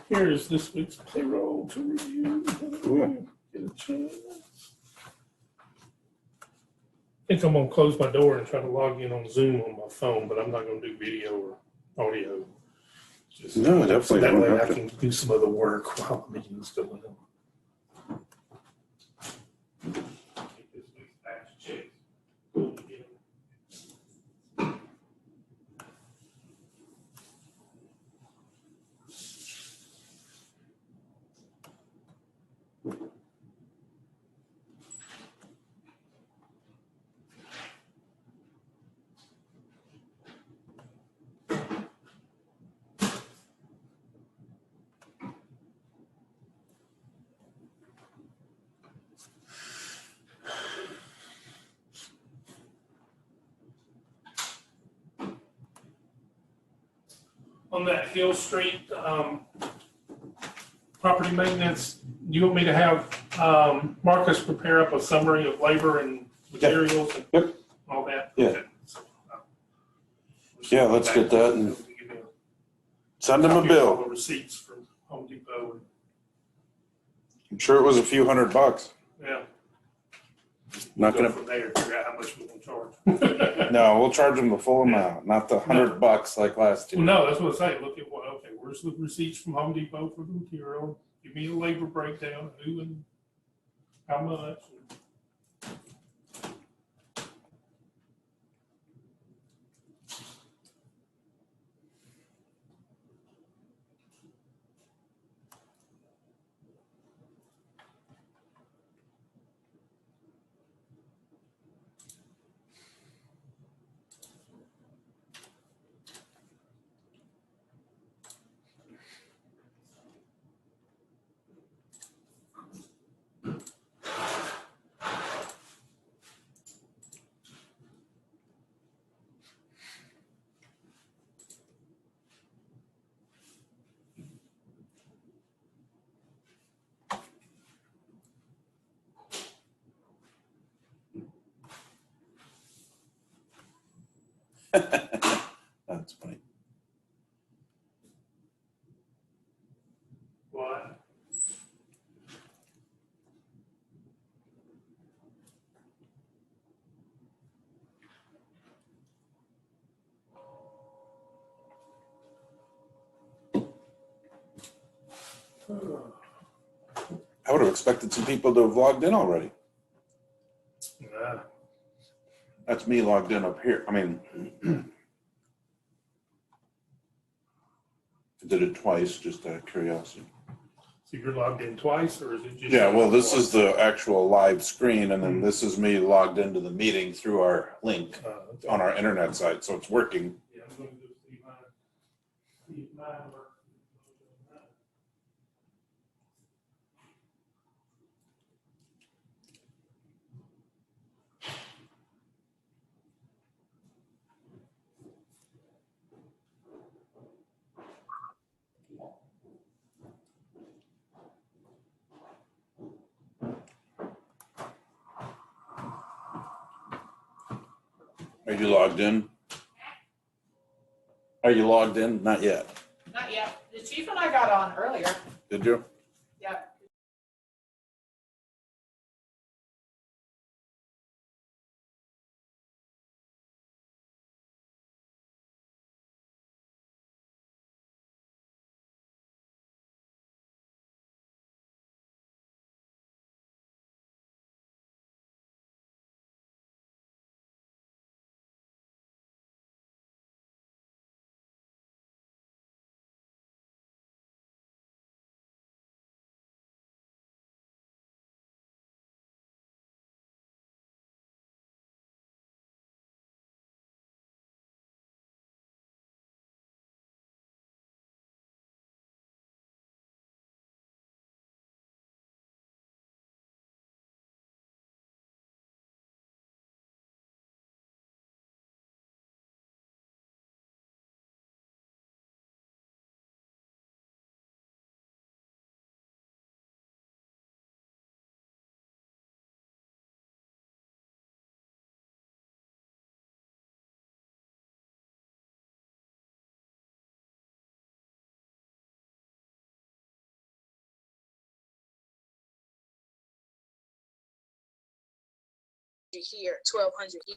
Here is this week's payroll to review. Cool. Get a chance. I think I'm gonna close my door and try to log in on Zoom on my phone, but I'm not gonna do video or audio. Just No, so definitely that don't way I have to. can do some other work while the meeting's going on. Get this week's batch checks pulled together. On that Hill Street, property maintenance, do you want me to have, Marcus prepare up a summary of labor and materials and Yep. all that? Yeah. Okay. So, Yeah, let's get that and send them a All bill. the receipts from Home Depot. I'm sure it was a few $100. Yeah. Not Go gonna. from there, figure out how much we're gonna charge. No, we'll charge them the full amount, not the $100 like last year. Well, no, that's what I say. Look at what, okay, where's the receipts from Home Depot for the material? Give me a labor breakdown, who and how much. That's funny. What? I would have expected some people to have logged in already. Nah. That's me logged in up here. I mean, I did it twice, just out of curiosity. So you're logged in twice, or is it just? Yeah, well, this is the actual live screen, and then this is me logged into the meeting through our link Okay. on our internet site, so it's working. Yeah, I'm gonna go see mine work. Are you logged in? Are you logged in? Not yet. Not yet. The chief and I got on earlier. Did you? Yep. here, 1,200 here.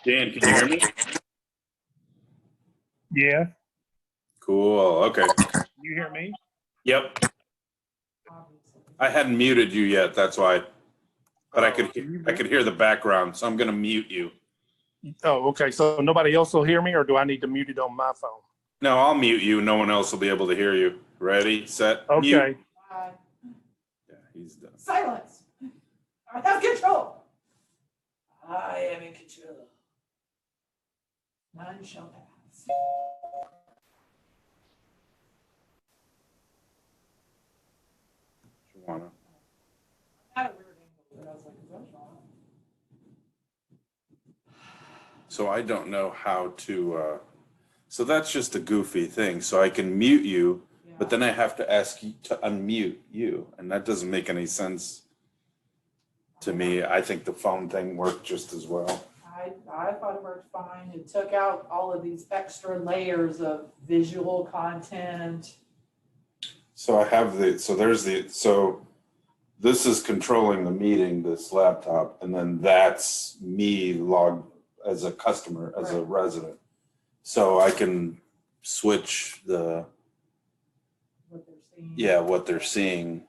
Dan, can you hear me? Yeah, Cool. Okay. you hear me? Yep. I hadn't muted you yet. That's why. But I could hear the background, so I'm going to mute you. Oh, okay. So nobody else will hear me, or do I need to mute it on my phone? No, I'll mute you. No one else will be able to hear you. Ready, set, mute. Okay. Yeah, he's done. Silence. I have control. I am in control. None shall pass. Juana. I had a weird angle, but I was like, is that wrong? So I don't know how to, so that's just a goofy thing. So I can mute you, but then I have to ask you to unmute you. And that doesn't make any sense to me. I think the phone thing worked just as well. I thought it worked fine. It took out all of these extra layers of visual content. So I have so this is controlling the meeting, this laptop, and then that's me logged as a customer, as a resident. So I can switch What they're seeing. what they're seeing.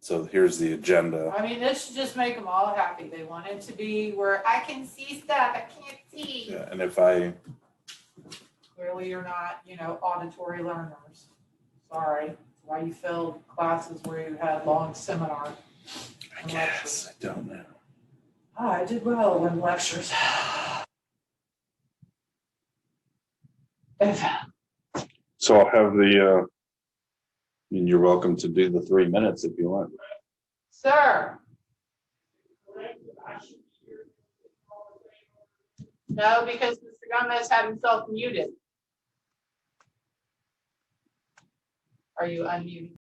So here's the agenda. I mean, this should just make them all happy. They want it to be where I can see stuff I can't see. Yeah, and if I, Clearly, you're not, auditory learners. Sorry, it's Why you failed classes where you had long seminar? I guess, I don't know. I did well in lectures. If- So I'll have the, and you're welcome to do the 3 minutes if you want. Sir? No, because Mr. Gomez had himself muted. Are you unmuted?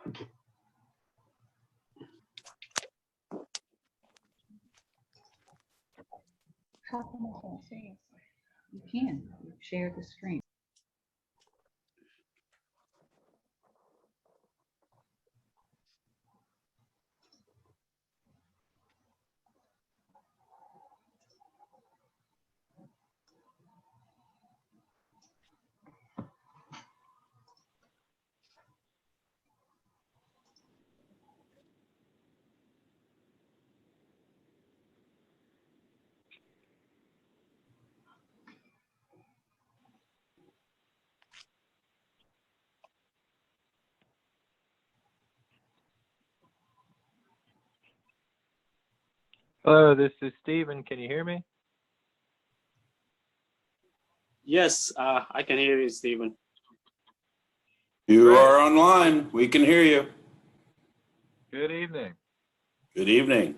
How come I can't see it? You can, you share the screen. Hello, this is Steven. Can you hear me? Yes, I can hear you, Stephen. You Great. are online. We can hear you. Good evening. Good evening.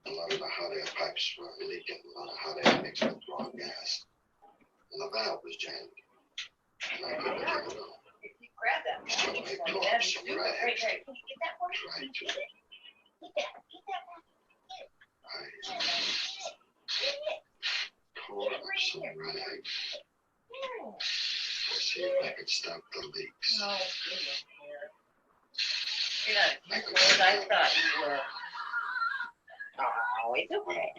A lot of the hot air pipes were leaking, a lot of hot air mixed with raw gas. And the valve was jammed. And I couldn't get it on. If you grab that So package I for me, pulled that'd be some super. rags. Great, great. Can you get that for me? Tried to. Get that one. I tore up some rags to see if I could stop the leaks. Oh, goodness, dear. You're not as useful as I thought you were. Oh, it's okay.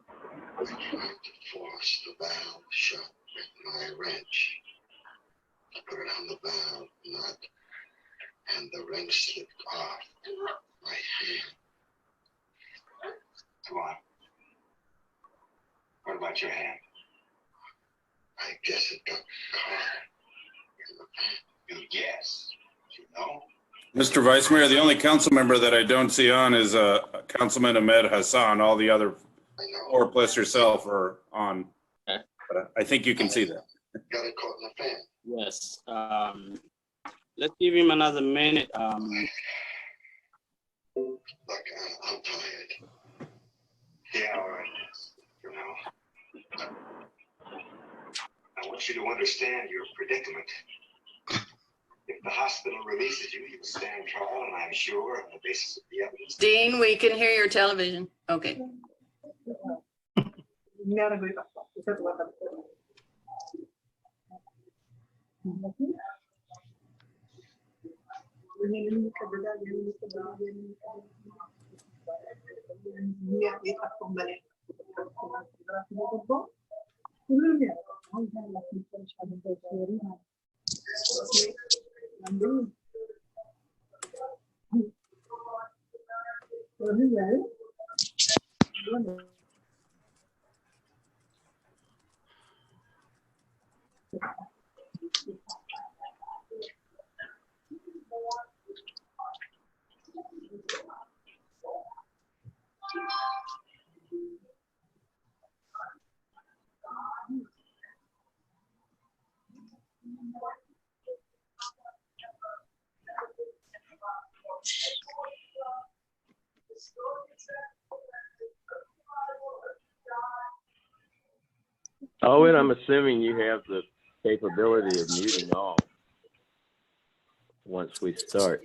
I tried to force the valve shut with my wrench. I put it on the valve nut, and the wrench slipped off my hand. Come on. What about your hand? I guess it got caught in the pan. You guess? You know? Mr. Vice Mayor, the only council member that I don't see on is Councilman Ahmed Hassan. All the other I know. four plus yourself are on. Okay. But I think you can see that. Got it caught in the fan. Yes. Let's give him another minute. Look, I'm tired. Yeah, all right. You know. I want you to understand your predicament. If the hospital releases you, you will stand trial, and I'm sure on the basis of the evidence. Dean, we can hear your television. Okay. Owen, I'm assuming you have the capability of muting all once we start.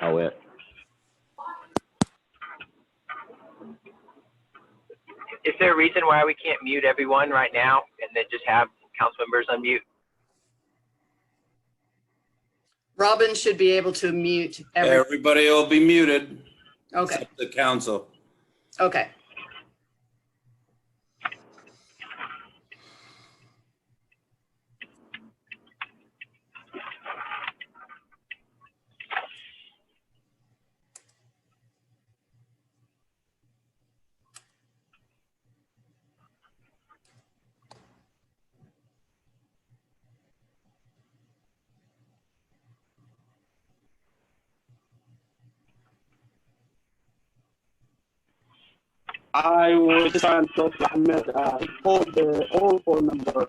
Owen. Is there a reason why we can't mute everyone right now and then just have council members unmute? Robin should be able to mute Everybody will be muted. Okay. Except the council. Okay. I was trying to talk to Ahmed. He called the old phone number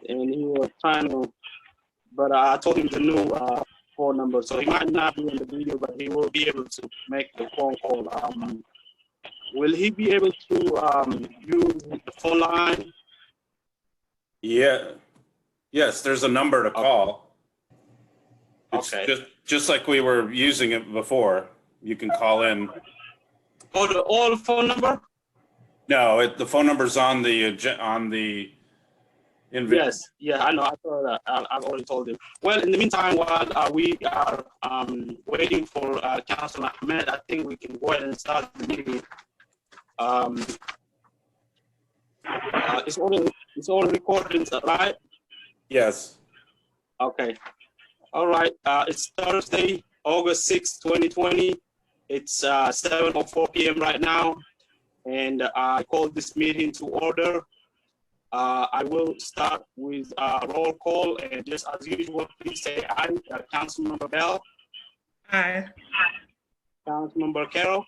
and he was trying to, but I told him the new phone number, so he might not be in the video, but he will be able to make the phone call. Will he be able to use the phone line? Yeah. Yes, there's a number to call. It's Okay. just like we were using it before. You can call in. Oh, the old phone number? No, the phone number's on the invite. Yes, yeah, I know. I saw that. I've already told him. Well, in the meantime, while we are waiting for Councilor Ahmed, I think we can go ahead and start the meeting. It's all recorded, right? Yes. Okay. All right. It's Thursday, August 6, 2020. It's 7:04 p.m. right now, and I called this meeting to order. I will start with a roll call, and just as usual, please say aye. Councilmember Bell. Aye. Councilmember Carroll.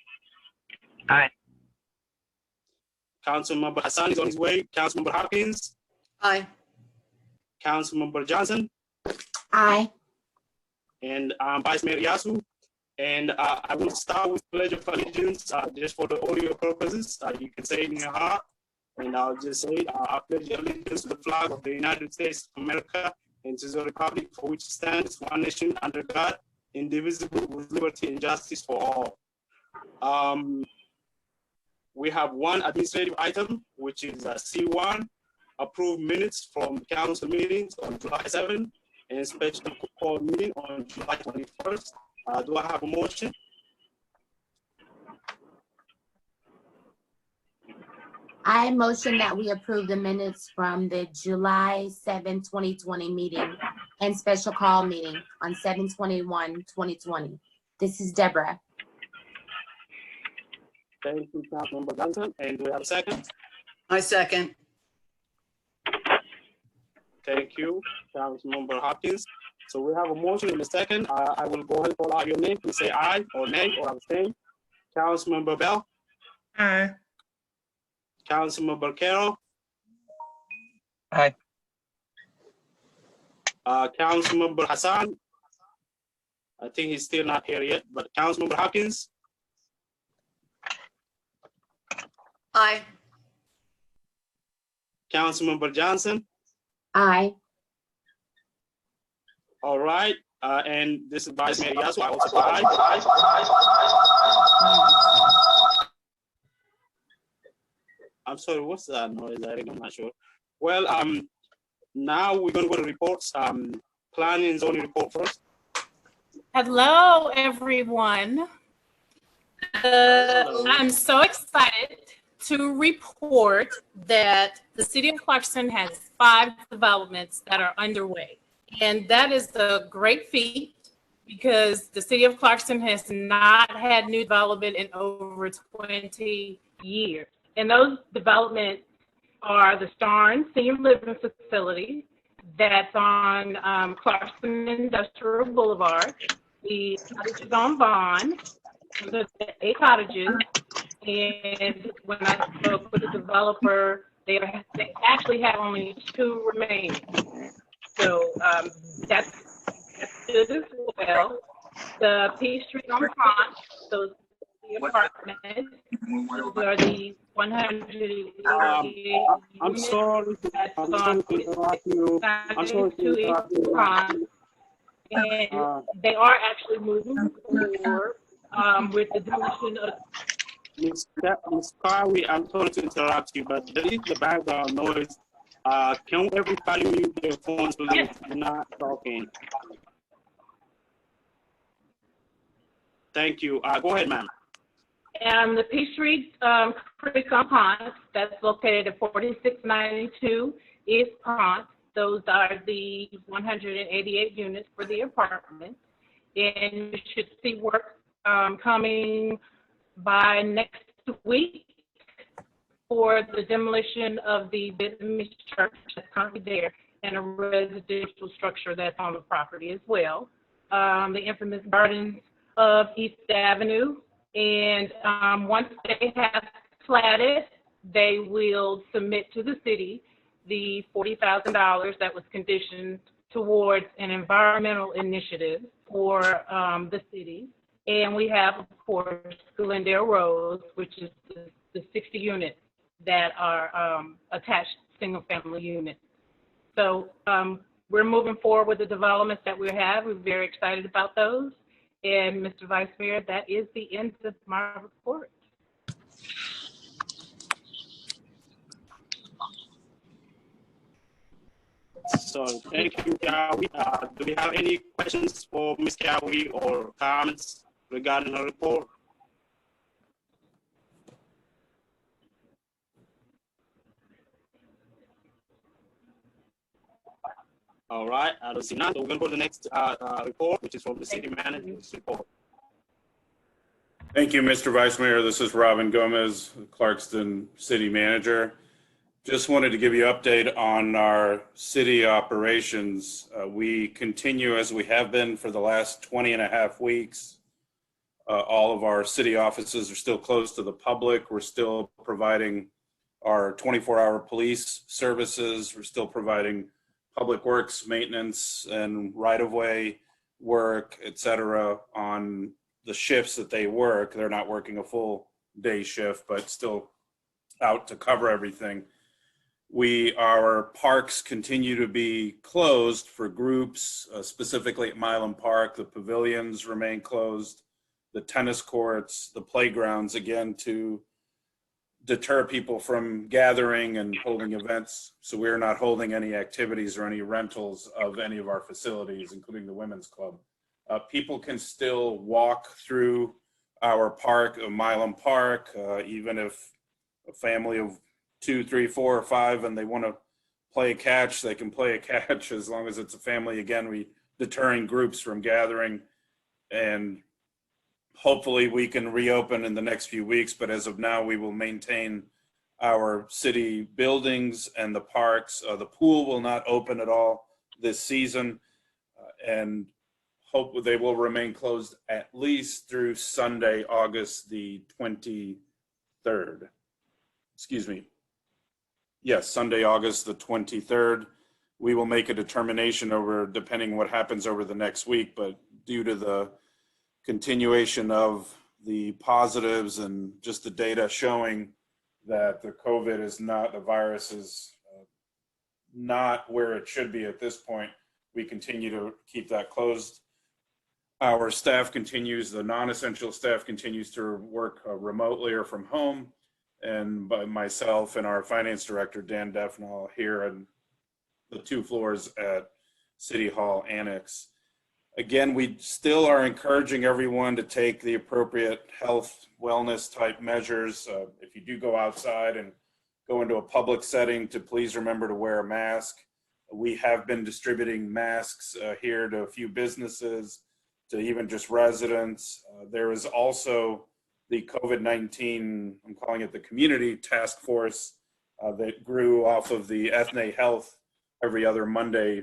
Aye. Councilmember Hassan is on his way. Councilmember Hopkins. Aye. Councilmember Johnson. Aye. And Vice Mayor Yasu. And I will start with Pledge of Allegiance, just for the audio purposes. You can say it in your heart, and I'll just say, I pledge allegiance to the flag of the United States of America and to the republic for which it stands, one nation, under God, indivisible, with liberty and justice for all. We have one administrative item, which is C1, approved minutes from council meetings on July 7 and special call meeting on July 21st. Do I have a motion? I motion that we approve the minutes from the July 7, 2020 meeting and special call meeting on 7/21/2020. This is Deborah. Thank you, Councilmember Johnson. And do we have a second? I second. Thank you, Councilmember Hopkins. So we have a motion in a second. I will go ahead and call out your name. Please say aye or nay or abstain. Councilmember Bell. Aye. Councilmember Carroll. Aye. Councilmember Hassan. I think he's still not here yet, but Councilmember Hopkins. Aye. Councilmember Johnson. Aye. All right. And this is Vice Mayor Yasu. I also aye. I'm sorry, what's that noise? I'm not sure. Well, now we're going to go to reports. Planning and zoning report first. Hello, everyone. I'm so excited to report that the city of Clarkston has 5 developments that are underway. And that is a great feat because the city of Clarkston has not had new development in over 20 years. And those developments are the Starn Senior Living Facility that's on Clarkston Industrial Boulevard, the cottages on Vaughn, the 8 cottages. And when I spoke with the developer, they actually have only 2 remaining. So that's good as well. The Peachtree on Pond, those the apartments, those are the 100. I'm sorry. I'm sorry to interrupt you. I'm sorry to interrupt you. And they are actually moving forward with the demolition of. Ms. Carey, I'm sorry to interrupt you, but there is the background noise. Can everybody mute their phones when they're not talking? Thank you. Go ahead, ma'am. The Peachtree Creek on Ponce, that's located at 4692 East Ponce. Those are the 188 units for the apartment. And you should see work coming by next week for the demolition of the Vietnamese church that's currently there and a residential structure that's on the property as well. The infamous gardens of East Avenue. And once they have platted, they will submit to the city the $40,000 that was conditioned towards an environmental initiative for the city. And we have, of course, Glendale Rose, which is the 60 units that are attached single-family units. So we're moving forward with the developments that we have. We're very excited about those. And Mr. Vice Mayor, that is the end of my report. So thank you, Cowie. Do we have any questions for Ms. Cowie or comments regarding the report? All right, I don't see none. So we're going to go to the next report, which is from the city manager's report. Thank you, Mr. Vice Mayor. This is Robin Gomez, Clarkston City Manager. Just wanted to give you an update on our city operations. We continue as we have been for the last 20 and a half weeks. All of our city offices are still closed to the public. We're still providing our 24-hour police services. We're still providing public works maintenance and right-of-way work, et cetera, on the shifts that they work. They're not working a full day shift, but still out to cover everything. Our parks continue to be closed for groups, specifically at Milam Park. The pavilions remain closed, the tennis courts, the playgrounds, again, to deter people from gathering and holding events. So we're not holding any activities or any rentals of any of our facilities, including the Women's Club. People can still walk through our park, Milam Park, even if a family of 2, 3, 4, or 5 and they want to play a catch, they can play a catch as long as it's a family. Again, we deterring groups from gathering, and hopefully we can reopen in the next few weeks, but as of now, we will maintain our city buildings and the parks. The pool will not open at all this season, and hope they will remain closed at least through Sunday, August the 23rd. Excuse me. Yes, Sunday, August the 23rd. We will make a determination depending what happens over the next week, but due to the continuation of the positives and just the data showing that the virus is not where it should be at this point, we continue to keep that closed. Our staff continues, the non-essential staff continues to work remotely or from home, and by myself and our finance director, Dan Defnall, here on the 2 floors at City Hall Annex. Again, we still are encouraging everyone to take the appropriate health, wellness type measures. If you do go outside and go into a public setting, to please remember to wear a mask. We have been distributing masks here to a few businesses, to even just residents. There is also the COVID-19, I'm calling it the community task force that grew off of the Ethne Health every other Monday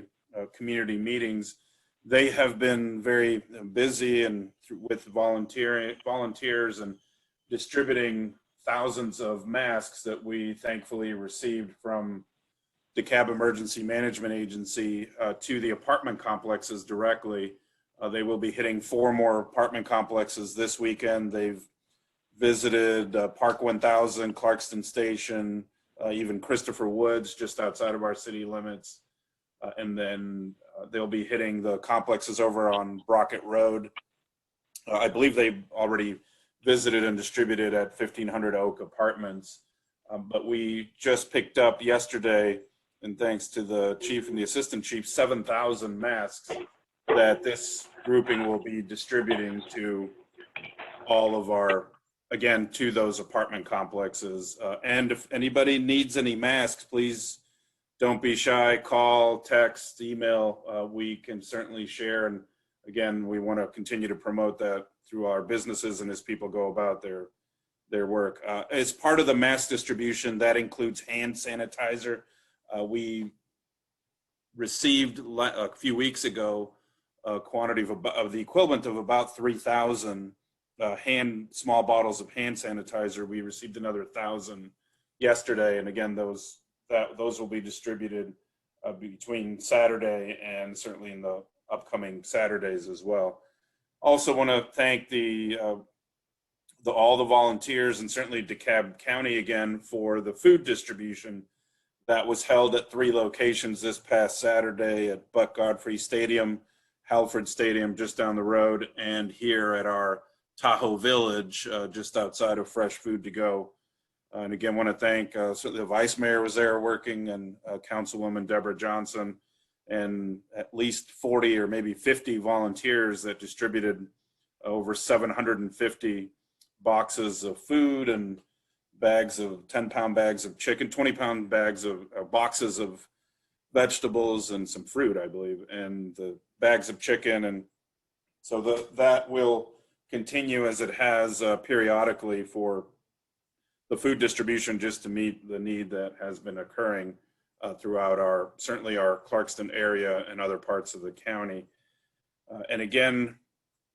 community meetings. They have been very busy and with volunteers and distributing thousands of masks that we thankfully received from Dekalb Emergency Management Agency to the apartment complexes directly. They will be hitting 4 more apartment complexes this weekend. They've visited Park 1000, Clarkston Station, even Christopher Woods, just outside of our city limits. And then they'll be hitting the complexes over on Brockett Road. I believe they already visited and distributed at 1500 Oak Apartments. But we just picked up yesterday, and thanks to the chief and the assistant chief, 7,000 masks that this grouping will be distributing to all of our, again, to those apartment complexes. And if anybody needs any masks, please don't be shy, call, text, email. We can certainly share. And again, we want to continue to promote that through our businesses and as people go about their work. As part of the mask distribution, that includes hand sanitizer. We received a few weeks ago a quantity of the equivalent of about 3,000 small bottles of hand sanitizer. We received another 1,000 yesterday, and again, those will be distributed between Saturday and certainly in the upcoming Saturdays as well. Also want to thank all the volunteers and certainly DeKalb County again for the food distribution that was held at 3 locations this past Saturday at Buck Godfrey Stadium, Halford Stadium just down the road, and here at our Tahoe Village just outside of Fresh Food to Go. And again, want to thank certainly the Vice Mayor was there working, and Councilwoman Deborah Johnson, and at least 40 or maybe 50 volunteers that distributed over 750 boxes of food and bags of 10-pound bags of chicken, 20-pound bags of boxes of vegetables and some fruit, I believe, and the bags of chicken. And so that will continue as it has periodically for the food distribution, just to meet the need that has been occurring throughout certainly our Clarkston area and other parts of the county. And again,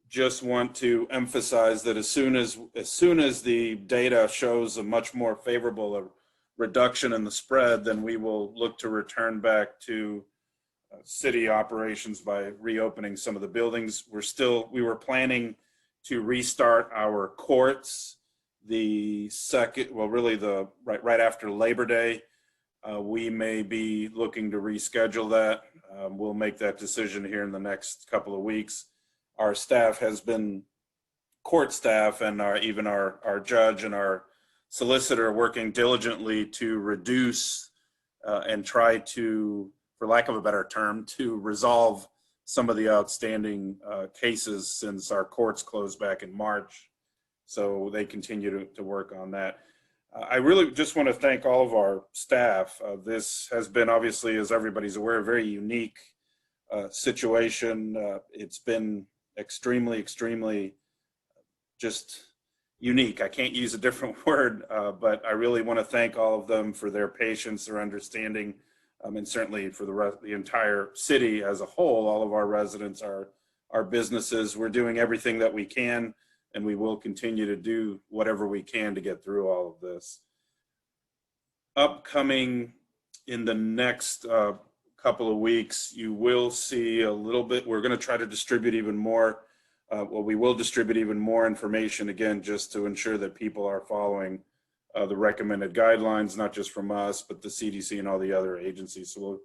just want to emphasize that as soon as the data shows a much more favorable reduction in the spread, then we will look to return back to city operations by reopening some of the buildings. We were planning to restart our courts right after Labor Day. We may be looking to reschedule that. We'll make that decision here in the next couple of weeks. Our staff has been, court staff and even our judge and our solicitor, working diligently to reduce and try to, for lack of a better term, to resolve some of the outstanding cases since our courts closed back in March. So they continue to work on that. I really just want to thank all of our staff. This has been, obviously, as everybody's aware, a very unique situation. It's been extremely just unique. I can't use a different word, but I really want to thank all of them for their patience, their understanding, and certainly for the entire city as a whole, all of our residents, our businesses. We're doing everything that we can, and we will continue to do whatever we can to get through all of this. Upcoming in the next couple of weeks, you will see a little bit, we're going to try to distribute even more. We will distribute even more information, again, just to ensure that people are following the recommended guidelines, not just from us, but the CDC and all the other agencies. So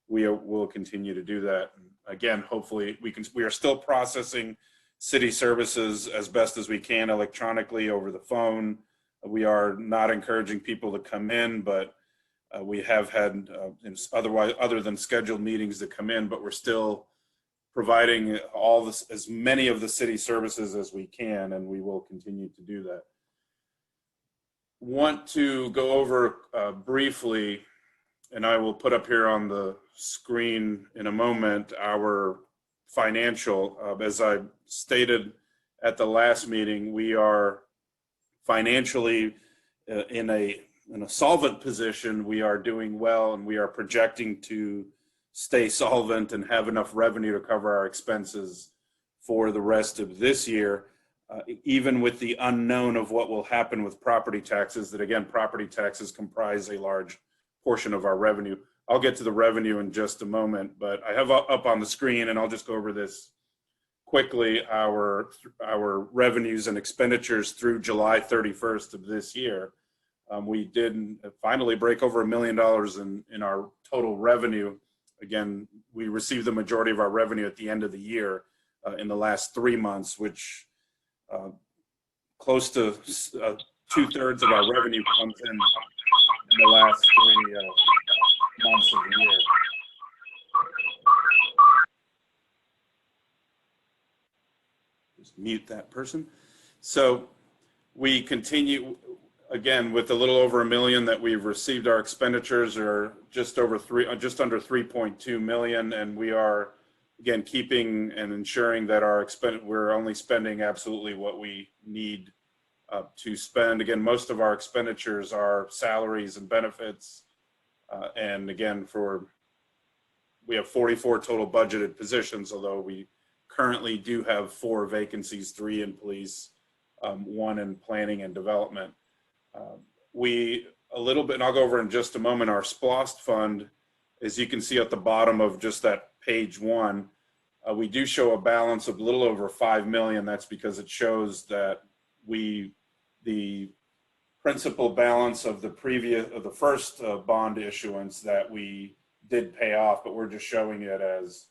we'll continue to do that. And again, hopefully we are still processing city services as best as we can electronically over the phone. We are not encouraging people to come in, but we have had other than scheduled meetings to come in, but we're still providing as many of the city services as we can, and we will continue to do that. Want to go over briefly, and I will put up here on the screen in a moment, our financial, as I stated at the last meeting, we are financially in a solvent position. We are doing well, and we are projecting to stay solvent and have enough revenue to cover our expenses for the rest of this year, even with the unknown of what will happen with property taxes. That again, property taxes comprise a large portion of our revenue. I'll get to the revenue in just a moment, but I have up on the screen, and I'll just go over this quickly, our revenues and expenditures through July 31st of this year. We did finally break over $1 million in our total revenue. Again, we received the majority of our revenue at the end of the year in the last 3 months, which close to 2/3 of our revenue comes in the last 3 months of the year. Just mute that person. So we continue again with a little over $1 million that we've received. Our expenditures are just under 3.2 million, and we are again keeping and ensuring that we're only spending absolutely what we need to spend. Again, most of our expenditures are salaries and benefits, and again, we have 44 total budgeted positions, although we currently do have 4 vacancies, 3 in police, 1 in planning and development. A little bit, and I'll go over in just a moment, our SPLOST fund, as you can see at the bottom of just that page 1, we do show a balance of a little over 5 million. That's because it shows that the principal balance of the first bond issuance that we did pay off, but we're just showing it as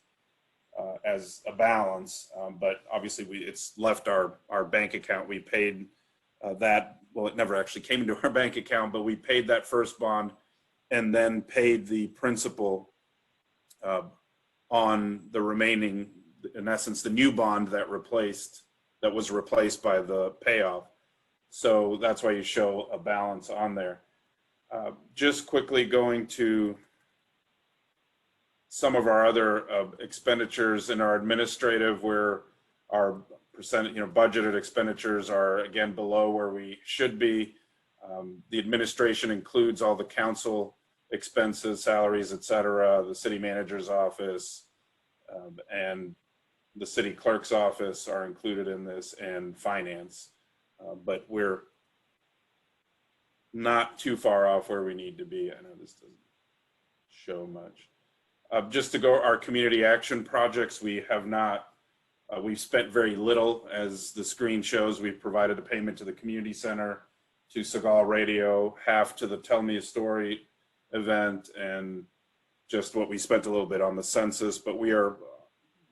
a balance. But obviously it's left our bank account. We paid that. Well, it never actually came into our bank account, but we paid that first bond and then paid the principal on the remaining, in essence, the new bond that was replaced by the payoff. So that's why you show a balance on there. Just quickly going to some of our other expenditures in our administrative, where our budgeted expenditures are again below where we should be. The administration includes all the council expenses, salaries, etc., the city manager's office, and the city clerk's office are included in this, and finance. But we're not too far off where we need to be. I know this doesn't show much. Just to go, our community action projects, we've spent very little. As the screen shows, we've provided a payment to the community center, to Segal Radio, half to the Tell Me a Story event, and just what we spent a little bit on the census, but we are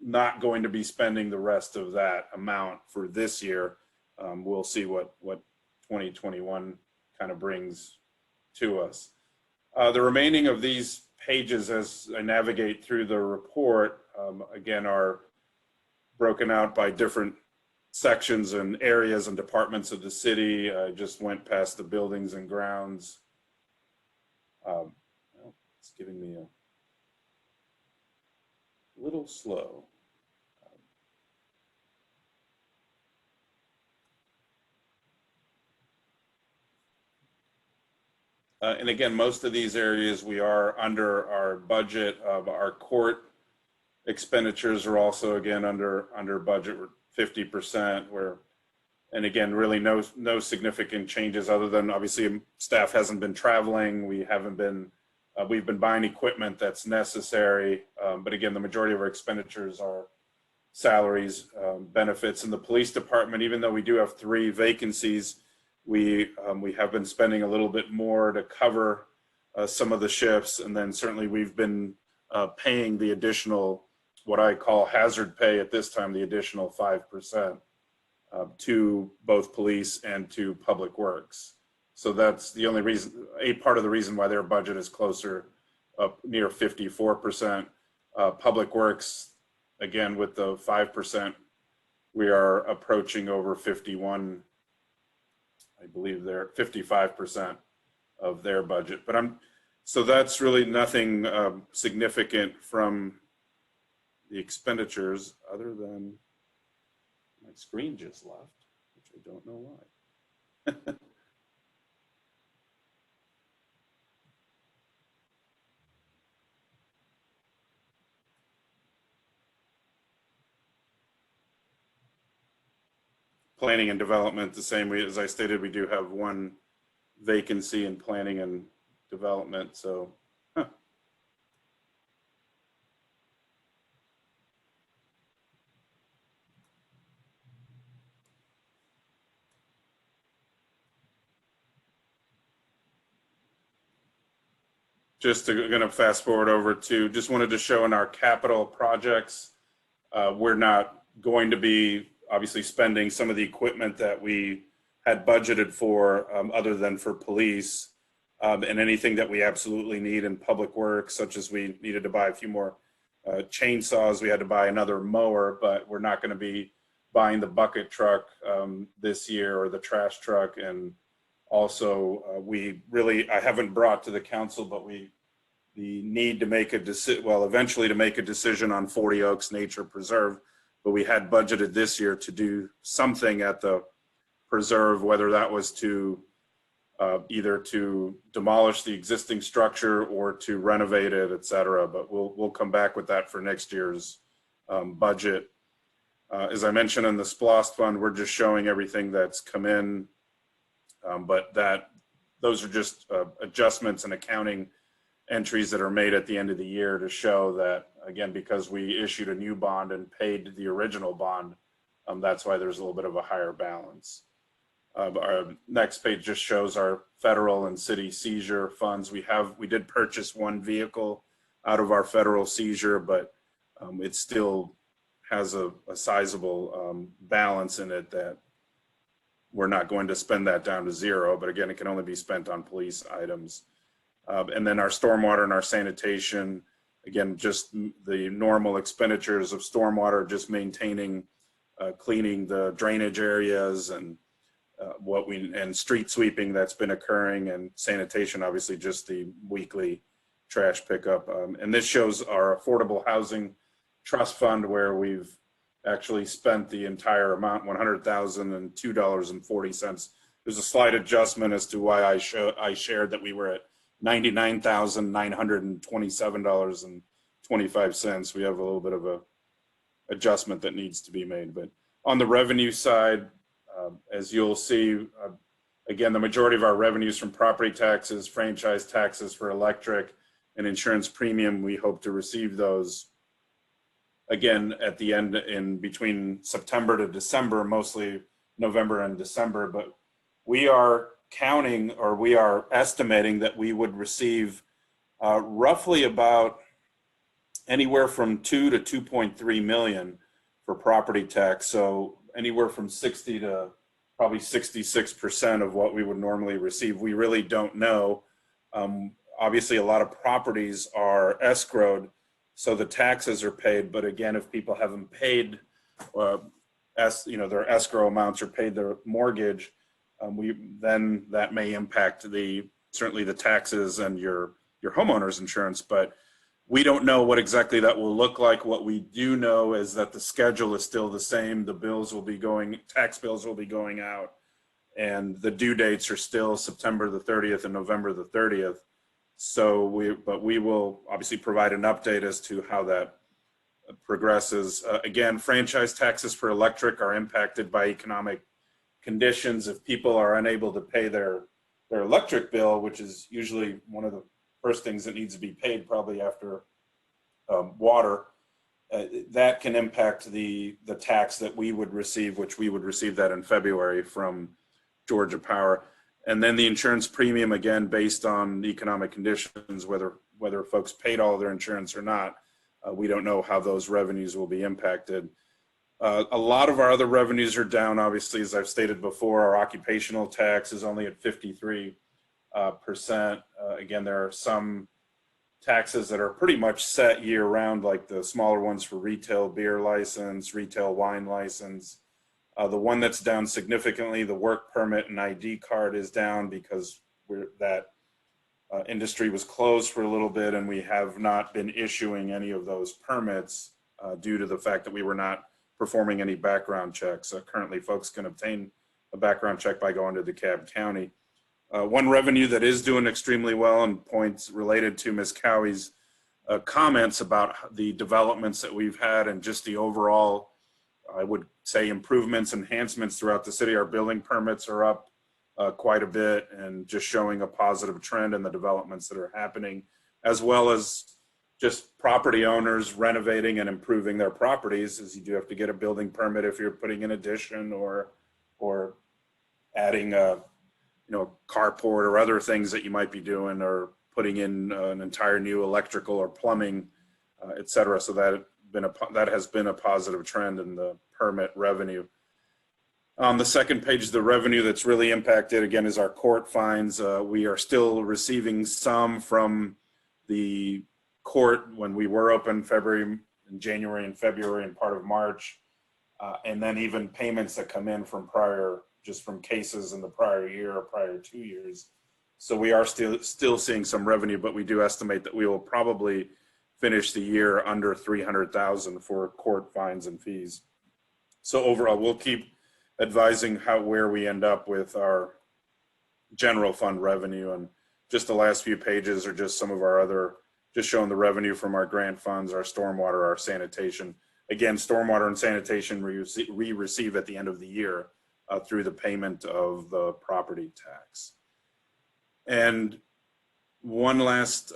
not going to be spending the rest of that amount for this year. We'll see what 2021 kind of brings to us. The remaining of these pages, as I navigate through the report, again, are broken out by different sections and areas and departments of the city. I just went past the buildings and grounds. Well, it's giving me a little slow. And again, most of these areas we are under our budget. Our court expenditures are also again under budget. We're 50%. And again, really no significant changes other than obviously staff hasn't been traveling. We've been buying equipment that's necessary. But again, the majority of our expenditures are salaries, benefits. In the police department, even though we do have 3 vacancies, we have been spending a little bit more to cover some of the shifts. And then certainly we've been paying the additional, what I call hazard pay at this time, the additional 5% to both police and to public works. So that's the only reason, a part of the reason why their budget is closer, up near 54%. Public works, again, with the 5%, we are approaching over 51, I believe they're 55% of their budget. But so that's really nothing significant from the expenditures, other than my screen just left, which I don't know why. Planning and development, the same way as I stated, we do have one vacancy in planning and development, so. Just gonna fast forward over to, just wanted to show in our capital projects, we're not going to be obviously spending some of the equipment that we had budgeted for, other than for police, and anything that we absolutely need in public works, such as we needed to buy a few more chainsaws, we had to buy another mower, but we're not going to be buying the bucket truck this year, or the trash truck. And also, I haven't brought to the council, but the need to make a decision, well, eventually to make a decision on 40 Oaks Nature Preserve, but we had budgeted this year to do something at the preserve, whether that was to either to demolish the existing structure or to renovate it, et cetera. But we'll come back with that for next year's budget. As I mentioned in the SPLOST fund, we're just showing everything that's come in, but those are just adjustments and accounting entries that are made at the end of the year to show that, again, because we issued a new bond and paid the original bond, that's why there's a little bit of a higher balance. Our next page just shows our federal and city seizure funds. We did purchase one vehicle out of our federal seizure, but it still has a sizable balance in it that we're not going to spend that down to zero, but again, it can only be spent on police items. And then our stormwater and our sanitation, again, just the normal expenditures of stormwater, just maintaining, cleaning the drainage areas and and street sweeping that's been occurring, and sanitation, obviously just the weekly trash pickup. And this shows our affordable housing trust fund, where we've actually spent the entire amount, $100,002.40. There's a slight adjustment as to why I shared that we were at $99,927.25. We have a little bit of a adjustment that needs to be made. But on the revenue side, as you'll see, again, the majority of our revenues from property taxes, franchise taxes for electric, and insurance premium. We hope to receive those again at the end, in between September to December, mostly November and December. But we are counting, or we are estimating that we would receive roughly about anywhere from 2 to 2.3 million for property tax. So anywhere from 60 to probably 66% of what we would normally receive. We really don't know. Obviously, a lot of properties are escrowed, so the taxes are paid. But again, if people haven't paid, their escrow amounts or paid their mortgage, then that may impact certainly the taxes and your homeowner's insurance. But we don't know what exactly that will look like. What we do know is that the schedule is still the same. The bills will be tax bills will be going out, and the due dates are still September the 30th and November the 30th. So we will obviously provide an update as to how that progresses. Again, franchise taxes for electric are impacted by economic conditions. If people are unable to pay their electric bill, which is usually one of the first things that needs to be paid, probably after water, that can impact the tax that we would receive, which we would receive that in February from Georgia Power. And then the insurance premium, again, based on economic conditions, whether folks paid all their insurance or not, we don't know how those revenues will be impacted. A lot of our other revenues are down, obviously, as I've stated before. Our occupational tax is only at 53%. Again, there are some taxes that are pretty much set year round, like the smaller ones for retail beer license, retail wine license. The one that's down significantly, the work permit and ID card, is down because that industry was closed for a little bit, and we have not been issuing any of those permits due to the fact that we were not performing any background checks. Currently, folks can obtain a background check by going to DeKalb County. One revenue that is doing extremely well, and points related to Ms. Cowie's comments about the developments that we've had and just the overall, I would say, improvements, enhancements throughout the city. Our building permits are up quite a bit, and just showing a positive trend in the developments that are happening, as well as just property owners renovating and improving their properties, as you do have to get a building permit if you're putting an addition or adding a carport or other things that you might be doing, or putting in an entire new electrical or plumbing, et cetera. So that has been a positive trend in the permit revenue. On the second page, the revenue that's really impacted, again, is our court fines. We are still receiving some from the court when we were open January and February and part of March. And then even payments that come in from just from cases in the prior year or prior 2 years. So we are still seeing some revenue, but we do estimate that we will probably finish the year under 300,000 for court fines and fees. So overall, we'll keep advising where we end up with our general fund revenue. And just the last few pages are just some of our other, just showing the revenue from our grant funds, our stormwater, our sanitation. Again, stormwater and sanitation we receive at the end of the year through the payment of the property tax. And one last,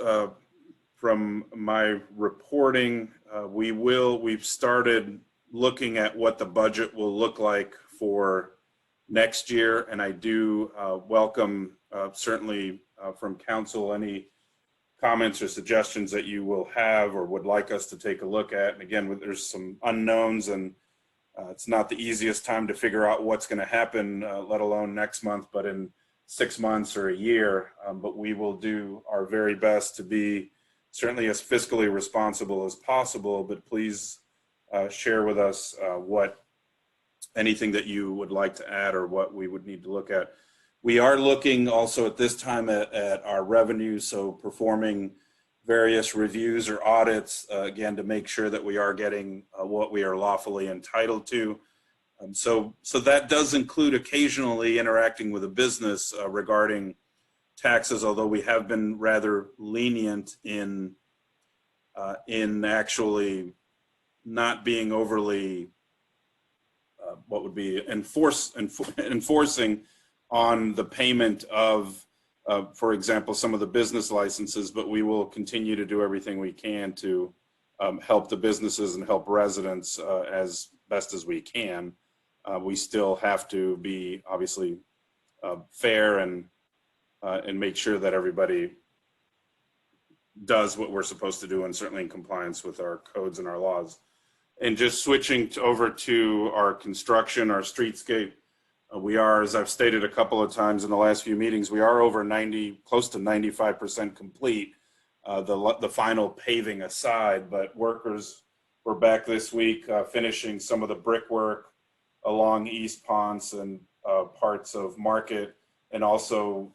from my reporting, we've started looking at what the budget will look like for next year. And I do welcome, certainly from council, any comments or suggestions that you will have or would like us to take a look at. And again, there's some unknowns, and it's not the easiest time to figure out what's going to happen, let alone next month, but in 6 months or a year. But we will do our very best to be certainly as fiscally responsible as possible. But please share with us anything that you would like to add or what we would need to look at. We are looking also at this time at our revenue, so performing various reviews or audits, again, to make sure that we are getting what we are lawfully entitled to. So that does include occasionally interacting with a business regarding taxes, although we have been rather lenient in actually not being overly what would be enforcing on the payment of, for example, some of the business licenses, but we will continue to do everything we can to help the businesses and help residents as best as we can. We still have to be obviously fair and make sure that everybody does what we're supposed to do, and certainly in compliance with our codes and our laws. And just switching over to our construction, our streetscape, we are, as I've stated a couple of times in the last few meetings, we are over close to 95% complete, the final paving aside, but workers were back this week finishing some of the brickwork along East Ponce and parts of Market, and also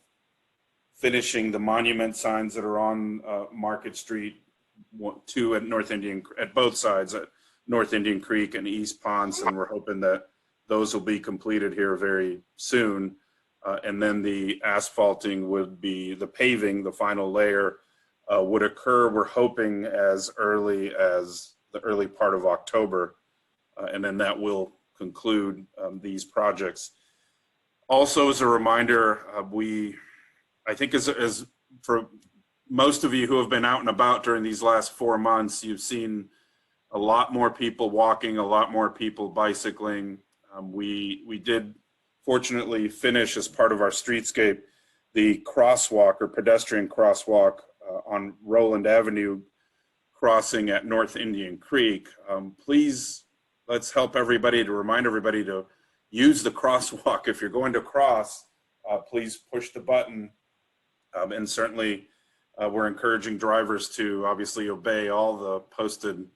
finishing the monument signs that are on Market Street, two at both sides, at North Indian Creek and East Ponce, and we're hoping that those will be completed here very soon. And then the asphalting would be, the paving, the final layer would occur, we're hoping, as early as the early part of October. And then that will conclude these projects. Also, as a reminder, I think as for most of you who have been out and about during these last 4 months, you've seen a lot more people walking, a lot more people bicycling. We did fortunately finish, as part of our streetscape, the crosswalk or pedestrian crosswalk on Roland Avenue crossing at North Indian Creek. Please, let's help everybody to remind everybody to use the crosswalk. If you're going to cross, please push the button. And certainly we're encouraging drivers to obviously obey all the posted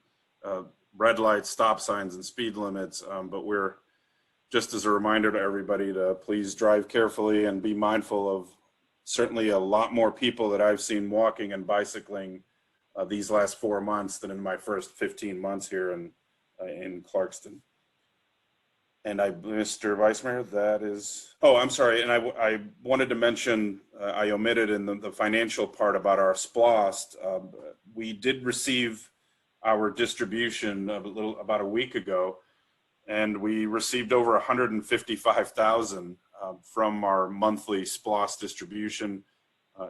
red lights, stop signs, and speed limits. But we're, just as a reminder to everybody, to please drive carefully and be mindful of certainly a lot more people that I've seen walking and bicycling these last 4 months than in my first 15 months here in Clarkston. And Mr. Vice Mayor, that is, oh, I'm sorry. And I wanted to mention, I omitted in the financial part about our SPLOST. We did receive our distribution about a week ago, and we received over 155,000 from our monthly SPLOST distribution.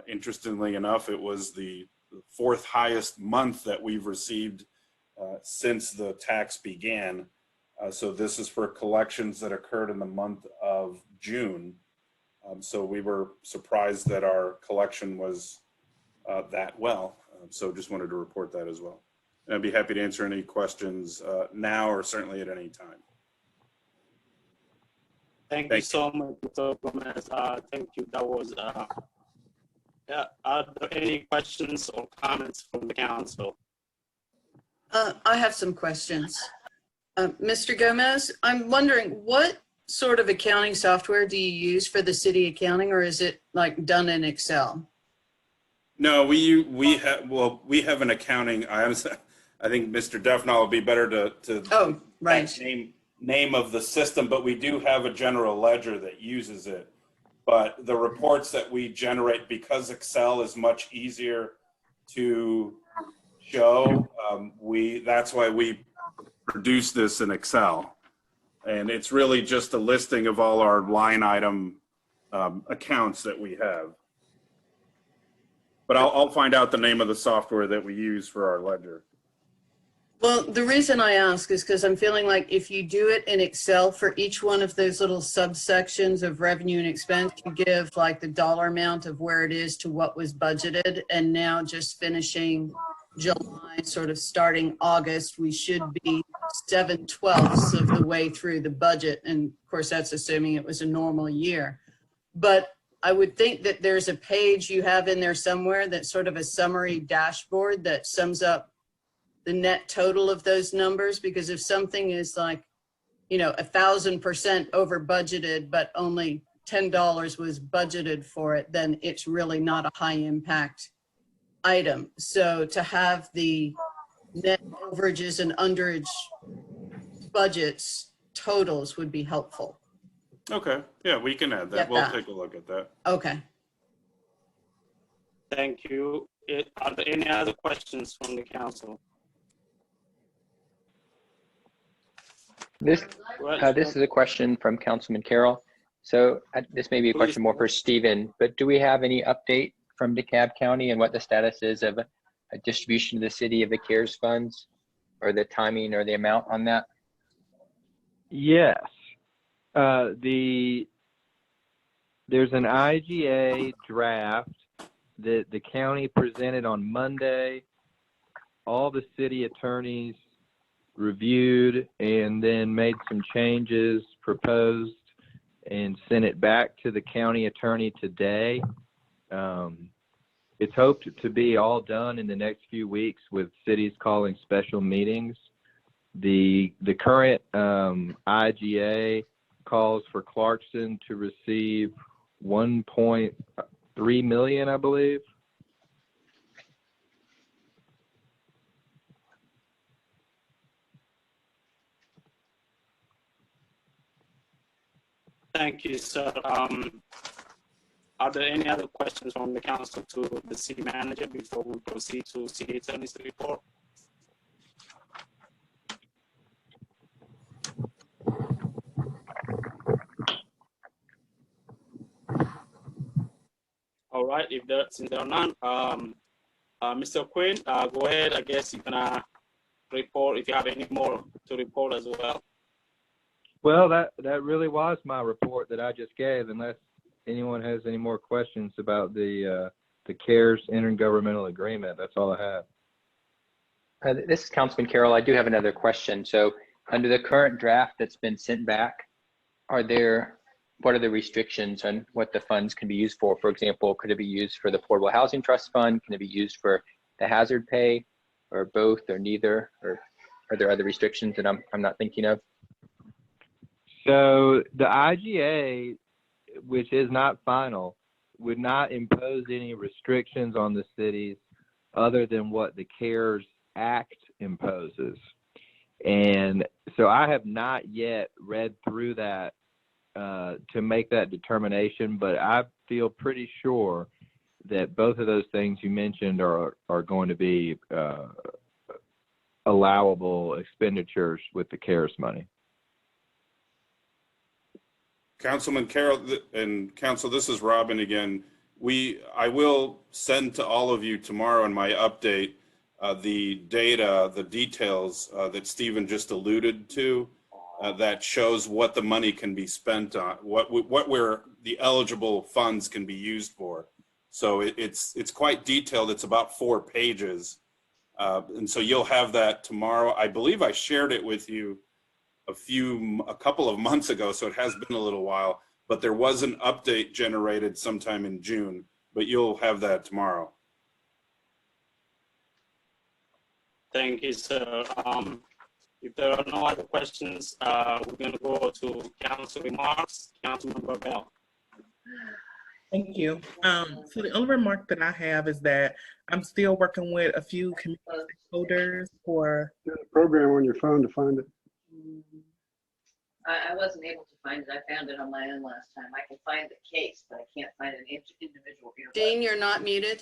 Interestingly enough, it was the fourth highest month that we've received since the tax began. So this is for collections that occurred in the month of June. So we were surprised that our collection was that well. So just wanted to report that as well. And I'd be happy to answer any questions now or certainly at any time. Thank you so much, Mr. Gomez. Thank you. That was, yeah. Are there any questions or comments from the council? I have some questions. Mr. Gomez, I'm wondering what sort of accounting software do you use for the city accounting, or is it like done in Excel? No, we have an accounting. I think Mr. Defnall would be better to Oh, right. name of the system, but we do have a general ledger that uses it. But the reports that we generate, because Excel is much easier to show, that's why we produce this in Excel. And it's really just a listing of all our line item accounts that we have. But I'll find out the name of the software that we use for our ledger. Well, the reason I ask is because I'm feeling like if you do it in Excel for each one of those little subsections of revenue and expense, you give like the dollar amount of where it is to what was budgeted. And now just finishing July, sort of starting August, we should be 7/12 of the way through the budget. And of course, that's assuming it was a normal year. But I would think that there's a page you have in there somewhere that's sort of a summary dashboard that sums up the net total of those numbers. Because if something is like, 1,000% over budgeted, but only $10 was budgeted for it, then it's really not a high impact item. So to have the net overages and underage budgets totals would be helpful. Okay, yeah, we can add that. We'll take a look at that. Okay. Thank you. Are there any other questions from the council? This is a question from Councilman Carroll. So this may be a question more for Stephen, but do we have any update from DeKalb County and what the status is of a distribution to the city of the CARES funds, or the timing or the amount on that? Yes. There's an IGA draft that the county presented on Monday. All the city attorneys reviewed and then made some changes, proposed, and sent it back to the county attorney today. It's hoped to be all done in the next few weeks, with cities calling special meetings. The current IGA calls for Clarkston to receive 1.3 million, I believe. Thank you, sir. Are there any other questions from the council to the city manager before we proceed to city attorney's report? All right, since there are none, Mr. Quinn, go ahead. I guess you can report if you have any more to report as well. Well, that really was my report that I just gave, unless anyone has any more questions about the CARES intergovernmental agreement. That's all I have. This is Councilman Carroll. I do have another question. So under the current draft that's been sent back, what are the restrictions on what the funds can be used for? For example, could it be used for the Affordable Housing Trust Fund? Can it be used for the hazard pay, or both, or neither? Or are there other restrictions that I'm not thinking of? So the IGA, which is not final, would not impose any restrictions on the cities other than what the CARES Act imposes. And so I have not yet read through that to make that determination, but I feel pretty sure that both of those things you mentioned are going to be allowable expenditures with the CARES money. Councilman Carroll and Council, this is Robin again. I will send to all of you tomorrow in my update the data, the details that Stephen just alluded to that shows what the money can be spent on, what the eligible funds can be used for. So it's quite detailed. It's about 4 pages. And so you'll have that tomorrow. I believe I shared it with you a couple of months ago, so it has been a little while, but there was an update generated sometime in June, but you'll have that tomorrow. Thank you, sir. If there are no other questions, we're going to go to council remarks. Councilmember Bell. Thank you. So the only remark that I have is that I'm still working with a few community stakeholders for There's a program on your phone to find it. I wasn't able to find it. I found it on my own last time. I can find the case, but I can't find an individual earbud. Dean, you're not muted.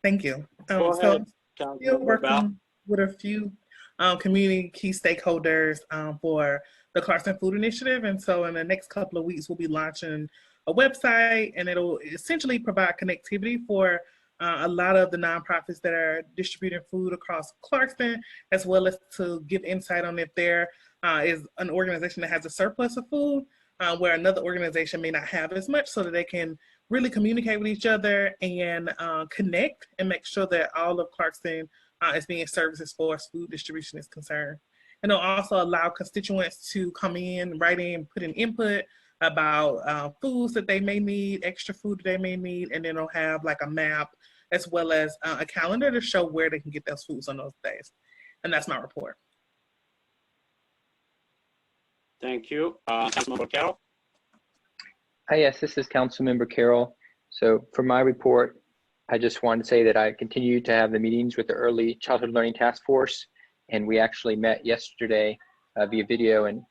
Thank you. Go ahead, So still Councilmember Bell. working with a few community key stakeholders for the Clarkston Food Initiative. And so in the next couple of weeks, we'll be launching a website, and it'll essentially provide connectivity for a lot of the nonprofits that are distributing food across Clarkston, as well as to give insight on if there is an organization that has a surplus of food where another organization may not have as much, so that they can really communicate with each other and connect and make sure that all of Clarkston is being serviced as far as food distribution is concerned. And it'll also allow constituents to come in, write in, put in input about foods that they may need, extra food that they may need, and then it'll have like a map as well as a calendar to show where they can get those foods on those days. And that's my report. Thank you. Councilmember Carroll. Hi, yes, this is Councilmember Carroll. So for my report, I just wanted to say that I continue to have the meetings with the Early Childhood Learning Task Force, and we actually met yesterday via video, and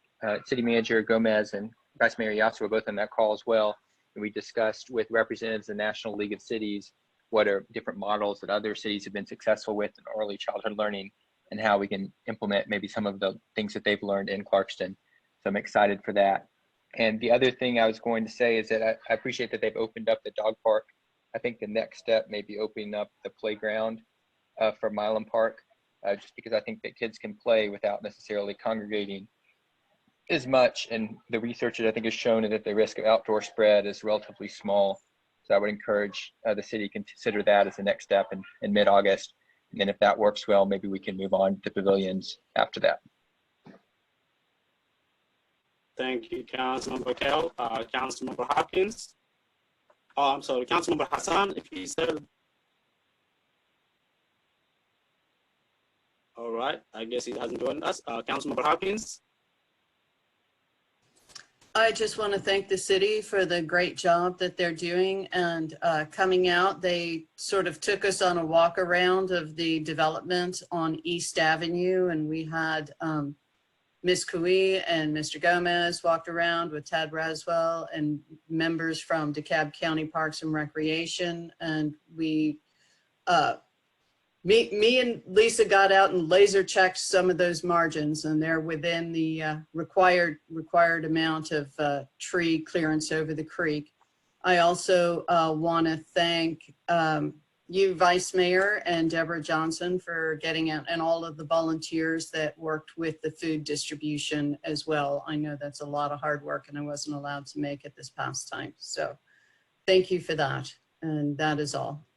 City Manager Gomez and Vice Mayor Yasu were both on that call as well. And we discussed with representatives of the National League of Cities what are different models that other cities have been successful with in early childhood learning, and how we can implement maybe some of the things that they've learned in Clarkston. So I'm excited for that. And the other thing I was going to say is that I appreciate that they've opened up the dog park. I think the next step may be opening up the playground for Milam Park, just because I think that kids can play without necessarily congregating as much. And the research that I think has shown that the risk of outdoor spread is relatively small. So I would encourage the city to consider that as the next step in mid-August. And then if that works well, maybe we can move on to pavilions after that. Thank you, Councilmember Carroll. Councilmember Hopkins. Oh, I'm sorry, Councilmember Hassan, if he said. All right, I guess he hasn't joined us. Councilmember Hopkins. I just want to thank the city for the great job that they're doing, and coming out, they sort of took us on a walk around of the development on East Avenue, and we had Ms. Cooey and Mr. Gomez walked around with Tad Braswell and members from Dekalb County Parks and Recreation, and we me and Lisa got out and laser checked some of those margins, and they're within the required amount of tree clearance over the creek. I also want to thank you, Vice Mayor, and Deborah Johnson for getting out, and all of the volunteers that worked with the food distribution as well. I know that's a lot of hard work, and I wasn't allowed to make it this past time. So thank you for that. And that is all.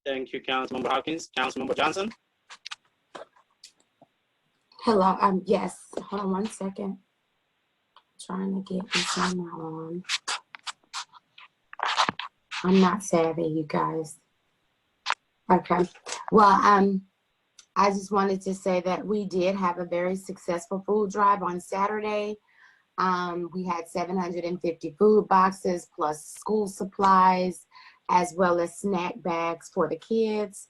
Thank you, Councilmember Hopkins. Councilmember Johnson. Hello, yes, hold on one second. Trying to get my camera on. I'm not savvy, you guys. Okay, well, I just wanted to say that we did have a very successful food drive on Saturday. We had 750 food boxes plus school supplies, as well as snack bags for the kids.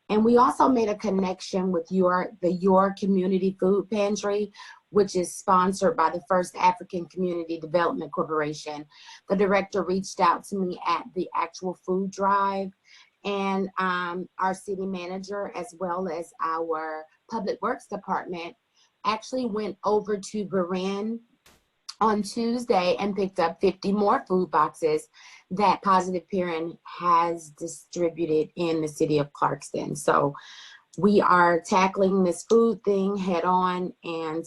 And we also made a connection with your community food pantry, which is sponsored by the First African Community Development Corporation. The director reached out to me at the actual food drive, and our city manager, as well as our public works department, actually went over to Berin on Tuesday and picked up 50 more food boxes that Positive Parent has distributed in the city of Clarkston. So we are tackling this food thing head on, and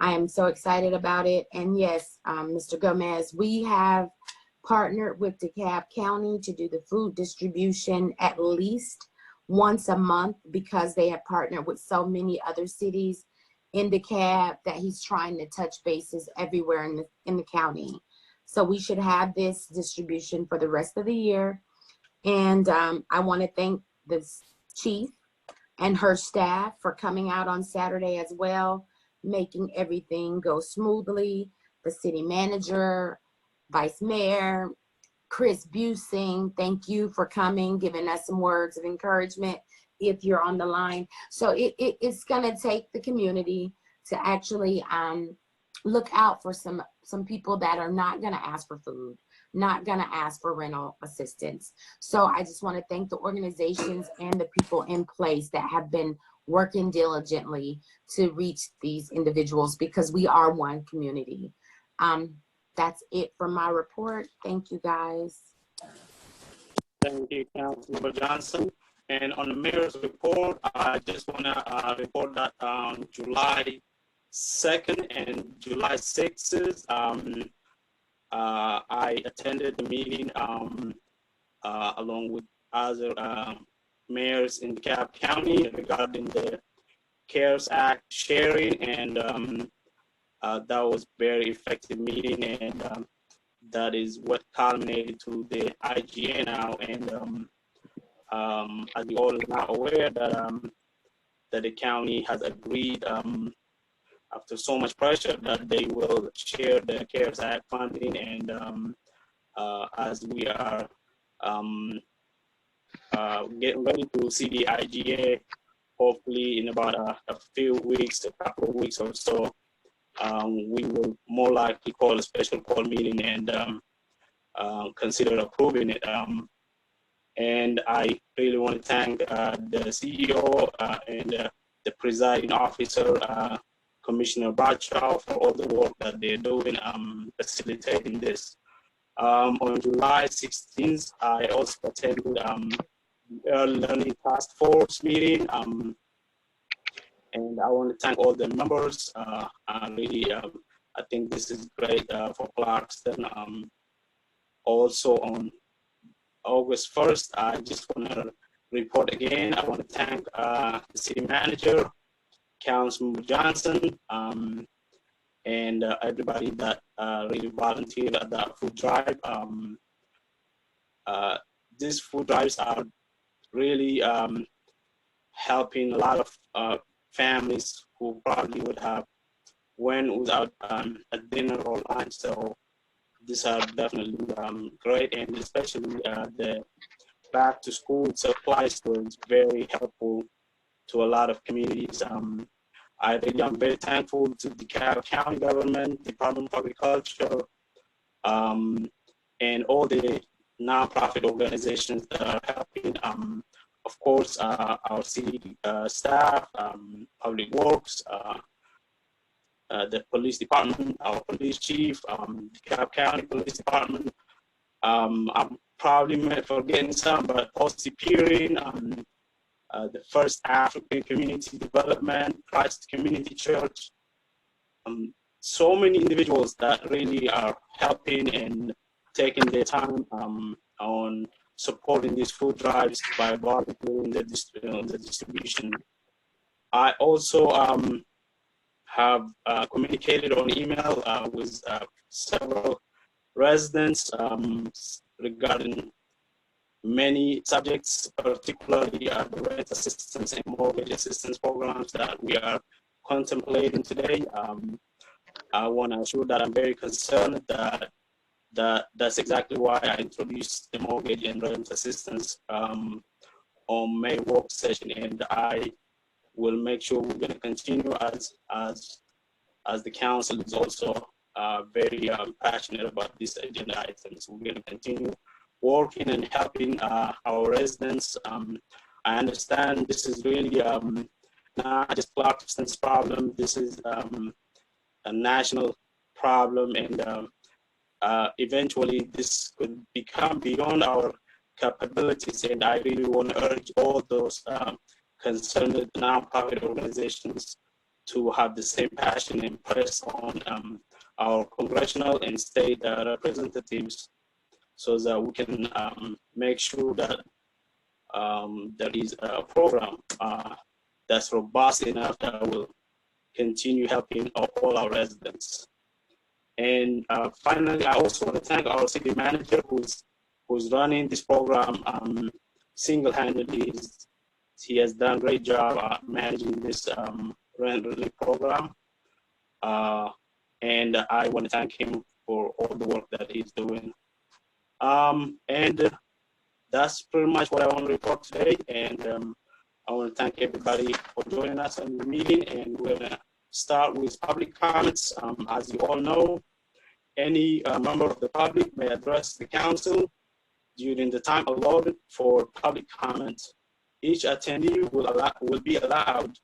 I am so excited about it. And yes, Mr. Gomez, we have partnered with Dekalb County to do the food distribution at least once a month, because they have partnered with so many other cities in Dekalb that he's trying to touch bases everywhere in the county. So we should have this distribution for the rest of the year. And I want to thank the chief and her staff for coming out on Saturday as well, making everything go smoothly. The city manager, vice mayor, Chris Busing, thank you for coming, giving us some words of encouragement if you're on the line. So it's gonna take the community to actually look out for some people that are not gonna ask for food, not gonna ask for rental assistance. So I just wanna thank the organizations and the people in place that have been working diligently to reach these individuals, because we are one community. That's it for my report. Thank you, guys. Thank you, Councilmember Johnson. And on the mayor's report, I just want to report that on July 2nd and July 6th, I attended the meeting along with other mayors in Dekalb County regarding the CARES Act sharing, and that was very effective meeting, and that is what culminated to the IGA now. And as you all are now aware that that the county has agreed after so much pressure that they will share the CARES Act funding, and as we are getting ready to see the IGA, hopefully in about a few weeks, a couple of weeks or so, we will more likely call a special call meeting and consider approving it. And I really want to thank the CEO and the presiding officer, Commissioner Bradshaw, for all the work that they're doing facilitating this. On July 16th, I also attended the Early Learning Task Force meeting. And I want to thank all the members. I think this is great for Clarkston. Also on August 1st, I just want to report again. I want to thank the city manager, Councilmember Johnson, and everybody that really volunteered at that food drive. These food drives are really helping a lot of families who probably would have went without a dinner or lunch. So these are definitely great, and especially the back to school supply store is very helpful to a lot of communities. I'm very thankful to the Dekalb County government, Department of Agriculture, and all the nonprofit organizations that are helping. Of course, our city staff, public works, the police department, our police chief, Dekalb County Police Department. I'm probably forgetting some, but post-peering, the First African Community Development, Christ Community Church. So many individuals that really are helping and taking their time on supporting these food drives by volunteering the distribution. I also have communicated on email with several residents regarding many subjects, particularly the rent assistance and mortgage assistance programs that we are contemplating today. I want to assure that I'm very concerned that that's exactly why I introduced the mortgage and rent assistance on on May work session, and I will make sure we're going to continue as the council is also very passionate about this agenda items. We're going to continue working and helping our residents. I understand this is really not just Clarkston's problem. This is a national problem, and eventually this could become beyond our capabilities. And I really want to urge all those concerned nonprofit organizations to have the same passion and press on our congressional and state representatives, so that we can make sure that there is a program that's robust enough that will continue helping all our residents. And finally, I also want to thank our city manager who's running this program single-handedly. He has done a great job managing this rent relief program. And I want to thank him for all the work that he's doing. And that's pretty much what I want to report today. And I want to thank everybody for joining us on the meeting. And we're going to start with public comments. As you all know, any member of the public may address the council during the time allotted for public comments. Each attendee will be allowed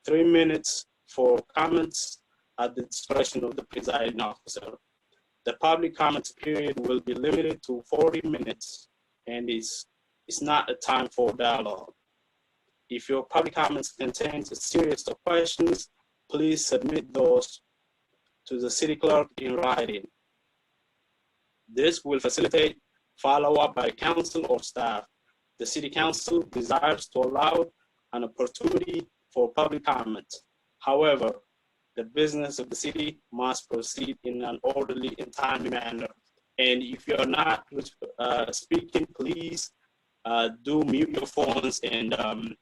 3 minutes for comments at the discretion of the presiding officer. The public comments period will be limited to 40 minutes, and it's not a time for dialogue. If your public comments contains a series of questions, please submit those to the city clerk in writing. This will facilitate follow-up by council or staff. The city council desires to allow an opportunity for public comment. However, the business of the city must proceed in an orderly and timely manner. And if you're not speaking, please do mute your phones. And I'm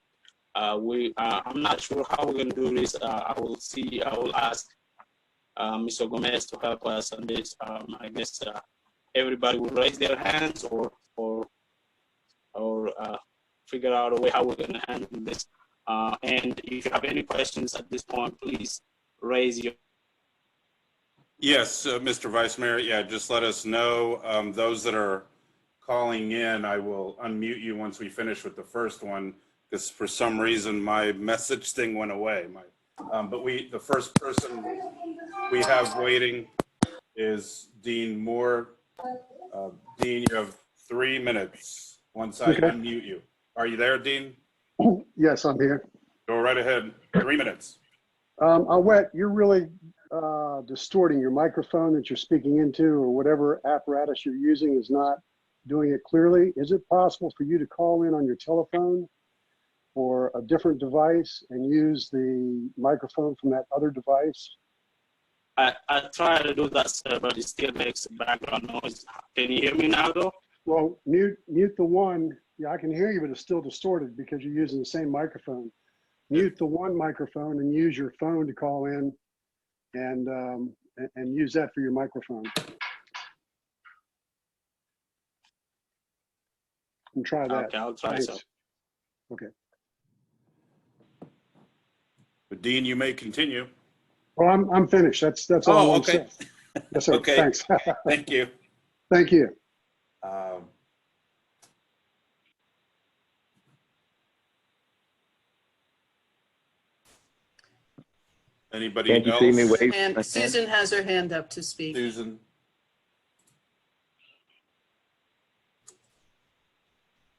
not sure how we're gonna do this. I will ask Mr. Gomez to help us on this. I guess everybody will raise their hands or figure out a way how we're gonna handle this. And if you have any questions at this point, please raise your. Yes, Mr. Vice Mayor, yeah, just let us know. Those that are calling in, I will unmute you once we finish with the first one, because for some reason my message thing went away. But the first person we have waiting is Dean Moore. Dean, you have 3 minutes once I unmute you. Are you there, Dean? Yes, I'm here. Go right ahead. 3 minutes. Wet, you're really distorting your microphone that you're speaking into, or whatever apparatus you're using is not doing it clearly. Is it possible for you to call in on your telephone or a different device and use the microphone from that other device? I try to do that, sir, but it still makes background noise. Can you hear me now, though? Well, mute the one. Yeah, I can hear you, but it's still distorted because you're using the same microphone. Mute the one microphone and use your phone to call in, and use that for your microphone. And try that. Okay, I'll try. Thanks. So. Okay. But Dean, you may continue. Well, I'm finished. That's all. Oh, I'm okay. saying. Yes, sir. Okay. Thanks. Thank you. Thank you. Anybody Can't you else? see me wave? And Susan has her hand up to speak. Susan.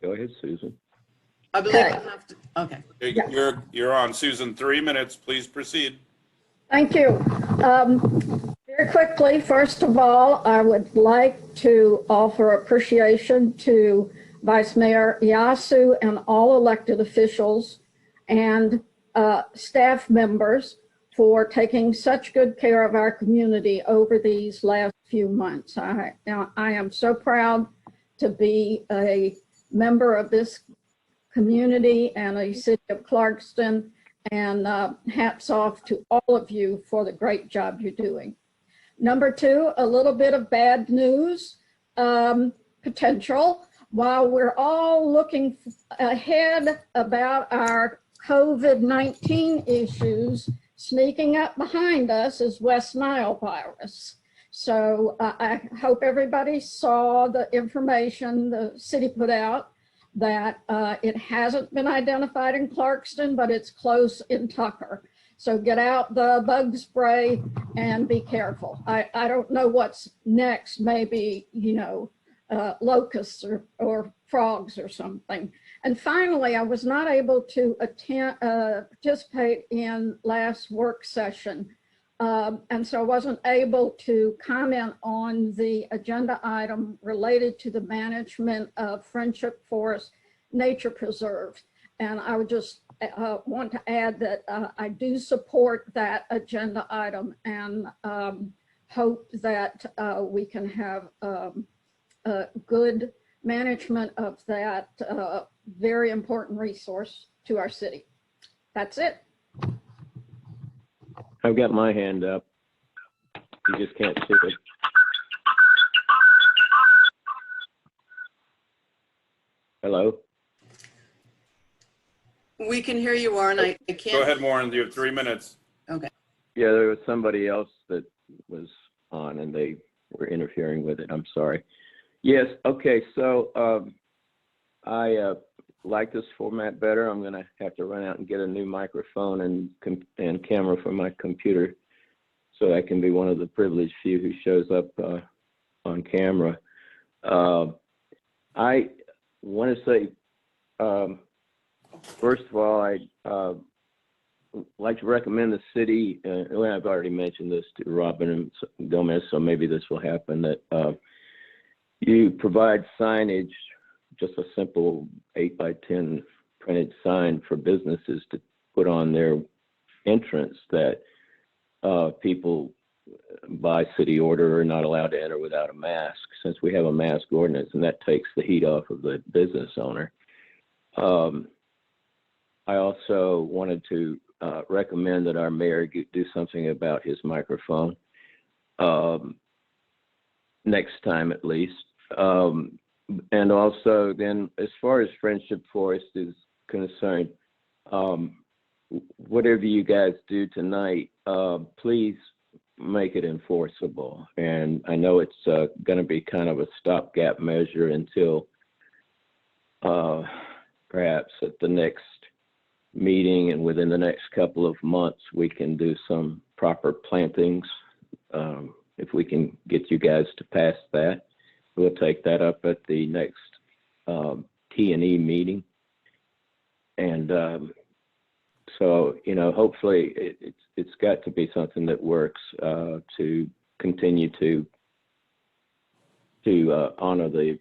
Go ahead, Susan. I believe I have to, okay. You're on, Susan. 3 minutes. Please proceed. Thank you. Very quickly, first of all, I would like to offer appreciation to Vice Mayor Yasu and all elected officials and staff members for taking such good care of our community over these last few months. I am so proud to be a member of this community and a city of Clarkston, and hats off to all of you for the great job you're doing. Number two, a little bit of bad news, potential. while we're all looking ahead about our COVID-19 issues, sneaking up behind us is West Nile virus. So I hope everybody saw the information the city put out that it hasn't been identified in Clarkston, but it's close in Tucker. So get out the bug spray and be careful. I don't know what's next, maybe, you know, locusts or frogs or something. And finally, I was not able to participate in last work session. And so I wasn't able to comment on the agenda item related to the management of Friendship Forest Nature Preserve. And I would just want to add that I do support that agenda item and hope that we can have good management of that very important resource to our city. That's it. I've got my hand up. You just can't see it. Hello? We can hear you, Warren. I can't. Go ahead, Warren. You have 3 minutes. Okay. Yeah, there was somebody else that was on and they were interfering with it. I'm sorry. Yes. Okay. So I like this format better. I'm going to have to run out and get a new microphone and camera for my computer so I can be one of the privileged few who shows up on camera. I want to say, first of all, I like to recommend the city, well, I've already mentioned this to Robin and Gomez, so maybe this will happen, that you provide signage, just a simple 8x10 printed sign for businesses to put on their entrance that people by city order are not allowed to enter without a mask, since we have a mask ordinance, and that takes the heat off of the business owner. I also wanted to recommend that our mayor do something about his microphone next time at least. And also then, as far as Friendship Forest is concerned, whatever you guys do tonight, please make it enforceable. And I know it's going to be kind of a stopgap measure until perhaps at the next meeting and within the next couple of months, we can do some proper plantings. If we can get you guys to pass that, we'll take that up at the next T&E meeting. And so, you know, hopefully it's got to be something that works to continue to honor the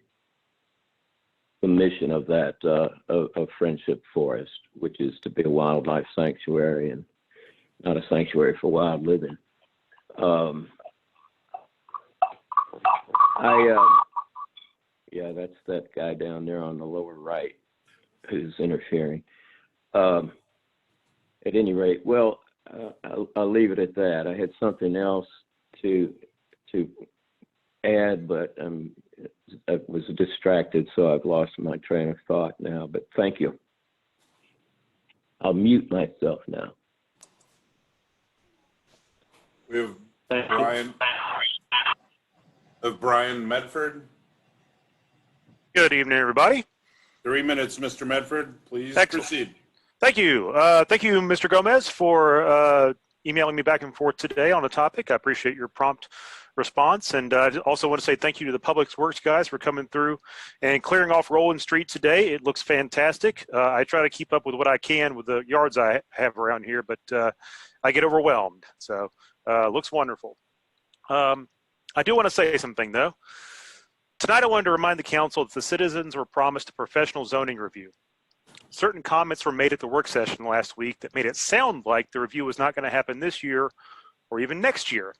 mission of that of Friendship Forest, which is to be a wildlife sanctuary and not a sanctuary for wild living. Yeah, that's that guy down there on the lower right who's interfering. At any rate, well, I'll leave it at that. I had something else to add, but I was distracted, so I've lost my train of thought now, but thank you. I'll mute myself now. We have Brian Medford. Good evening, everybody. 3 minutes, Mr. Medford. Please proceed. Thank you. Thank you, Mr. Gomez, for emailing me back and forth today on the topic. I appreciate your prompt response. And I also want to say thank you to the Public Works guys for coming through and clearing off Roland Street today. It looks fantastic. I try to keep up with what I can with the yards I have around here, but I get overwhelmed. So looks wonderful. I do want to say something, though. Tonight, I wanted to remind the council that the citizens were promised a professional zoning review. Certain comments were made at the work session last week that made it sound like the review was not going to happen this year or even next year.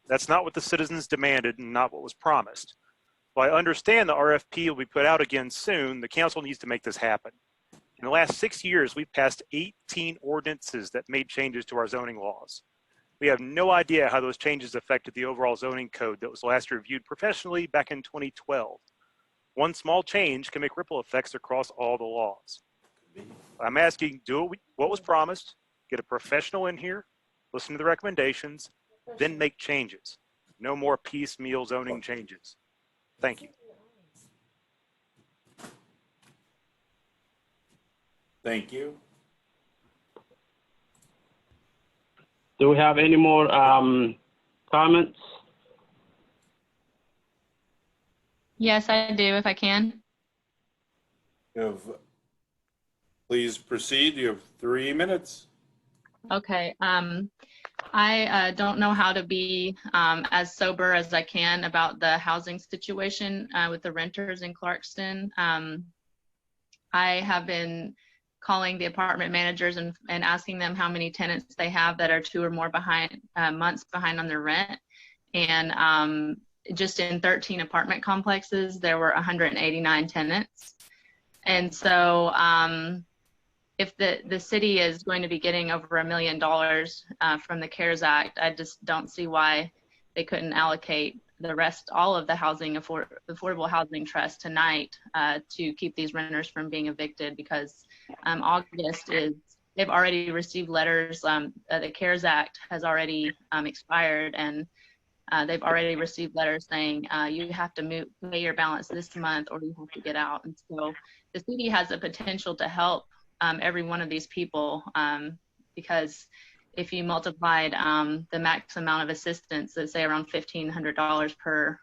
That's not what the citizens demanded and not what was promised. While I understand the RFP will be put out again soon, the council needs to make this happen. In the last 6 years, we've passed 18 ordinances that made changes to our zoning laws. We have no idea how those changes affected the overall zoning code that was last reviewed professionally back in 2012. One small change can make ripple effects across all the laws. I'm asking, do what was promised, get a professional in here, listen to the recommendations, then make changes. No more piecemeal zoning changes. Thank you. Thank you. Do we have any more comments? Yes, I do, if I can. Please proceed. You have 3 minutes. Okay. I don't know how to be as sober as I can about the housing situation with the renters in Clarkston. I have been calling the apartment managers and asking them how many tenants they have that are 2 or more months behind on their rent. And just in 13 apartment complexes, there were 189 tenants. And so if the city is going to be getting over $1 million from the CARES Act, I just don't see why they couldn't allocate the rest, all of the affordable housing trust tonight to keep these renters from being evicted, because August they've already received letters. The CARES Act has already expired, and they've already received letters saying you have to pay your balance this month or you have to get out. And so the city has the potential to help every one of these people, because if you multiplied the max amount of assistance, let's say around $1,500 per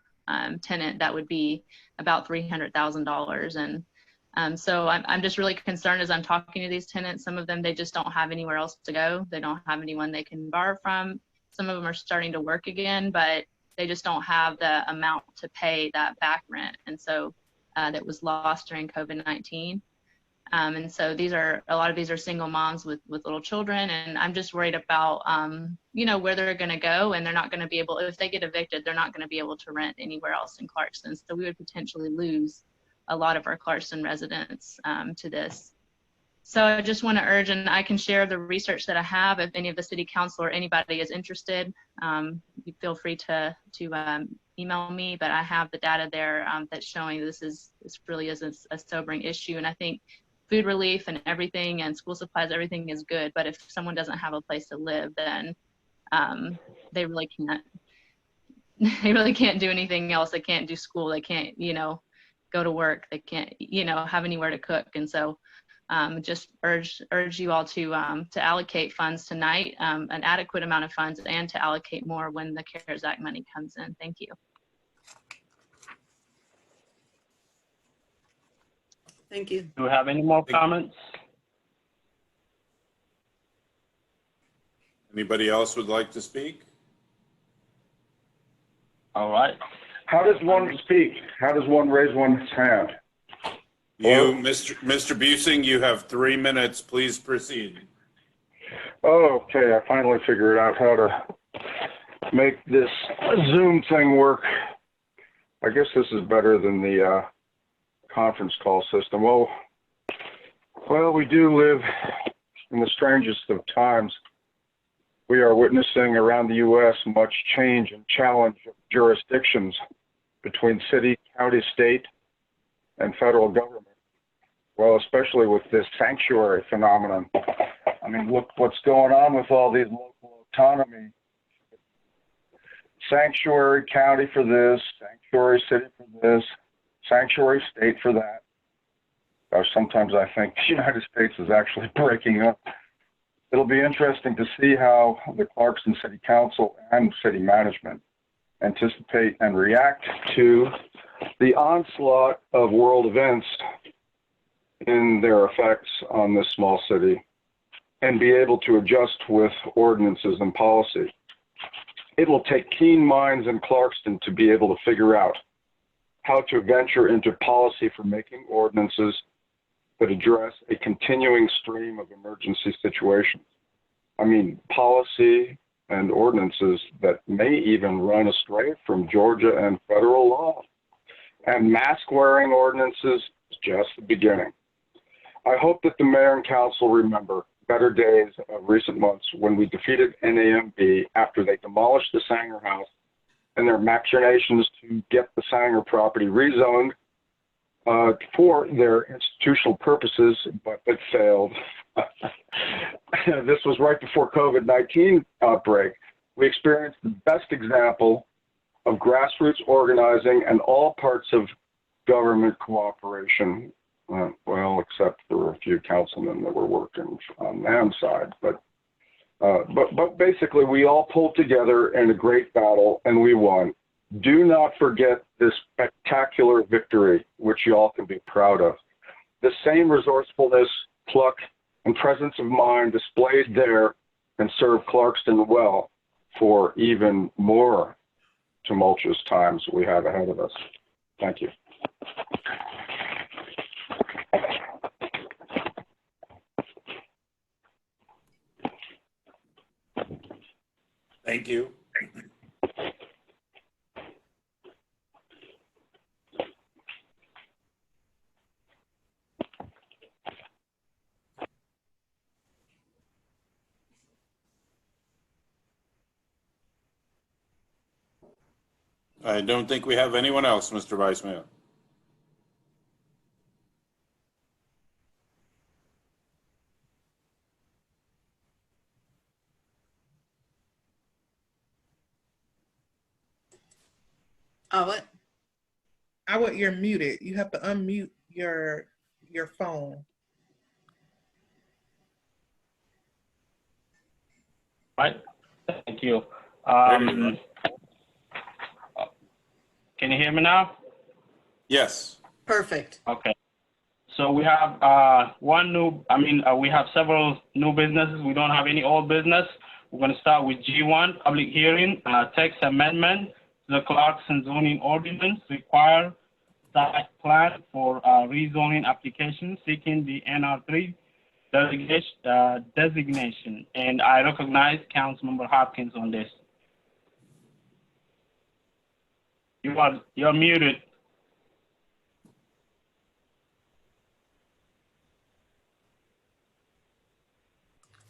tenant, that would be about $300,000. And so I'm just really concerned as I'm talking to these tenants. Some of them, they just don't have anywhere else to go. They don't have anyone they can borrow from. Some of them are starting to work again, but they just don't have the amount to pay that back rent. And so that was lost during COVID-19. And so a lot of these are single moms with little children. And I'm just worried about, where they're going to go, and they're not going to be able, if they get evicted, they're not going to be able to rent anywhere else in Clarkston. So we would potentially lose a lot of our Clarkston residents to this. So I just want to urge, and I can share the research that I have. If any of the city council or anybody is interested, you feel free to email me, but I have the data there that's showing this really is a sobering issue. And I think food relief and everything and school supplies, everything is good. But if someone doesn't have a place to live, then they really can't do anything else. They can't do school. They can't, go to work. They can't, have anywhere to cook. And so just urge you all to allocate funds tonight, an adequate amount of funds, and to allocate more when the CARES Act money comes in. Thank you. Thank you. Do we have any more comments? Anybody else would like to speak? All right. How does one speak? How does one raise one's hand? Mr. Busing, you have 3 minutes. Please proceed. Oh, okay. I finally figured out how to make this Zoom thing work. I guess this is better than the conference call system. Well, we do live in the strangest of times. We are witnessing around the U.S. much change and challenge of jurisdictions between city, county, state, and federal government. Well, especially with this sanctuary phenomenon. I mean, look what's going on with all these local autonomy. Sanctuary county for this, sanctuary city for this, sanctuary state for that. Sometimes I think the United States is actually breaking up. It'll be interesting to see how the Clarkston City Council and city management anticipate and react to the onslaught of world events in their effects on this small city, and be able to adjust with ordinances and policy. It will take keen minds in Clarkston to be able to figure out how to venture into policy for making ordinances that address a continuing stream of emergency situations. I mean, policy and ordinances that may even run astray from Georgia and federal law. And mask wearing ordinances is just the beginning. I hope that the mayor and council remember better days of recent months when we defeated NAMB after they demolished the Sanger house and their machinations to get the Sanger property rezoned for their institutional purposes, but it failed. This was right before COVID-19 outbreak. We experienced the best example of grassroots organizing and all parts of government cooperation. Well, except for a few councilmen that were working on NAM side, but basically we all pulled together in a great battle and we won. Do not forget this spectacular victory, which you all can be proud of. The same resourcefulness, pluck, and presence of mind displayed there can serve Clarkston well for even more tumultuous times we have ahead of us. Thank you. Thank you. I don't think we have anyone else, Mr. Vice Mayor. What? You're muted. You have to unmute your phone. Right. Thank you. Can you hear me now? Yes. Perfect. Okay. So we have we have several new businesses. We don't have any old business. We're going to start with G1, public hearing, text amendment to the Clarkston zoning ordinance require site plan for rezoning application seeking the NR3 designation. And I recognize Councilmember Hopkins on this. You're muted.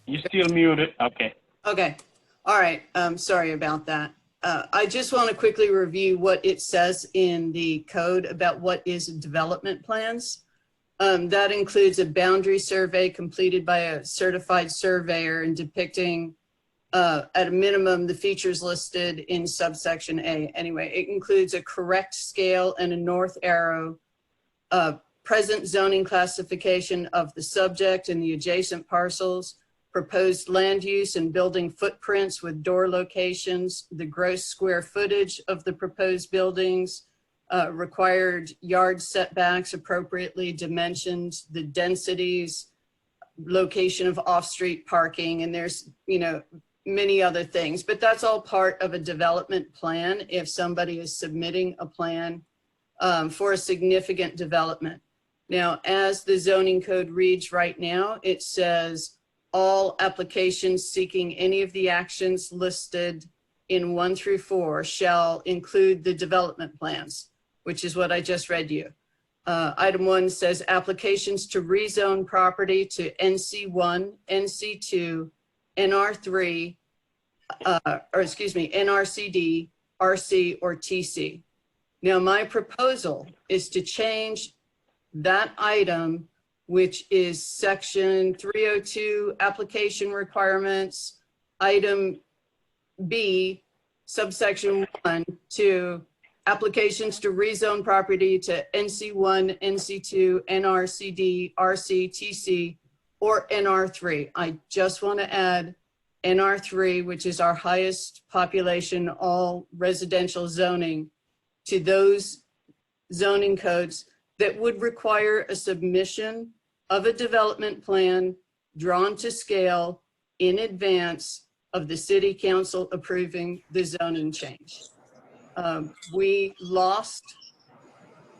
You're still muted. Okay. Okay. All right. Sorry about that. I just want to quickly review what it says in the code about what is development plans. That includes a boundary survey completed by a certified surveyor and depicting at a minimum the features listed in subsection A. Anyway, it includes a correct scale and a north arrow, present zoning classification of the subject and the adjacent parcels, proposed land use and building footprints with door locations, the gross square footage of the proposed buildings, required yard setbacks appropriately dimensioned, the densities, location of off-street parking, and there's, many other things, but that's all part of a development plan if somebody is submitting a plan for a significant development. Now, as the zoning code reads right now, it says all applications seeking any of the actions listed in 1 through 4 shall include the development plans, which is what I just read you. Item 1 says applications to rezone property to NC1, NC2, NR3, NRCD, RC, or TC. Now, my proposal is to change that item, which is section 302 application requirements, item B, subsection 1, to applications to rezone property to NC1, NC2, NRCD, RC, TC, or NR3. I just want to add NR3, which is our highest population, all residential zoning, to those zoning codes that would require a submission of a development plan drawn to scale in advance of the city council approving the zoning change. We lost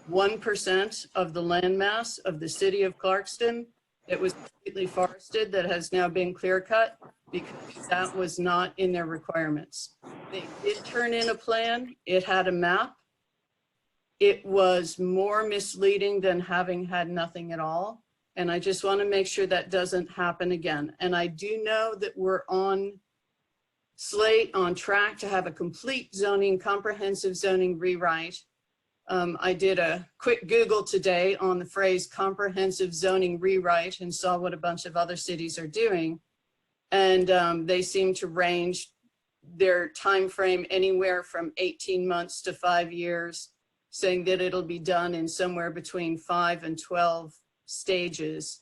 1% of the landmass of the city of Clarkston that was completely forested that has now been clear cut because that was not in their requirements. They did turn in a plan. It had a map. It was more misleading than having had nothing at all. And I just want to make sure that doesn't happen again. And I do know that we're on track to have a complete zoning, comprehensive zoning rewrite I did a quick Google today on the phrase comprehensive zoning rewrite and saw what a bunch of other cities are doing. And they seem to range their time frame anywhere from 18 months to 5 years, saying that it'll be done in somewhere between 5 and 12 stages.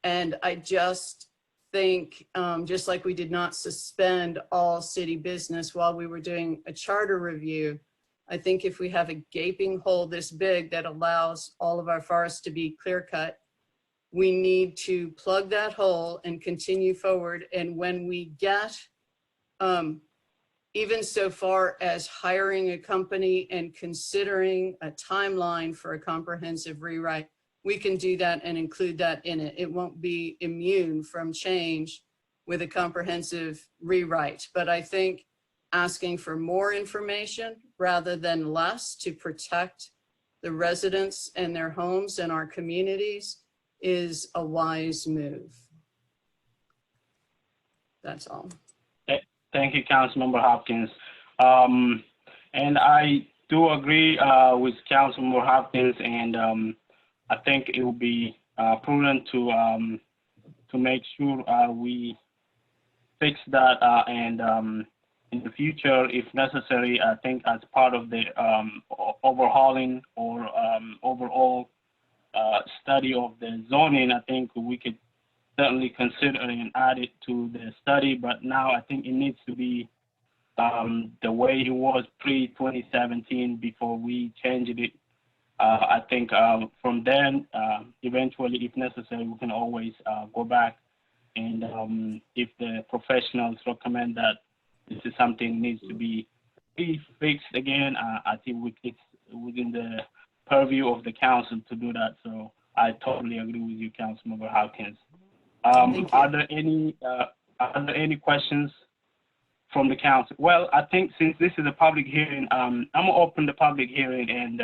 And I just think, just like we did not suspend all city business while we were doing a charter review, I think if we have a gaping hole this big that allows all of our forests to be clear cut, we need to plug that hole and continue forward. And when we get even so far as hiring a company and considering a timeline for a comprehensive rewrite, we can do that and include that in it. It won't be immune from change with a comprehensive rewrite. But I think asking for more information rather than less to protect the residents and their homes and our communities is a wise move. That's all. Thank you, Councilmember Hopkins. And I do agree with Councilmember Hopkins, and I think it will be prudent to make sure we fix that and in the future, if necessary, I think as part of the overhauling or overall study of the zoning, I think we could certainly consider and add it to the study. But now I think it needs to be the way it was pre-2017 before we changed it. I think from then, eventually, if necessary, we can always go back. And if the professionals recommend that this is something needs to be fixed again, I think it's within the purview of the council to do that. So I totally agree with you, Councilmember Hopkins. Are there any questions from the council? Well, I think since this is a public hearing, I'm gonna open the public hearing, and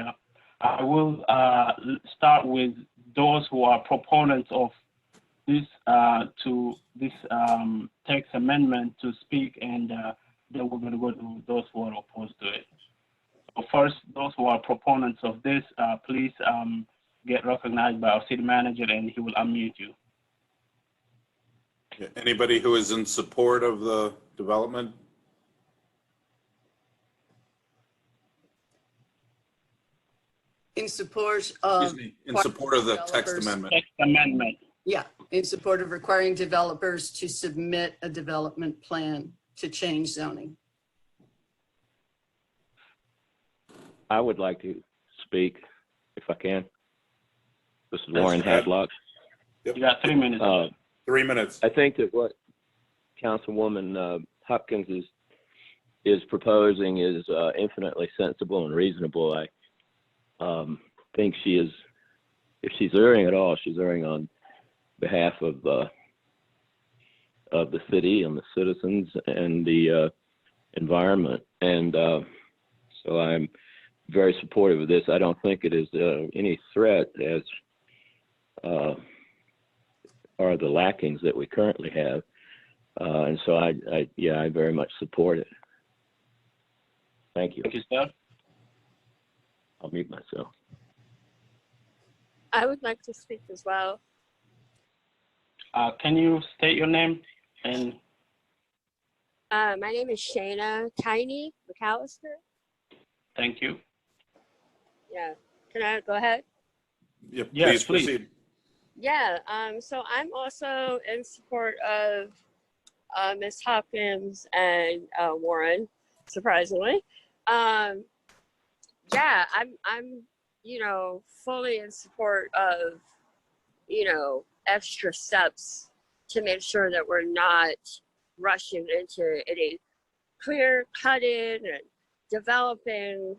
I will start with those who are proponents of this text amendment to speak, and then we're going to go to those who are opposed to it. So first, those who are proponents of this, please get recognized by our city manager, and he will unmute you. Anybody who is in support of the development? In support of In support of the text amendment. Text amendment. Yeah, in support of requiring developers to submit a development plan to change zoning. I would like to speak if I can. This is Warren Hadlock. Yep. You got 3 minutes. 3 minutes. I think that what Councilwoman Hopkins is proposing is infinitely sensible and reasonable. I think she is, if she's erring at all, she's erring on behalf of the city and the citizens and the environment. And so I'm very supportive of this. I don't think it is any threat, as are the lackings that we currently have. And so I very much support it. Thank you. Thank you, sir. I'll mute myself. I would like to speak as well. Can you state your name? And my name is Shayna Tiny McAllister. thank you. Yeah. Can I go ahead? Yep, Yes, please proceed. Yeah. So I'm also in support of Ms. Hopkins and Warren, surprisingly. Yeah, I'm fully in support of, extra steps to make sure that we're not rushing into any clear cutting and developing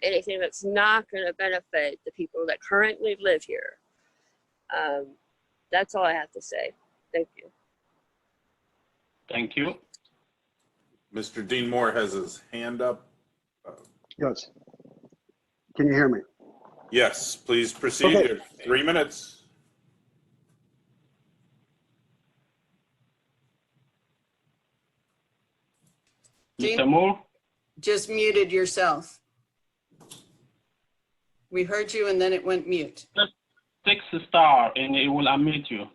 anything that's not going to benefit the people that currently live here. That's all I have to say. Thank you. Thank you. Mr. Dean Moore has his hand up. Yes. Can you hear me? Yes, please proceed. Okay. You have 3 minutes. Mr. Moore? Just muted yourself. We heard you and then it went mute. Six star and it will unmute you.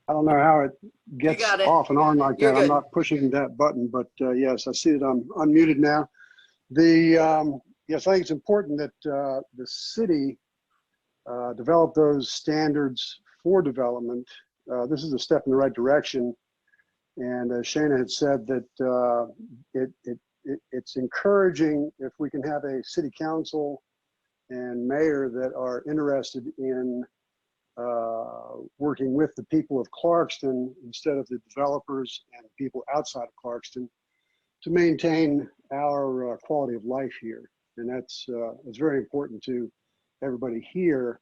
I don't know how it gets got it. off and on like You're that. I'm good. not pushing that button, but yes, I see that I'm unmuted now. Yes, I think it's important that the city develop those standards for development. This is a step in the right direction. And as Shana had said, that it's encouraging if we can have a city council and mayor that are interested in working with the people of Clarkston instead of the developers and people outside of Clarkston to maintain our quality of life here. And that's very important to everybody here.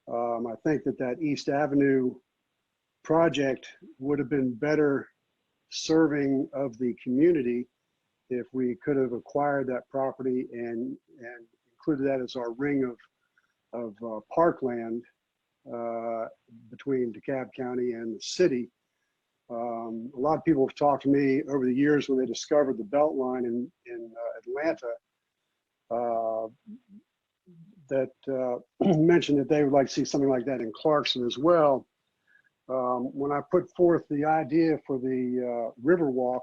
I think that East Avenue project would have been better serving of the community if we could have acquired that property and included that as our ring of parkland between Dekalb County and the city. A lot of people have talked to me over the years when they discovered the Beltline in Atlanta that mentioned that they would like to see something like that in Clarkston as well. When I put forth the idea for the Riverwalk,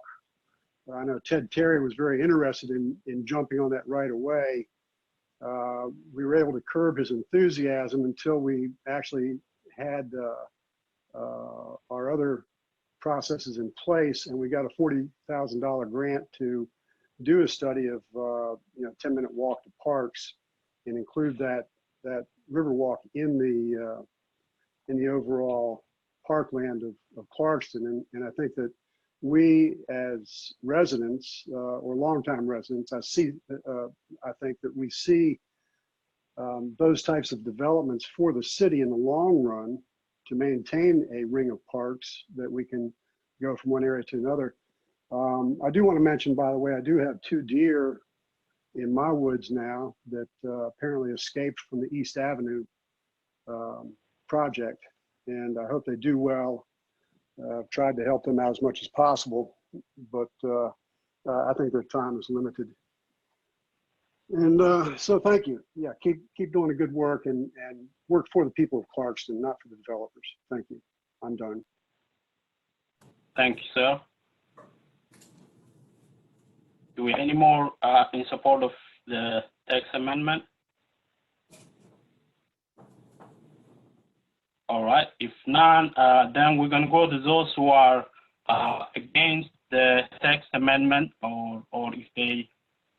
I know Ted Terry was very interested in jumping on that right away. We were able to curb his enthusiasm until we actually had our other processes in place, and we got a $40,000 grant to do a study of 10-minute walk to parks and include that Riverwalk in the overall parkland of Clarkston. And I think that we as residents or longtime residents, I think that we see those types of developments for the city in the long run to maintain a ring of parks that we can go from one area to another. I do want to mention, by the way, I do have 2 deer in my woods now that apparently escaped from the East Avenue project, and I hope they do well. I've tried to help them out as much as possible, but I think their time is limited. And so thank you. Yeah, keep doing the good work and work for the people of Clarkston, not for the developers. Thank you. I'm done. Thank you, sir. Do we any more in support of the text amendment? All right, if none, then we're gonna go to those who are against the text amendment, or if they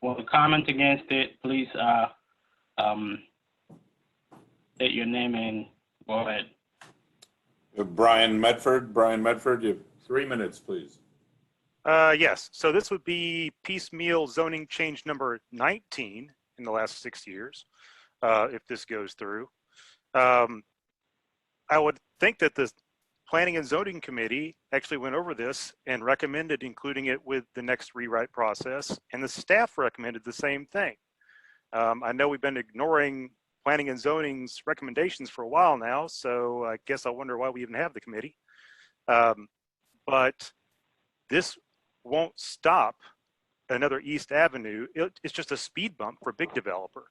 want to comment against it, please state your name and go ahead. Brian Medford, you have 3 minutes, please. Yes, so this would be piecemeal zoning change number 19 in the last 6 years, if this goes through. I would think that the Planning and Zoning Committee actually went over this and recommended including it with the next rewrite process, and the staff recommended the same thing. I know we've been ignoring Planning and Zoning's recommendations for a while now, so I guess I wonder why we even have the committee. But this won't stop another East Avenue. It's just a speed bump for a big developer.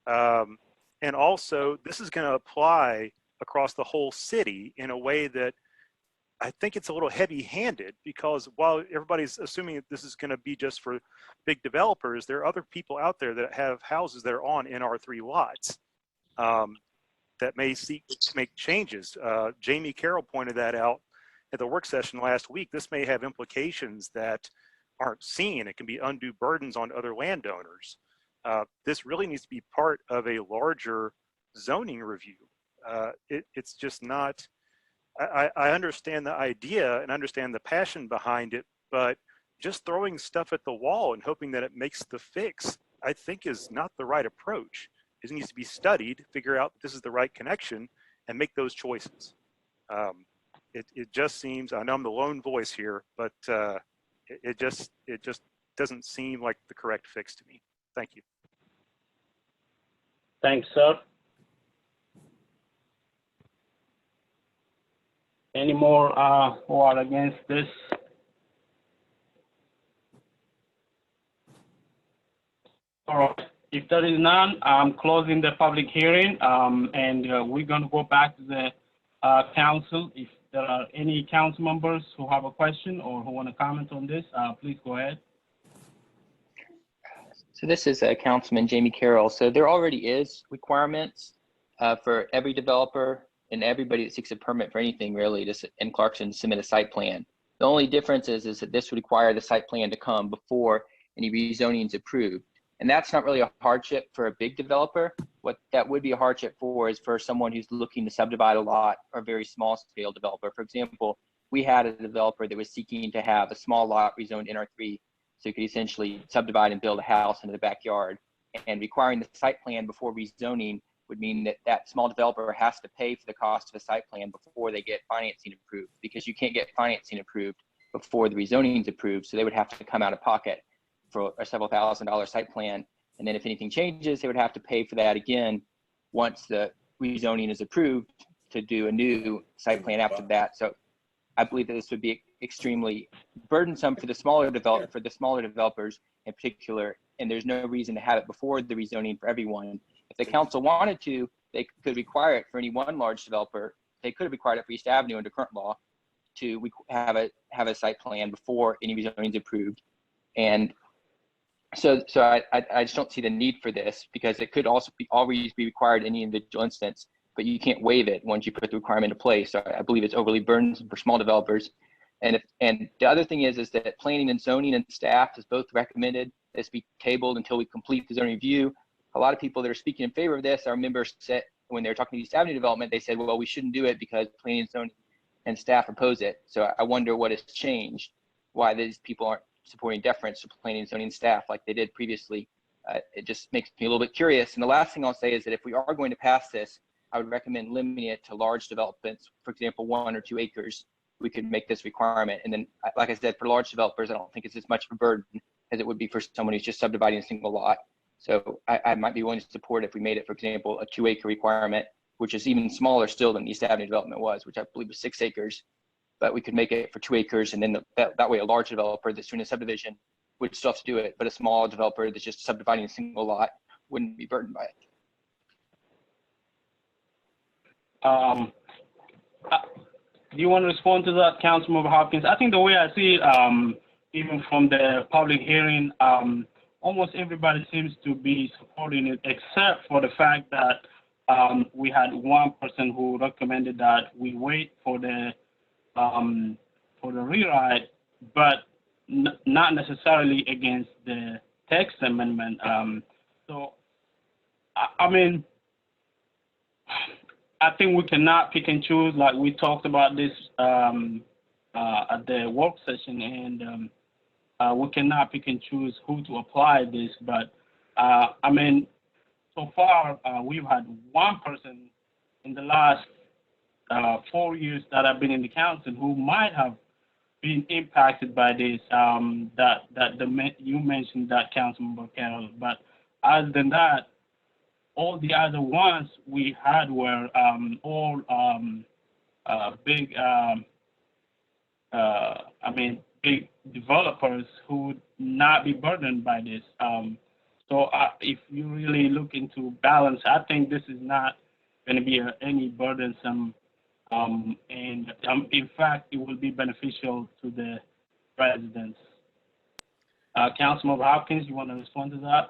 And also, this is going to apply across the whole city in a way that I think it's a little heavy-handed, because while everybody's assuming that this is going to be just for big developers, there are other people out there that have houses that are on NR3 lots that may seek to make changes. Jamie Carroll pointed that out at the work session last week. This may have implications that aren't seen. It can be undue burdens on other landowners. This really needs to be part of a larger zoning review. It's just not, I understand the idea and understand the passion behind it, but just throwing stuff at the wall and hoping that it makes the fix, I think is not the right approach. It needs to be studied, figure out this is the right connection, and make those choices. It just seems, I know I'm the lone voice here, but it just doesn't seem like the correct fix to me. Thank you. Thanks, sir. Any more who are against this? All right. If there is none, I'm closing the public hearing, and we're going to go back to the council. If there are any council members who have a question or who want to comment on this, please go ahead. So this is Councilman Jamie Carroll. So there already is requirements for every developer and everybody that seeks a permit for anything really in Clarkston to submit a site plan. The only difference is that this would require the site plan to come before any rezoning is approved. And that's not really a hardship for a big developer. What that would be a hardship for is for someone who's looking to subdivide a lot or a very small scale developer. For example, we had a developer that was seeking to have a small lot rezoned NR3 so you could essentially subdivide and build a house into the backyard. And requiring the site plan before rezoning would mean that that small developer has to pay for the cost of a site plan before they get financing approved, because you can't get financing approved before the rezoning is approved. So they would have to come out of pocket for a several $1,000s site plan. And then if anything changes, they would have to pay for that again once the rezoning is approved to do a new site plan after that. So I believe that this would be extremely burdensome for the smaller developers in particular, and there's no reason to have it before the rezoning for everyone. If the council wanted to, they could require it for any one large developer. They could have required it for East Avenue under current law to have a site plan before any rezoning is approved. And so I just don't see the need for this, because it could also always be required in any individual instance, but you can't waive it once you put the requirement into place. So I believe it's overly burdensome for small developers. And the other thing is that planning and zoning and staff has both recommended this be tabled until we complete the zoning review. A lot of people that are speaking in favor of this, our members said when they were talking to East Avenue development, they said, well, we shouldn't do it because planning and zoning and staff oppose it. So I wonder what has changed, why these people aren't supporting deference to planning and zoning staff like they did previously. It just makes me a little bit curious. And the last thing I'll say is that if we are going to pass this, I would recommend limiting it to large developments. For example, 1 or 2 acres, we could make this requirement. And then, like I said, for large developers, I don't think it's as much of a burden as it would be for someone who's just subdividing a single lot. So I might be willing to support if we made it, for example, a 2-acre requirement, which is even smaller still than East Avenue development was, which I believe was 6 acres. But we could make it for 2 acres, and then that way a large developer that's doing a subdivision would still have to do it, but a small developer that's just subdividing a single lot wouldn't be burdened by it. Do you want to respond to that, Councilmember Hopkins? I think the way I see it, even from the public hearing, almost everybody seems to be supporting it, except for the fact that we had one person who recommended that we wait for the rewrite, but not necessarily against the text amendment. So, I mean, I think we cannot pick and choose. Like we talked about this at the work session, and we cannot pick and choose who to apply this. But I mean, so far we've had one person in the last 4 years that I've been in the council who might have been impacted by this. You mentioned that, Councilmember Carroll. But other than that, all the other ones we had were all big, big developers who would not be burdened by this. So if you really look into balance, I think this is not going to be any burdensome. In fact, it will be beneficial to the residents. Councilmember Hopkins, you want to respond to that?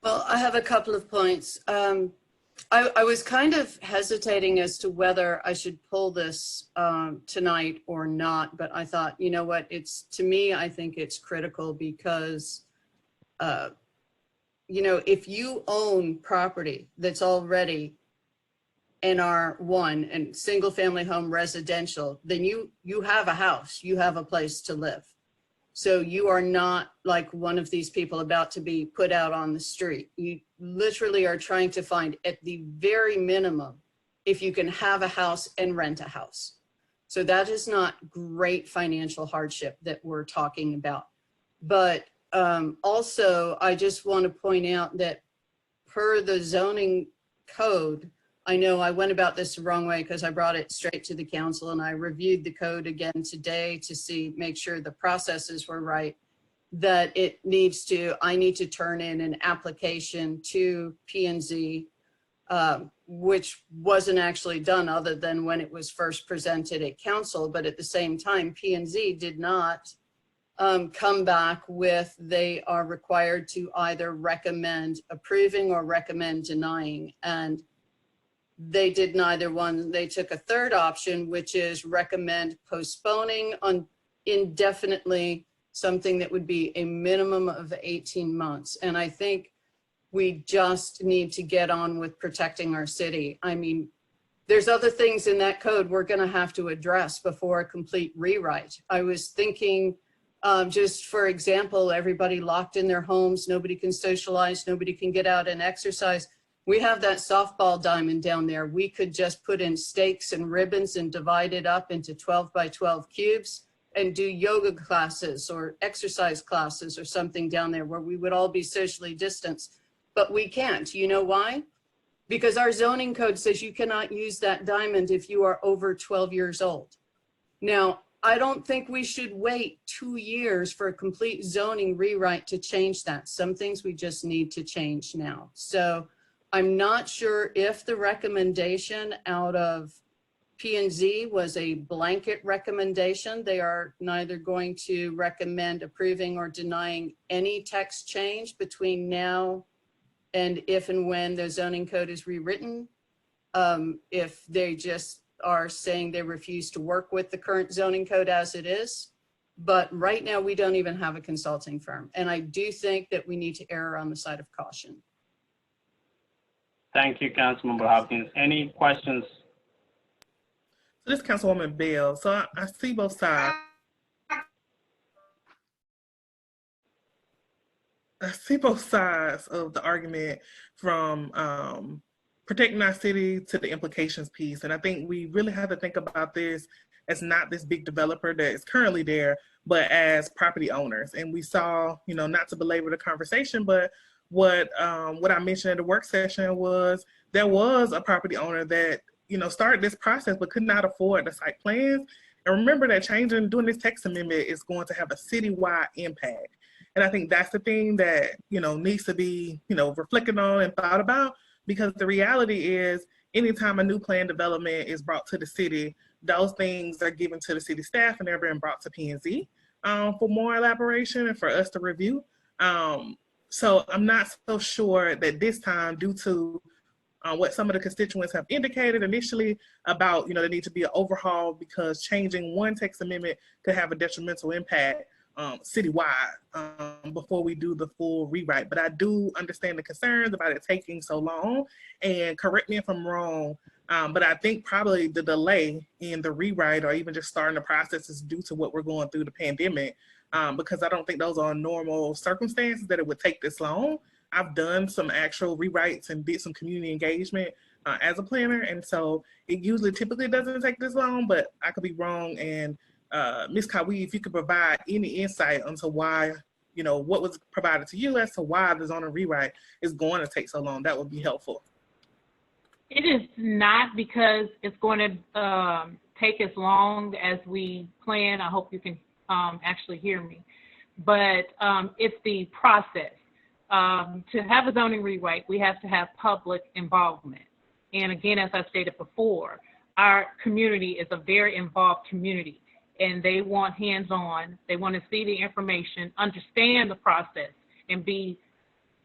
Well, I have a couple of points. I was kind of hesitating as to whether I should pull this tonight or not, but I thought, you know what, to me, I think it's critical because, if you own property that's already NR1 and single family home residential, then you have a house, you have a place to live. So you are not like one of these people about to be put out on the street. You literally are trying to find, at the very minimum, if you can have a house and rent a house. So that is not great financial hardship that we're talking about. But also, I just want to point out that per the zoning code, I know I went about this the wrong way because I brought it straight to the council and I reviewed the code again today to make sure the processes were right. that I need to turn in an application to P&Z, which wasn't actually done other than when it was first presented at council. But at the same time, P&Z did not come back with, they are required to either recommend approving or recommend denying. And they did neither one. They took a third option, which is recommend postponing on indefinitely something that would be a minimum of 18 months. And I think we just need to get on with protecting our city. I mean, there's other things in that code we're going to have to address before a complete rewrite. I was thinking, just for example, everybody locked in their homes, nobody can socialize, nobody can get out and exercise. We have that softball diamond down there. We could just put in stakes and ribbons and divide it up into 12 by 12 cubes and do yoga classes or exercise classes or something down there where we would all be socially distanced. But we can't. You know why? Because our zoning code says you cannot use that diamond if you are over 12 years old. Now, I don't think we should wait 2 years for a complete zoning rewrite to change that. Some things we just need to change now. So I'm not sure if the recommendation out of P&Z was a blanket recommendation. They are neither going to recommend approving or denying any text change between now and if and when the zoning code is rewritten. If they just are saying they refuse to work with the current zoning code as it is. But right now we don't even have a consulting firm. And I do think that we need to err on the side of caution. Thank you, Councilmember Hopkins. Any questions? So this is Councilwoman Bell. So I see both sides. I see both sides of the argument, from protecting our city to the implications piece. And I think we really have to think about this as not this big developer that is currently there, but as property owners. And we saw, you know, not to belabor the conversation, but what I mentioned in the work session was there was a property owner that, you know, started this process but could not afford the site plans. And remember that changing, doing this text amendment is going to have a citywide impact. And I think that's the thing that, you know, needs to be, you know, reflected on and thought about, because the reality is anytime a new plan development is brought to the city, those things are given to the city staff and they're being brought to P&Z for more elaboration and for us to review. So I'm not so sure that this time, due to what some of the constituents have indicated initially about, you know, there needs to be an overhaul because changing one text amendment could have a detrimental impact citywide before we do the full rewrite. But I do understand the concerns about it taking so long, and correct me if I'm wrong, but I think probably the delay in the rewrite or even just starting the process is due to what we're going through, the pandemic, because I don't think those are normal circumstances that it would take this long. I've done some actual rewrites and did some community engagement as a planner, and so it typically doesn't take this long, but I could be wrong. And Ms. Kawi, if you could provide any insight into why, you know, what was provided to you as to why the zoning rewrite is going to take so long, that would be helpful. It is not because it's going to take as long as we plan. I hope you can actually hear me. But it's the process. To have a zoning rewrite, we have to have public involvement. And again, as I stated before, our community is a very involved community, and they want hands-on. They want to see the information, understand the process, and be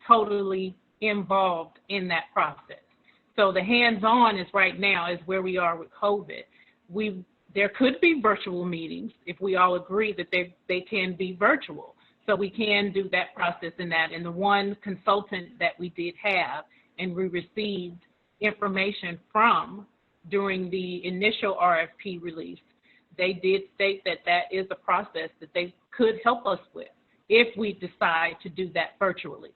totally involved in that process. So the hands-on is right now is where we are with COVID. There could be virtual meetings if we all agree that they can be virtual. So we can do that process in that. And the one consultant that we did have and we received information from during the initial RFP release, they did state that that is a process that they could help us with if we decide to do that virtually.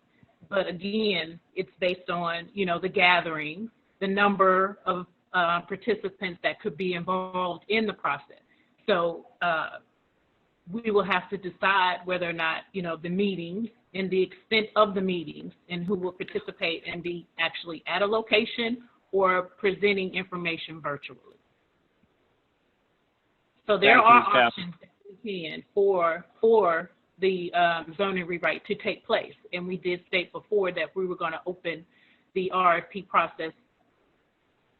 But again, it's based on, you know, the gatherings, the number of participants that could be involved in the process. So we will have to decide whether or not, you know, the meetings and the extent of the meetings and who will participate and be actually at a location or presenting information virtually. So there are options that we can for the zoning rewrite to take place. And we did state before that we were going to open the RFP process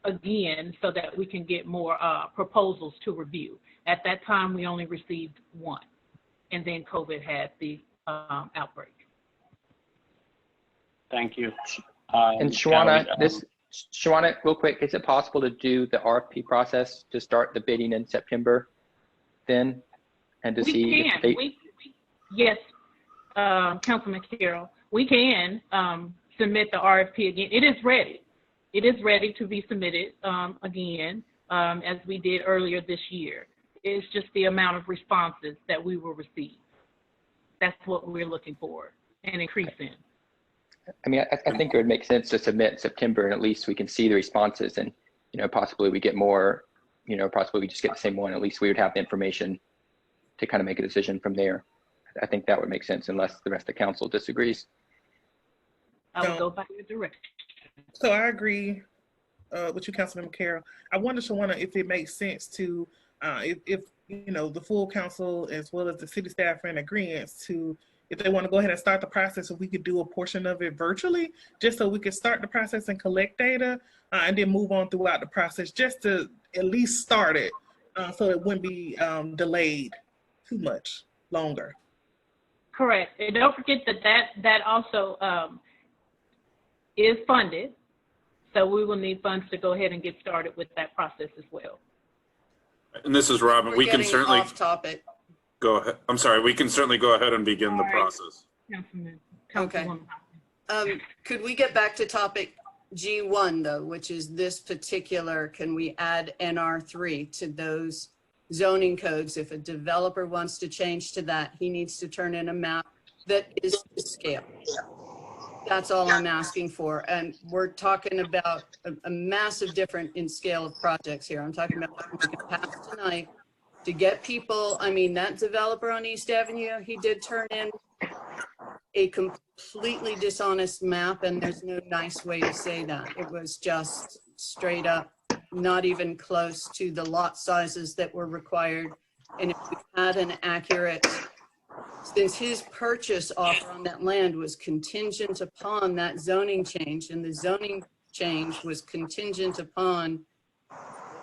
again so that we can get more proposals to review. At that time, we only received one, and then COVID had the outbreak. Thank you. And Shawana, Shawana, real quick, is it possible to do the RFP process to start the bidding in September then? And to We see can. if they, Yes, Councilman Carroll, we can submit the RFP again. It is ready. It is ready to be submitted again, as we did earlier this year. It's just the amount of responses that we will receive. That's what we're looking for, an increase in. I mean, I think it would make sense to submit in September, and at least we can see the responses, and, you know, possibly we get more, you know, possibly we just get the same one. At least we would have the information to kind of make a decision from there. I think that would make sense, unless the rest of the council disagrees. I will go by your direction. So I agree with you, Councilmember Carroll. I wonder if it makes sense to, if you know, the full council as well as the city staff are in agreement to, if they want to go ahead and start the process, if we could do a portion of it virtually, just so we could start the process and collect data, and then move on throughout the process, just to at least start it, so it wouldn't be delayed too much longer. Correct. And don't forget that also is funded. So we will need funds to go ahead and get started with that process as well. And this is Robin. We're We can getting certainly off topic. go ahead. I'm sorry. We can certainly go ahead and begin the process. Okay. Could we get back to topic G1 though, which is this particular, can we add NR3 to those zoning codes? If a developer wants to change to that, he needs to turn in a map that is to scale. That's all I'm asking for. And we're talking about a massive difference in scale of projects here. I'm talking about what we can pass tonight to get people. I mean, that developer on East Avenue, he did turn in a completely dishonest map, and there's no nice way to say that. It was just straight up, not even close to the lot sizes that were required. And if we had an accurate, since his purchase offer on that land was contingent upon that zoning change, and the zoning change was contingent upon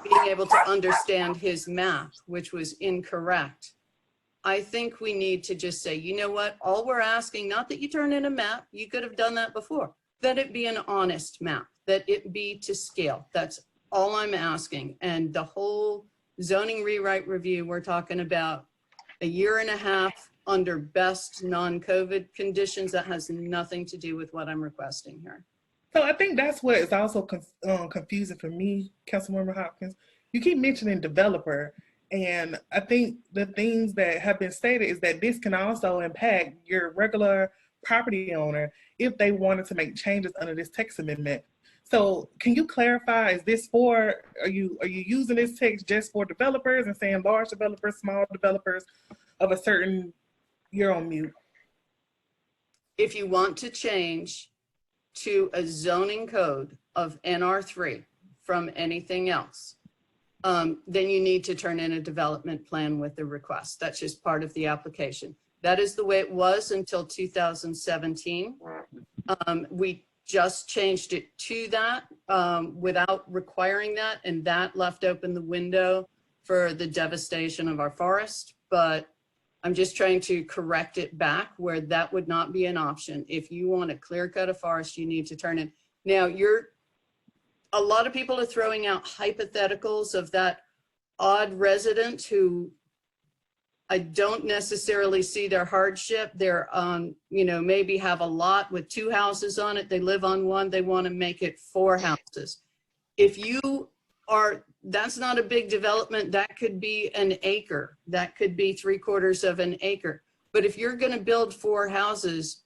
being able to understand his map, which was incorrect. I think we need to just say, you know what, all we're asking, not that you turn in a map, you could have done that before, that it be an honest map, that it be to scale. That's all I'm asking. And the whole zoning rewrite review, we're talking about a year and a half under best non-COVID conditions. That has nothing to do with what I'm requesting here. So I think that's what is also confusing for me, Councilmember Hopkins. You keep mentioning developer, and I think the things that have been stated is that this can also impact your regular property owner if they wanted to make changes under this text amendment. So can you clarify, is this for, are you using this text just for developers and saying large developers, small developers of a certain, you're on mute. If you want to change to a zoning code of NR3 from anything else, then you need to turn in a development plan with the request. That's just part of the application. That is the way it was until 2017. We just changed it to that without requiring that, and that left open the window for the devastation of our forest. But I'm just trying to correct it back where that would not be an option. If you want to clear cut a forest, you need to turn it. Now, a lot of people are throwing out hypotheticals of that odd resident who I don't necessarily see their hardship. They're maybe have a lot with 2 houses on it. They live on one, they want to make it 4 houses. If you are, that's not a big development. That could be an acre. That could be 3/4 of an acre. But if you're going to build 4 houses,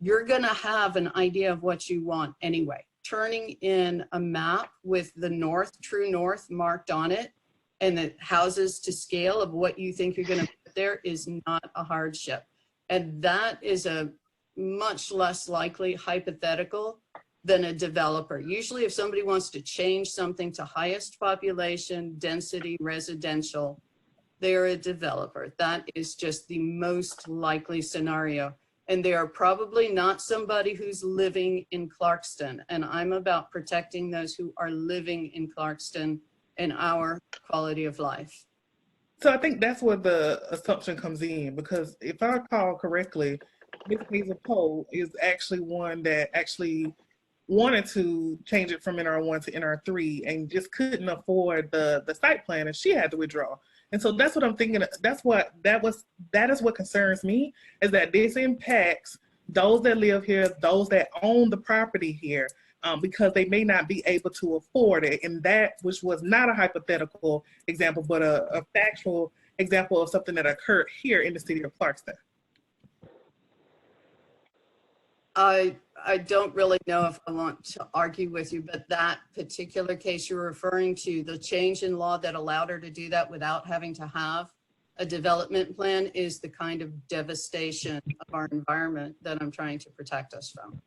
you're going to have an idea of what you want anyway. Turning in a map with the north, true north marked on it, and the houses to scale of what you think you're going to put there is not a hardship. And that is a much less likely hypothetical than a developer. Usually if somebody wants to change something to highest population, density, residential, they are a developer. That is just the most likely scenario. And they are probably not somebody who's living in Clarkston. And I'm about protecting those who are living in Clarkston and our quality of life. So I think that's where the assumption comes in, because if I recall correctly, Ms. Hazel Poe is actually one that actually wanted to change it from NR1 to NR3 and just couldn't afford the site plan, and she had to withdraw. And so that's what I'm thinking. That is what concerns me, is that this impacts those that live here, those that own the property here, because they may not be able to afford it. And that, which was not a hypothetical example, but a factual example of something that occurred here in the city of Clarkston. I don't really know if I want to argue with you, but that particular case you're referring to, the change in law that allowed her to do that without having to have a development plan, is the kind of devastation of our environment that I'm trying to protect us from.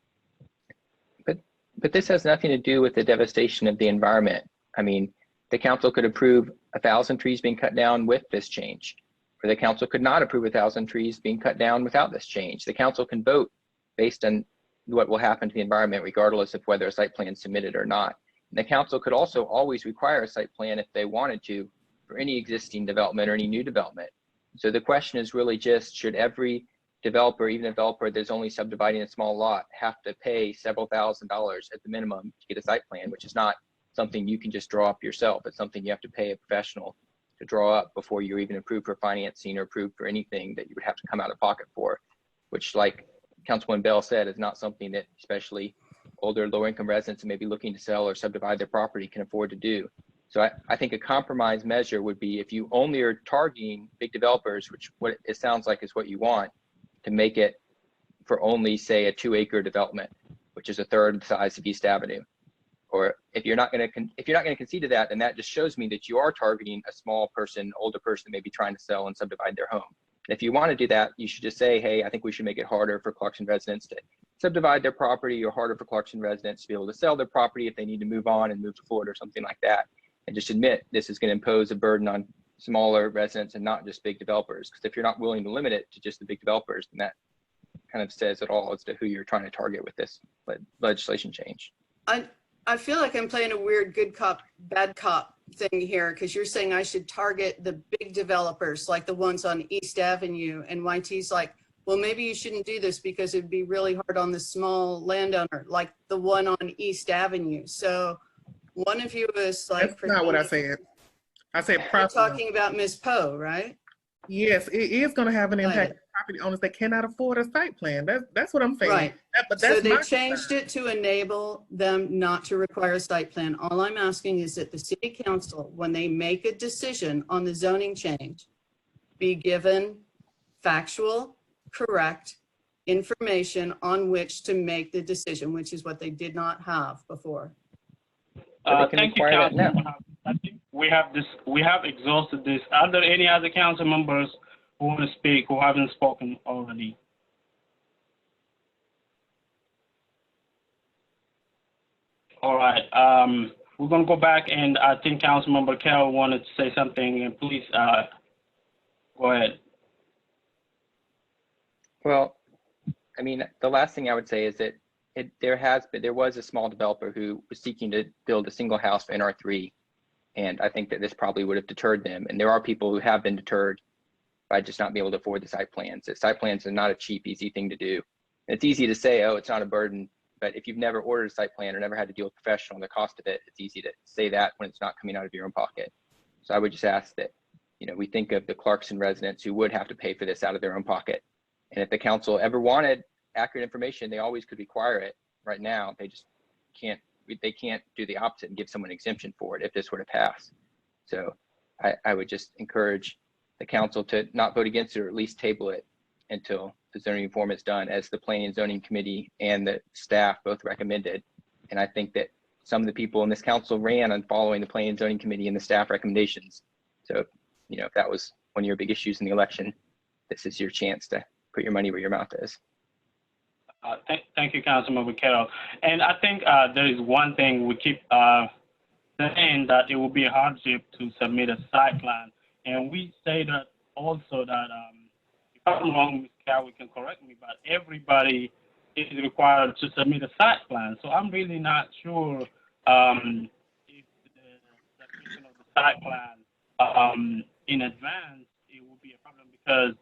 But this has nothing to do with the devastation of the environment. I mean, the council could approve 1,000 trees being cut down with this change, or the council could not approve 1,000 trees being cut down without this change. The council can vote based on what will happen to the environment, regardless of whether a site plan is submitted or not. And the council could also always require a site plan if they wanted to for any existing development or any new development. So the question is really just, should every developer, even a developer that's only subdividing a small lot, have to pay several $1,000s at the minimum to get a site plan, which is not something you can just draw up yourself. It's something you have to pay a professional to draw up before you're even approved for financing or approved for anything that you would have to come out of pocket for, which, like Councilwoman Bell said, is not something that especially older, lower income residents who may be looking to sell or subdivide their property can afford to do. So I think a compromise measure would be, if you only are targeting big developers, which what it sounds like is what you want, to make it for only, say, a 2-acre development, which is a third the size of East Avenue. Or if you're not going to concede to that, then that just shows me that you are targeting a small person, older person, maybe trying to sell and subdivide their home. And if you want to do that, you should just say, hey, I think we should make it harder for Clarkston residents to subdivide their property, or harder for Clarkston residents to be able to sell their property if they need to move on and move to Florida or something like that. And just admit this is going to impose a burden on smaller residents and not just big developers. Because if you're not willing to limit it to just the big developers, then that kind of says it all as to who you're trying to target with this legislation change. I feel like I'm playing a weird good cop, bad cop thing here, because you're saying I should target the big developers, like the ones on East Avenue, and YT's like, well, maybe you shouldn't do this because it'd be really hard on the small landowner, like the one on East Avenue. So one of you is like— That's not what I said. I said you're talking about Ms. Poe, right? Yes, it is going to have an impact on property owners that cannot afford a site plan. That's what I'm saying. Right. But that's so they changed it to enable them not to require a site plan. All I'm asking is that the city council, when they make a decision on the zoning change, be given factual, correct information on which to make the decision, which is what they did not have before. Thank you, Council. I think we have exhausted this. Are there any other council members who want to speak who haven't spoken already? All right. We're going to go back, and I think Councilmember Carroll wanted to say something, and please go ahead. Well, I mean, the last thing I would say is that there was a small developer who was seeking to build a single house for NR3, and I think that this probably would have deterred them. And there are people who have been deterred by just not being able to afford the site plans. The site plans are not a cheap, easy thing to do. And it's easy to say, oh, it's not a burden, but if you've never ordered a site plan or never had to deal with a professional on the cost of it, it's easy to say that when it's not coming out of your own pocket. So I would just ask that, we think of the Clarkston residents who would have to pay for this out of their own pocket. And if the council ever wanted accurate information, they always could require it. Right now, they just can't. They can't do the opposite and give someone an exemption for it if this were to pass. So I would just encourage the council to not vote against it, or at least table it until the zoning reform is done, as the Planning and Zoning Committee and the staff both recommended. And I think that some of the people in this council ran on following the Planning and Zoning Committee and the staff recommendations. So, if that was one of your big issues in the election, this is your chance to put your money where your mouth is. Thank you, Councilmember Carroll. And I think there is one thing we keep saying, that it will be a hardship to submit a site plan And we say that also that, if I'm wrong, Ms. Cowie can correct me, but everybody is required to submit a site plan. So I'm really not sure if the submission of the site plan in advance, it will be a problem because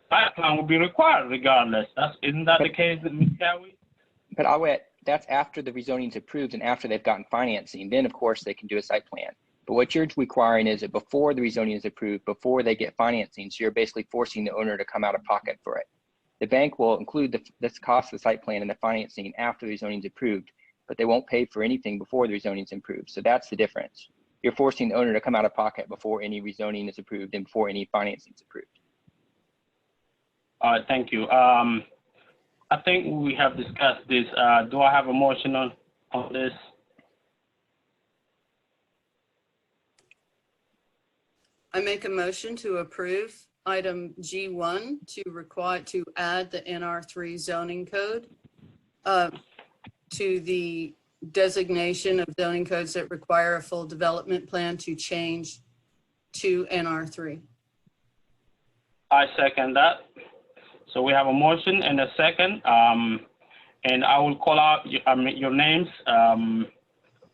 site plan will be required regardless. Isn't that the case, Ms. Cowie? But I'll wait. That's after the rezoning is approved and after they've gotten financing. Then, of course, they can do a site plan. But what you're requiring is that before the rezoning is approved, before they get financing, so you're basically forcing the owner to come out of pocket for it. The bank will include this cost of the site plan and the financing after the rezoning is approved, but they won't pay for anything before the rezoning is approved. So that's the difference. You're forcing the owner to come out of pocket before any rezoning is approved and before any financing is approved. All right, thank you. I think we have discussed this. Do I have a motion on this? I make a motion to approve item G1 to add the NR3 zoning code to the designation of zoning codes that require a full development plan to change to NR3. I second that. So we have a motion and a second, and I will call out your names.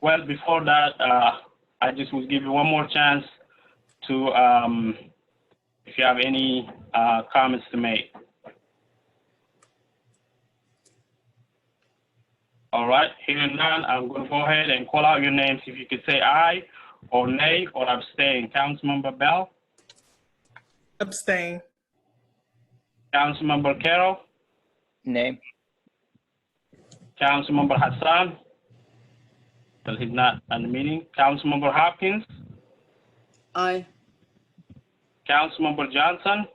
Well, before that, I just will give you one more chance to, if you have any comments to make. All right, hearing none, I'm going to go ahead and call out your names. If you could say aye or nay or abstain. Councilmember Bell? Abstain. Councilmember Carroll? Nay. Councilmember Hassan? Well, he's not at the meeting. Councilmember Hopkins? Aye. Councilmember Johnson?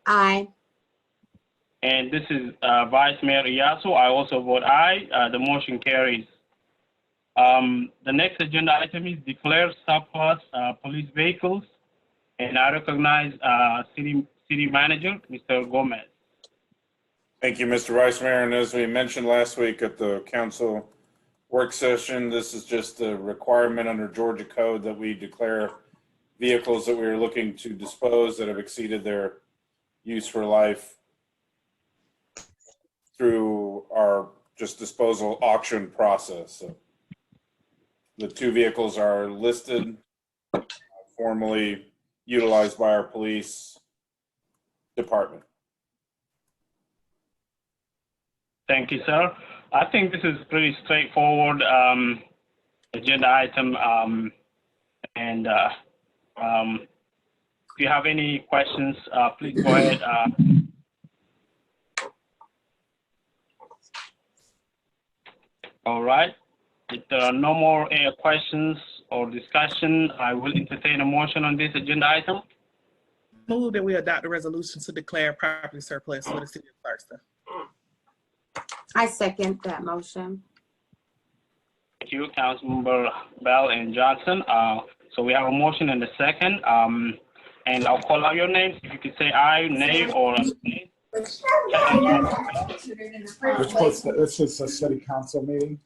Aye. And this is Vice Mayor Iyasu. I also vote aye. The motion carries. The next agenda item is declare surplus police vehicles. And I recognize City Manager, Mr. Gomez. Thank you, Mr. Vice Mayor. And as we mentioned last week at the council work session, this is just a requirement under Georgia code that we declare vehicles that we are looking to dispose that have exceeded their useful life through our just disposal auction process. So the two vehicles are listed, formally utilized by our police department. Thank you, sir. I think this is pretty straightforward agenda item. If you have any questions, please go ahead. All right. If there are no more questions or discussion, I will entertain a motion on this agenda item. Move that we adopt a resolution to declare property surplus for the city of Clarkston. I second that motion. Thank you, Councilmember Bell and Johnson. So we have a motion and a second. And I'll call out your names. If you could say aye, nay, or abstain. This is a city council meeting.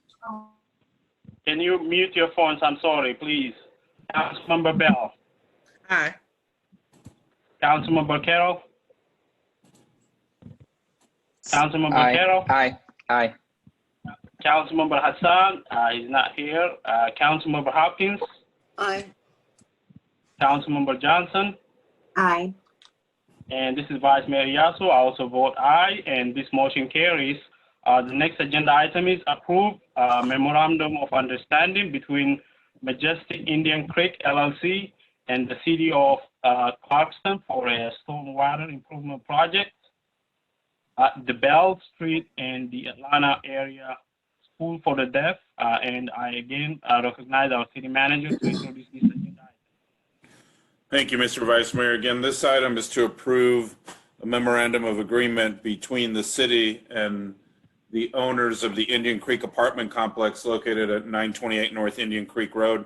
Can you mute your phones? I'm sorry, please. Councilmember Bell. Aye. Councilmember Carroll. Councilmember Carroll. Aye. Aye. Councilmember Hassan. He's not here. Councilmember Hopkins. Aye. Councilmember Johnson. Aye. And this is Vice Mayor Iyasu. I also vote aye, and this motion carries. The next agenda item is approve Memorandum of Understanding between Majestic Indian Creek LLC and the City of Clarkston for a stormwater improvement project at the Bell Street and the Atlanta area School for the Deaf. And I again recognize our city manager to introduce this agenda item. Thank you, Mr. Vice Mayor. Again, this item is to approve a memorandum of agreement between the city and the owners of the Indian Creek apartment complex located at 928 North Indian Creek Road.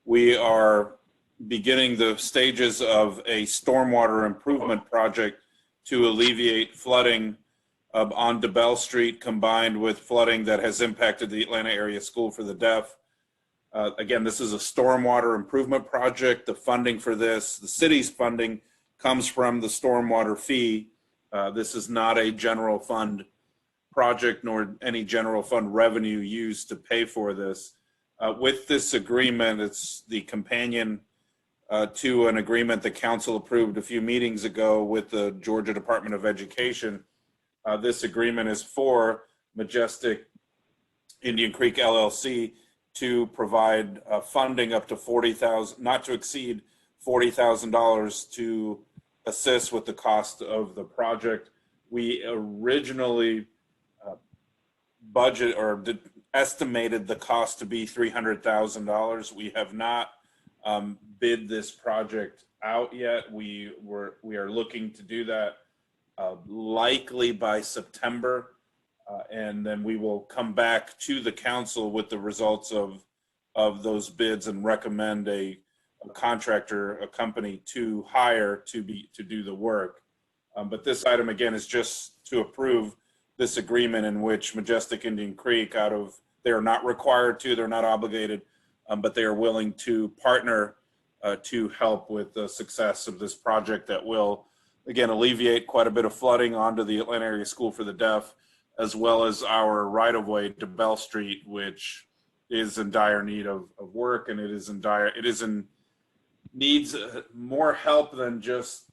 We are beginning the stages of a stormwater improvement project to alleviate flooding on DeBell Street, combined with flooding that has impacted the Atlanta Area School for the Deaf. Again, this is a stormwater improvement project. The funding for this, the city's funding, comes from the stormwater fee. This is not a general fund project nor any general fund revenue used to pay for this. With this agreement, it's the companion to an agreement the council approved a few meetings ago with the Georgia Department of Education. This agreement is for Majestic Indian Creek LLC to provide funding up to $40,000, not to exceed $40,000 to assist with the cost of the project. We originally estimated the cost to be $300,000. We have not bid this project out yet. We are looking to do that likely by September. And then we will come back to the council with the results of those bids and recommend a contractor, a company to hire to do the work. But this item again is just to approve this agreement in which Majestic Indian Creek, they are not required to, they're not obligated, but they are willing to partner to help with the success of this project that will, again, alleviate quite a bit of flooding onto the Atlanta Area School for the Deaf, as well as our right-of-way to Bell Street, which is in dire need of work, and needs more help than just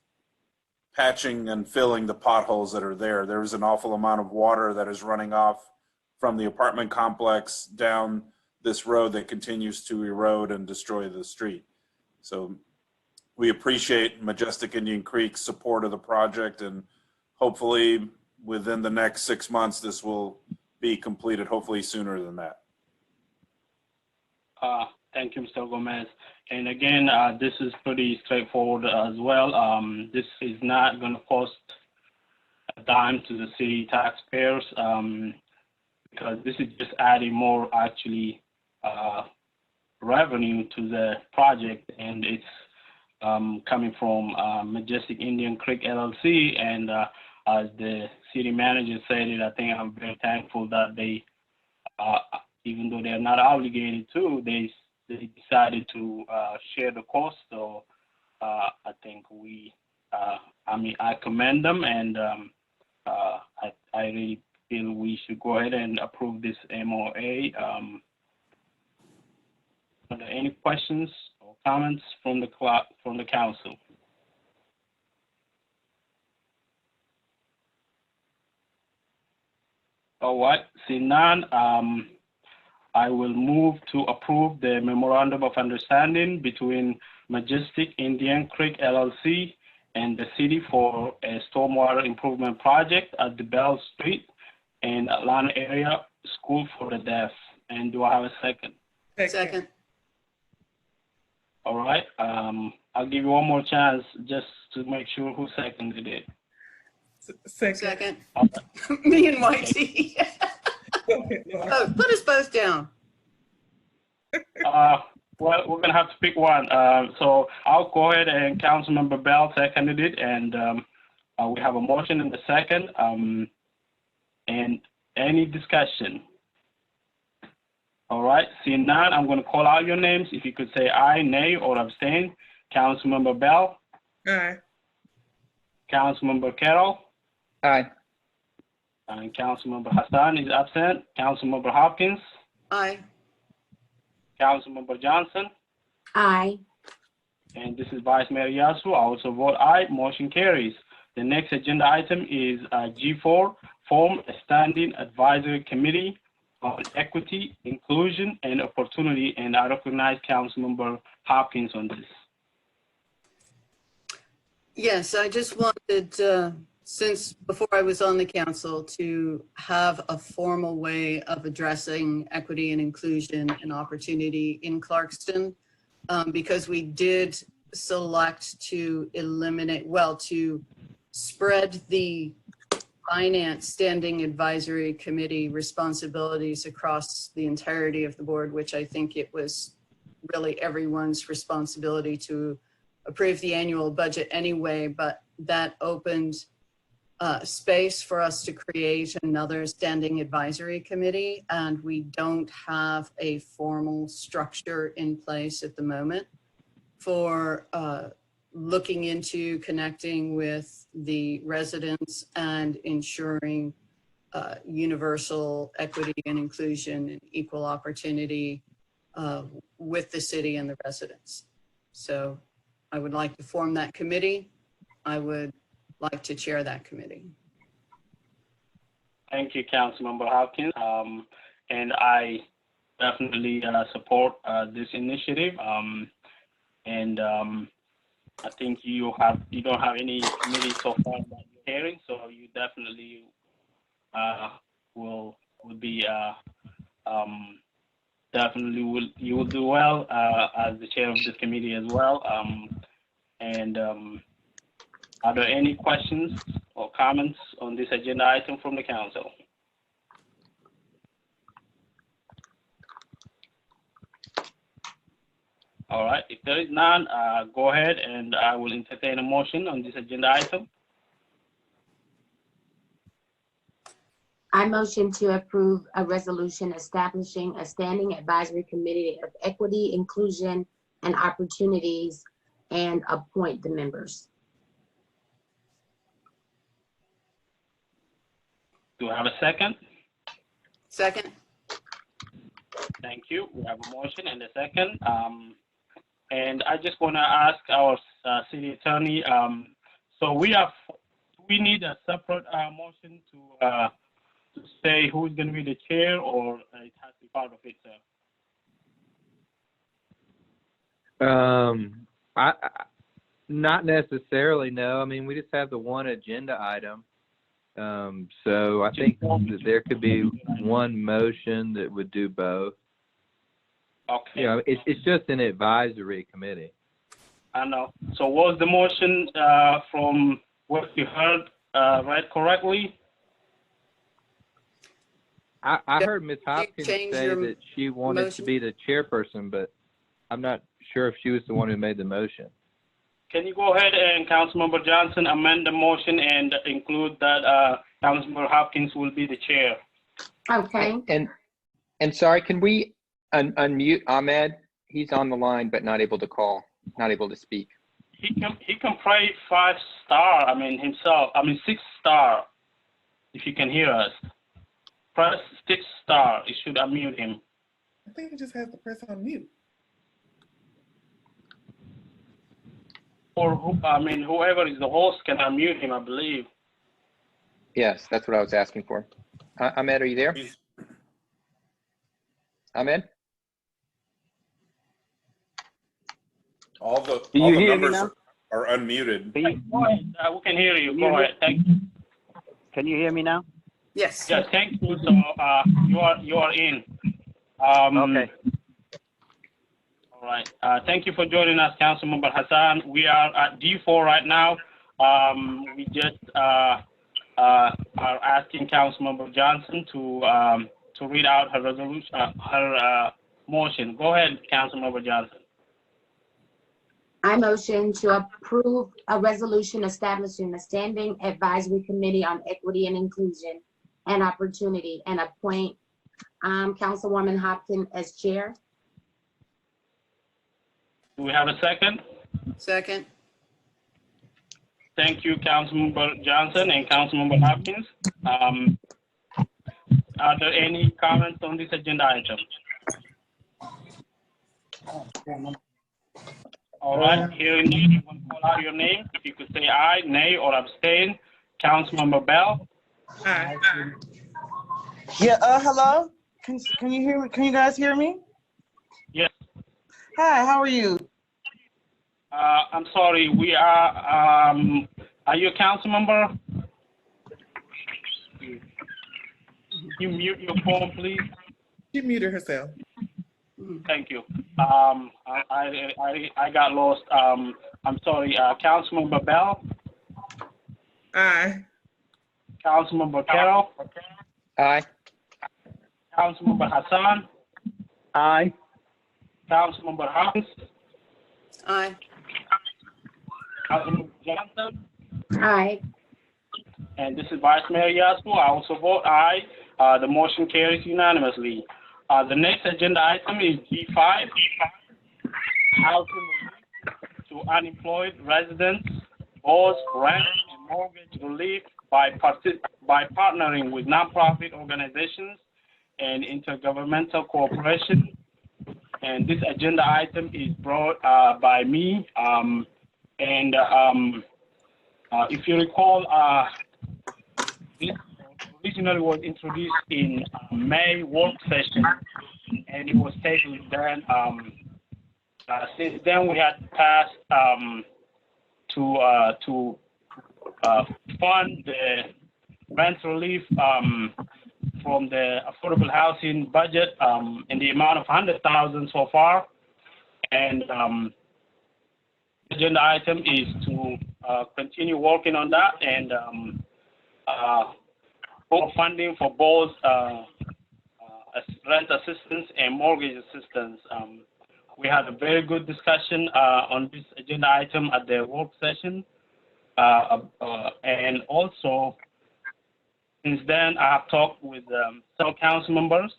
patching and filling the potholes that are there. There's an awful amount of water that is running off from the apartment complex down this road that continues to erode and destroy the street. So we appreciate Majestic Indian Creek's support of the project, and hopefully within the next 6 months, this will be completed, hopefully sooner than that. Thank you, Mr. Gomez. And again, this is pretty straightforward as well. This is not going to cost a dime to the city taxpayers because this is just adding more actually revenue to the project, and it's coming from Majestic Indian Creek LLC. And as the city manager said it, I think I'm very thankful that they, even though they're not obligated to, they decided to share the cost. So I think I commend them, and I really feel we should go ahead and approve this MOA. Are there any questions or comments from the council? All right, seeing none, I will move to approve the Memorandum of Understanding between Majestic Indian Creek LLC and the city for a stormwater improvement project at the Bell Street and Atlanta Area School for the Deaf. And do I have a second? Second. All right, I'll give you one more chance just to make sure who seconded it. Second. Me and Whitey. Oh, put us both down. Well, we're gonna have to pick one. So I'll go ahead and Councilmember Bell seconded it, and we have a motion in the second. And any discussion? All right, seeing none, I'm gonna call out your names. If you could say aye, nay, or abstain. Councilmember Bell. Aye. Councilmember Carroll. Aye. And Councilmember Hassan is absent. Councilmember Hopkins. Aye. Councilmember Johnson. Aye. And this is Vice Mayor Yasu. I also vote aye. Motion carries. The next agenda item is G4, form a standing advisory committee on equity, inclusion, and opportunity. And I recognize Councilmember Hopkins on this. Yes, I just wanted, since before I was on the council, to have a formal way of addressing equity and inclusion and opportunity in Clarkston, because we did select to eliminate, to spread the finance standing advisory committee responsibilities across the entirety of the board, which I think it was really everyone's responsibility to approve the annual budget anyway, but that opened space for us to create another standing advisory committee, and we don't have a formal structure in place at the moment for looking into connecting with the residents and ensuring universal equity and inclusion and equal opportunity with the city and the residents. So I would like to form that committee. I would like to chair that committee. Thank you, Councilmember Hopkins. And I definitely support this initiative. I think you don't have any committee so far that you're hearing, so you definitely will be you will do well as the chair of this committee as well. Are there any questions or comments on this agenda item from the council? All right, if there is none, go ahead and I will entertain a motion on this agenda item. I motion to approve a resolution establishing a standing advisory committee of equity, inclusion, and opportunities, and appoint the members. Do I have a second? Second. Thank you. We have a motion and a second. And I just want to ask our city attorney. So we need a separate motion to say who's going to be the chair, or it has to be part of it, sir? I not necessarily, no. I mean, we just have the one agenda item. So I think that there could be one motion that would do both. Okay. You know, it's just an advisory committee. I know. So was the motion from what you heard read correctly? I heard Ms. Hopkins say that she wanted to be the chairperson, but I'm not sure if she was the one who made the motion. Can you go ahead and Councilmember Johnson amend the motion and include that Councilmember Hopkins will be the chair? Okay. And sorry, can we unmute Ahmed? He's on the line but not able to call, not able to speak. He can pray 5-star. I mean 6-star. If you can hear us, press 6-star. It should unmute him. I think he just has to press on mute. Or whoever is the host can unmute him, I believe. Yes, that's what I was asking for. Ahmed, are you there? Ahmed? All the hear me numbers now? are unmuted. Go ahead. We can hear you. Go ahead. Thank you. Can you hear me now? Yes. Yes, thank you. So you are in. Okay. All right. Thank you for joining us, Councilmember Hassan. We are at D4 right now. We just are asking Councilmember Johnson to read out her resolution, her motion. Go ahead, Councilmember Johnson. I motion to approve a resolution establishing a standing advisory committee on equity and inclusion and opportunity, and appoint Councilwoman Hopkins as chair. Do we have a second? Second. Thank you, Councilmember Johnson and Councilmember Hopkins. Are there any comments on this agenda item? All right, hearing none, I'm going to call out your name. If you could say aye, nay, or abstain. Councilmember Bell. Aye. Yeah, hello? Can you hear me? Can you guys hear me? Yes. Hi, how are you? I'm sorry, we are you a council member? Can you mute your phone, please? She muted herself. Thank you. I got lost. I'm sorry, Councilmember Bell? Aye. Councilmember Carroll? Aye. Councilmember Hassan? Aye. Councilmember Hopkins? Aye. Councilmember Johnson? Aye. And this is Vice Mayor Yasu. I also vote aye. The motion carries unanimously. The next agenda item is G5, housing relief to unemployed residents, both rent and mortgage relief by partnering with nonprofit organizations and intergovernmental cooperation. And this agenda item is brought by me. If you recall, this originally was introduced in May work session, and it was tabled then. Since then, we had passed to fund the rent relief from the affordable housing budget in the amount of $100,000 so far. And the agenda item is to continue working on that and for funding for both rent assistance and mortgage assistance. We had a very good discussion on this agenda item at the work session. And also, since then, I have talked with several council members,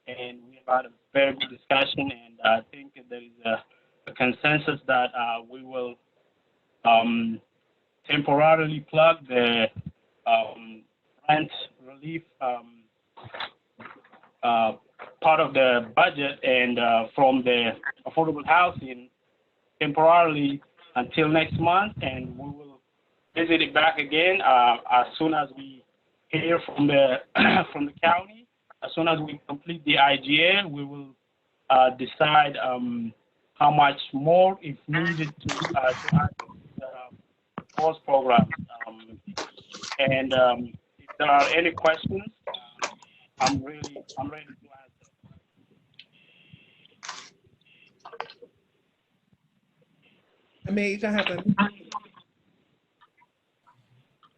and we have had a very good discussion, and I think there is a consensus that we will temporarily plug the rent relief part of the budget and from the affordable housing temporarily until next month, and we will visit it back again as soon as we hear from the from the county. As soon as we complete the IGA, we will decide how much more is needed to add those programs. And if there are any questions, I'm ready to answer.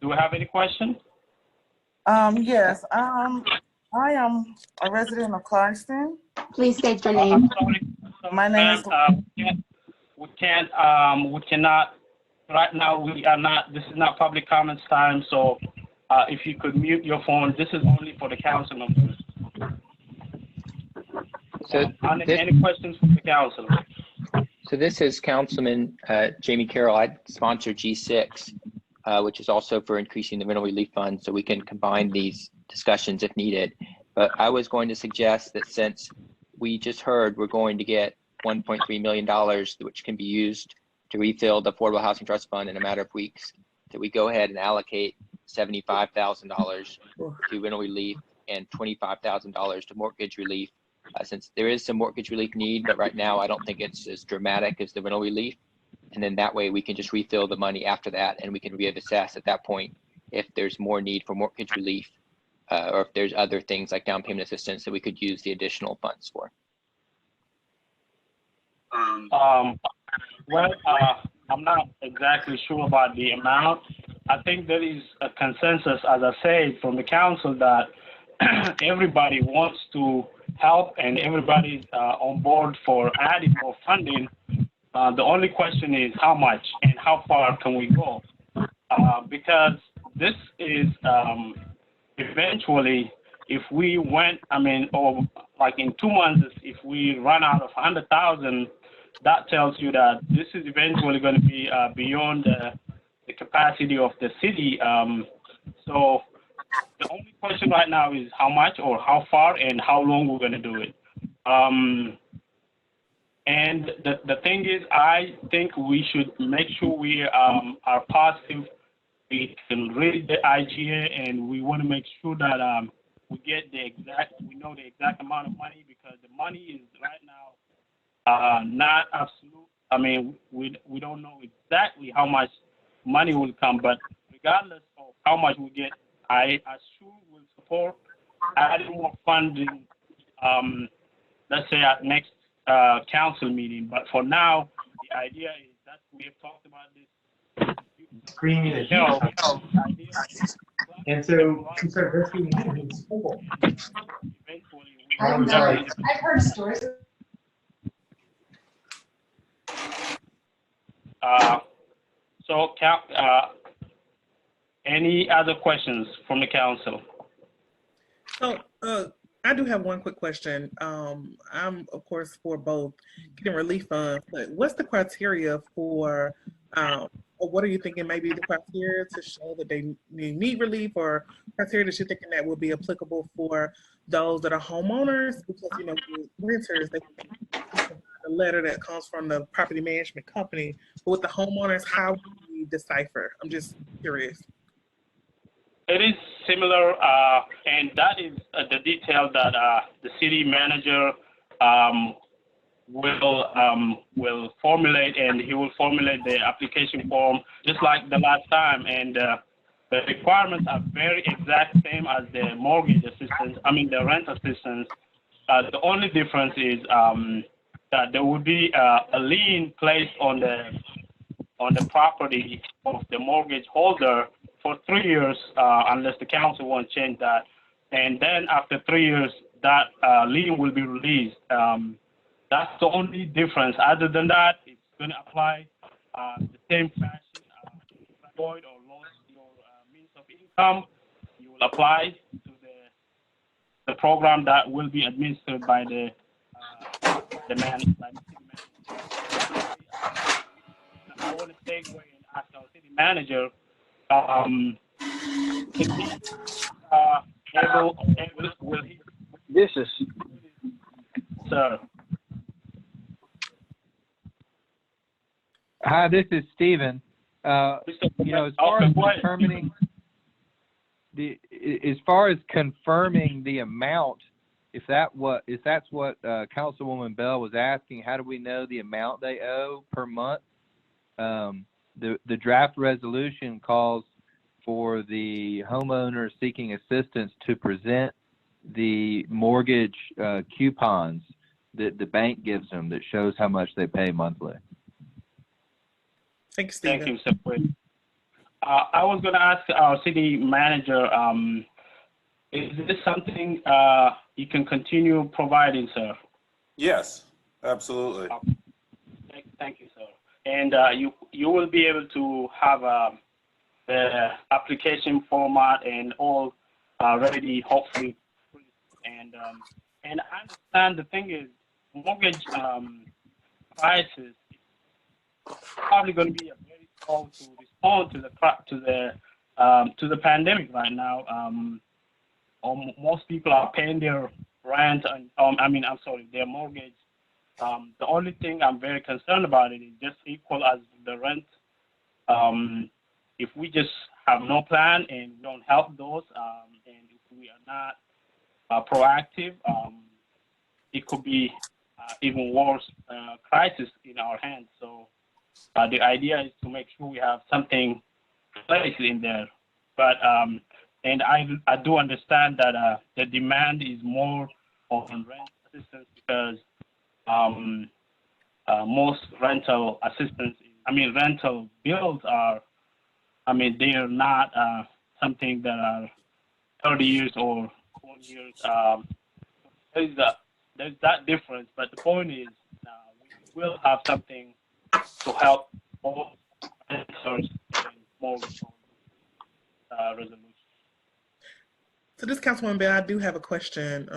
Do we have any questions? Yes. I am a resident of Clarkston. Please state your name. My name is. We cannot. Right now, we are not. This is not public comments time. So, if you could mute your phone, this is only for the council members. So, any questions from the council? So this is Councilman Jamie Carroll. I sponsor G6, which is also for increasing the rental relief fund, so we can combine these discussions if needed. But I was going to suggest that since we just heard we're going to get $1.3 million, which can be used to refill the Affordable Housing Trust Fund in a matter of weeks, that we go ahead and allocate $75,000 to rental relief and $25,000 to mortgage relief. Since there is some mortgage relief need, but right now I don't think it's as dramatic as the rental relief. And then that way we can just refill the money after that, and we can reassess at that point if there's more need for mortgage relief or if there's other things like down payment assistance that we could use the additional funds for. Well, I'm not exactly sure about the amount. I think there is a consensus, as I say, from the council that everybody wants to help and everybody's on board for adding more funding. The only question is how much and how far can we go? Because this is eventually, if we went, or like in 2 months, if we run out of 100,000, that tells you that this is eventually going to be beyond the capacity of the city. So the only question right now is how much or how far and how long we're going to do it. And the thing is, I think we should make sure we are positive. We can read the IGA, and we want to make sure that we get we know the exact amount of money, because the money is right now not absolute. We don't know exactly how much money will come, but regardless of how much we get, I assume we'll support adding more funding, let's say at next council meeting. But for now, the idea is that we have talked about this. Screening is and so she started breastfeeding in school. I've heard stories. Any other questions from the council? So, I do have one quick question. I'm of course for both getting relief funds, but what's the criteria for, or what are you thinking maybe the criteria to show that they need relief, or criteria that you're thinking that will be applicable for those that are homeowners? Because, you know, with renters, they a letter that comes from the property management company, but with the homeowners, how do we decipher? I'm just curious. It is similar, and that is the detail that the city manager will formulate, and he will formulate the application form just like the last time. And the requirements are very exact same as the mortgage assistance. I mean the rent assistance. The only difference is that there would be a lien placed on the property of the mortgage holder for 3 years, unless the council won't change that. And then after 3 years, that lien will be released. That's the only difference. Other than that, it's going to apply the same fashion. Void or lost your means of income, you will apply to the program that will be administered by the city manager. I want to segue and ask our city manager, will he? This is. Sir. Hi, this is Stephen. You know, as far as determining as confirming the amount, if that's what Councilwoman Bell was asking, how do we know the amount they owe per month? The draft resolution calls for the homeowner seeking assistance to present the mortgage coupons that the bank gives them that shows how much they pay monthly. Thanks, Stephen. Thank you, Sir. I was going to ask our city manager, is this something you can continue providing, sir? Yes, absolutely. Thank you, sir. And you will be able to have the application format and all ready, hopefully. And I understand the thing is mortgage prices probably going to be very slow to respond to the pandemic right now. Most people are paying their rent and their mortgage. The only thing I'm very concerned about it is just equal as the rent. If we just have no plan and we don't help those, and if we are not proactive, it could be even worse crisis in our hands. So the idea is to make sure we have something placed in there. But and I do understand that the demand is more on rent assistance because most rental assistance, rental bills are, they are not something that are 30 years or 40 years. There's that difference, but the point is we will have something to help all renters and mortgage resolution. So this Councilwoman Bell, I do have a question.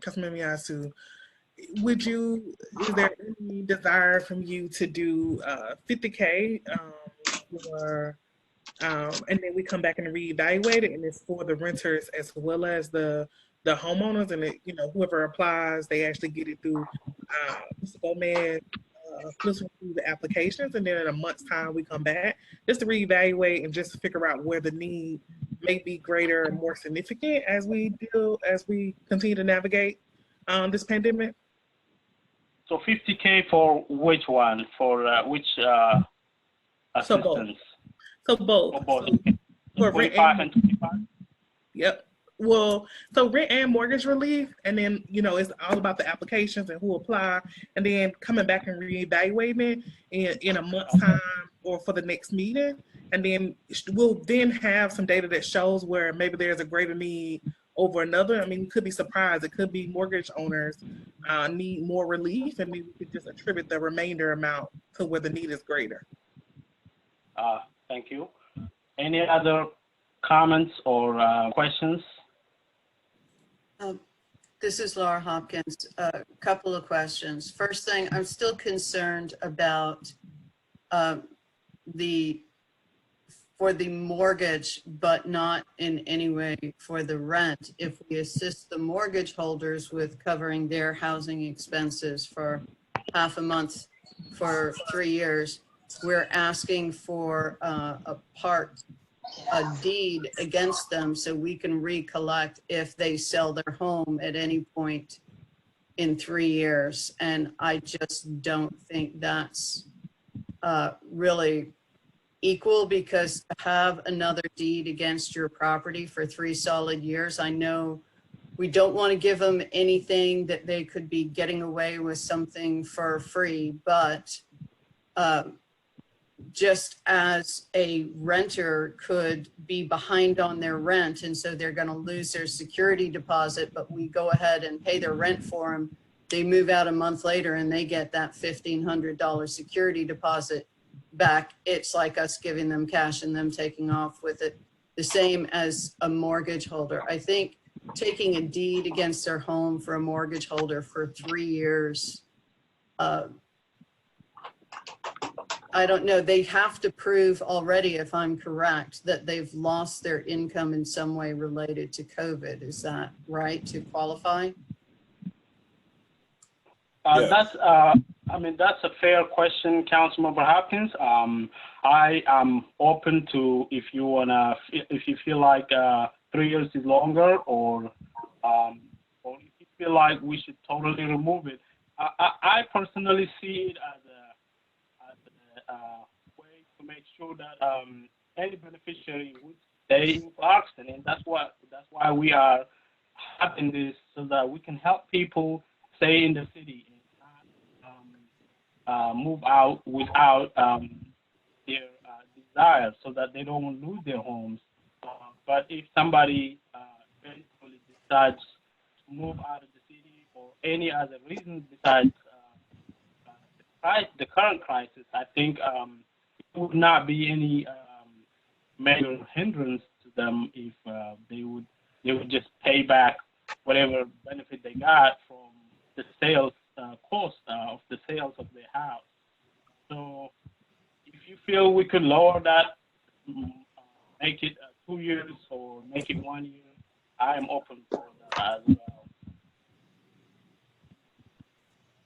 Councilman Miyasu, is there any desire from you to do $50K and then we come back and reevaluate it, and it's for the renters as well as the homeowners, and whoever applies, they actually get it through Mr. Gomez, plus through the applications, and then in a month's time we come back just to reevaluate and just figure out where the need may be greater and more significant as we continue to navigate this pandemic. So $50K for which one? For which assistance? So both. For both. For 45 and 25? Yep. Well, so rent and mortgage relief, and then, it's all about the applications and who apply, and then coming back and reevaluating it in a month's time or for the next meeting. And then we'll then have some data that shows where maybe there's a greater need over another. You could be surprised. It could be mortgage owners need more relief, and we could just attribute the remainder amount to where the need is greater. Thank you. Any other comments or questions? This is Laura Hopkins. A couple of questions. First thing, I'm still concerned about for the mortgage, but not in any way for the rent. If we assist the mortgage holders with covering their housing expenses for half a month for 3 years, we're asking for a deed against them so we can recollect if they sell their home at any point in 3 years. And I just don't think that's really equal, because to have another deed against your property for 3 solid years, I know we don't want to give them anything that they could be getting away with something for free, but just as a renter could be behind on their rent, and so they're going to lose their security deposit, but we go ahead and pay their rent for them. They move out a month later and they get that $1,500 security deposit back. It's like us giving them cash and them taking off with it. The same as a mortgage holder. I think taking a deed against their home for a mortgage holder for 3 years, I don't know, they have to prove already, if I'm correct, that they've lost their income in some way related to COVID. Is that right to qualify? That's a fair question, Councilmember Hopkins. I am open to, if you feel like 3 years is longer, or if you feel like we should totally remove it. I personally see it as a way to make sure that any beneficiary would stay in Clarkston, and that's why we are having this, so that we can help people stay in the city and not move out without their desire, so that they don't lose their homes. But if somebody eventually decides to move out of the city for any other reason besides the current crisis, I think it would not be any major hindrance to them if they would just pay back whatever benefit they got from the sales cost of the sales of their house. So if you feel we could lower that, make it 2 years or make it 1 year, I am open for that as well.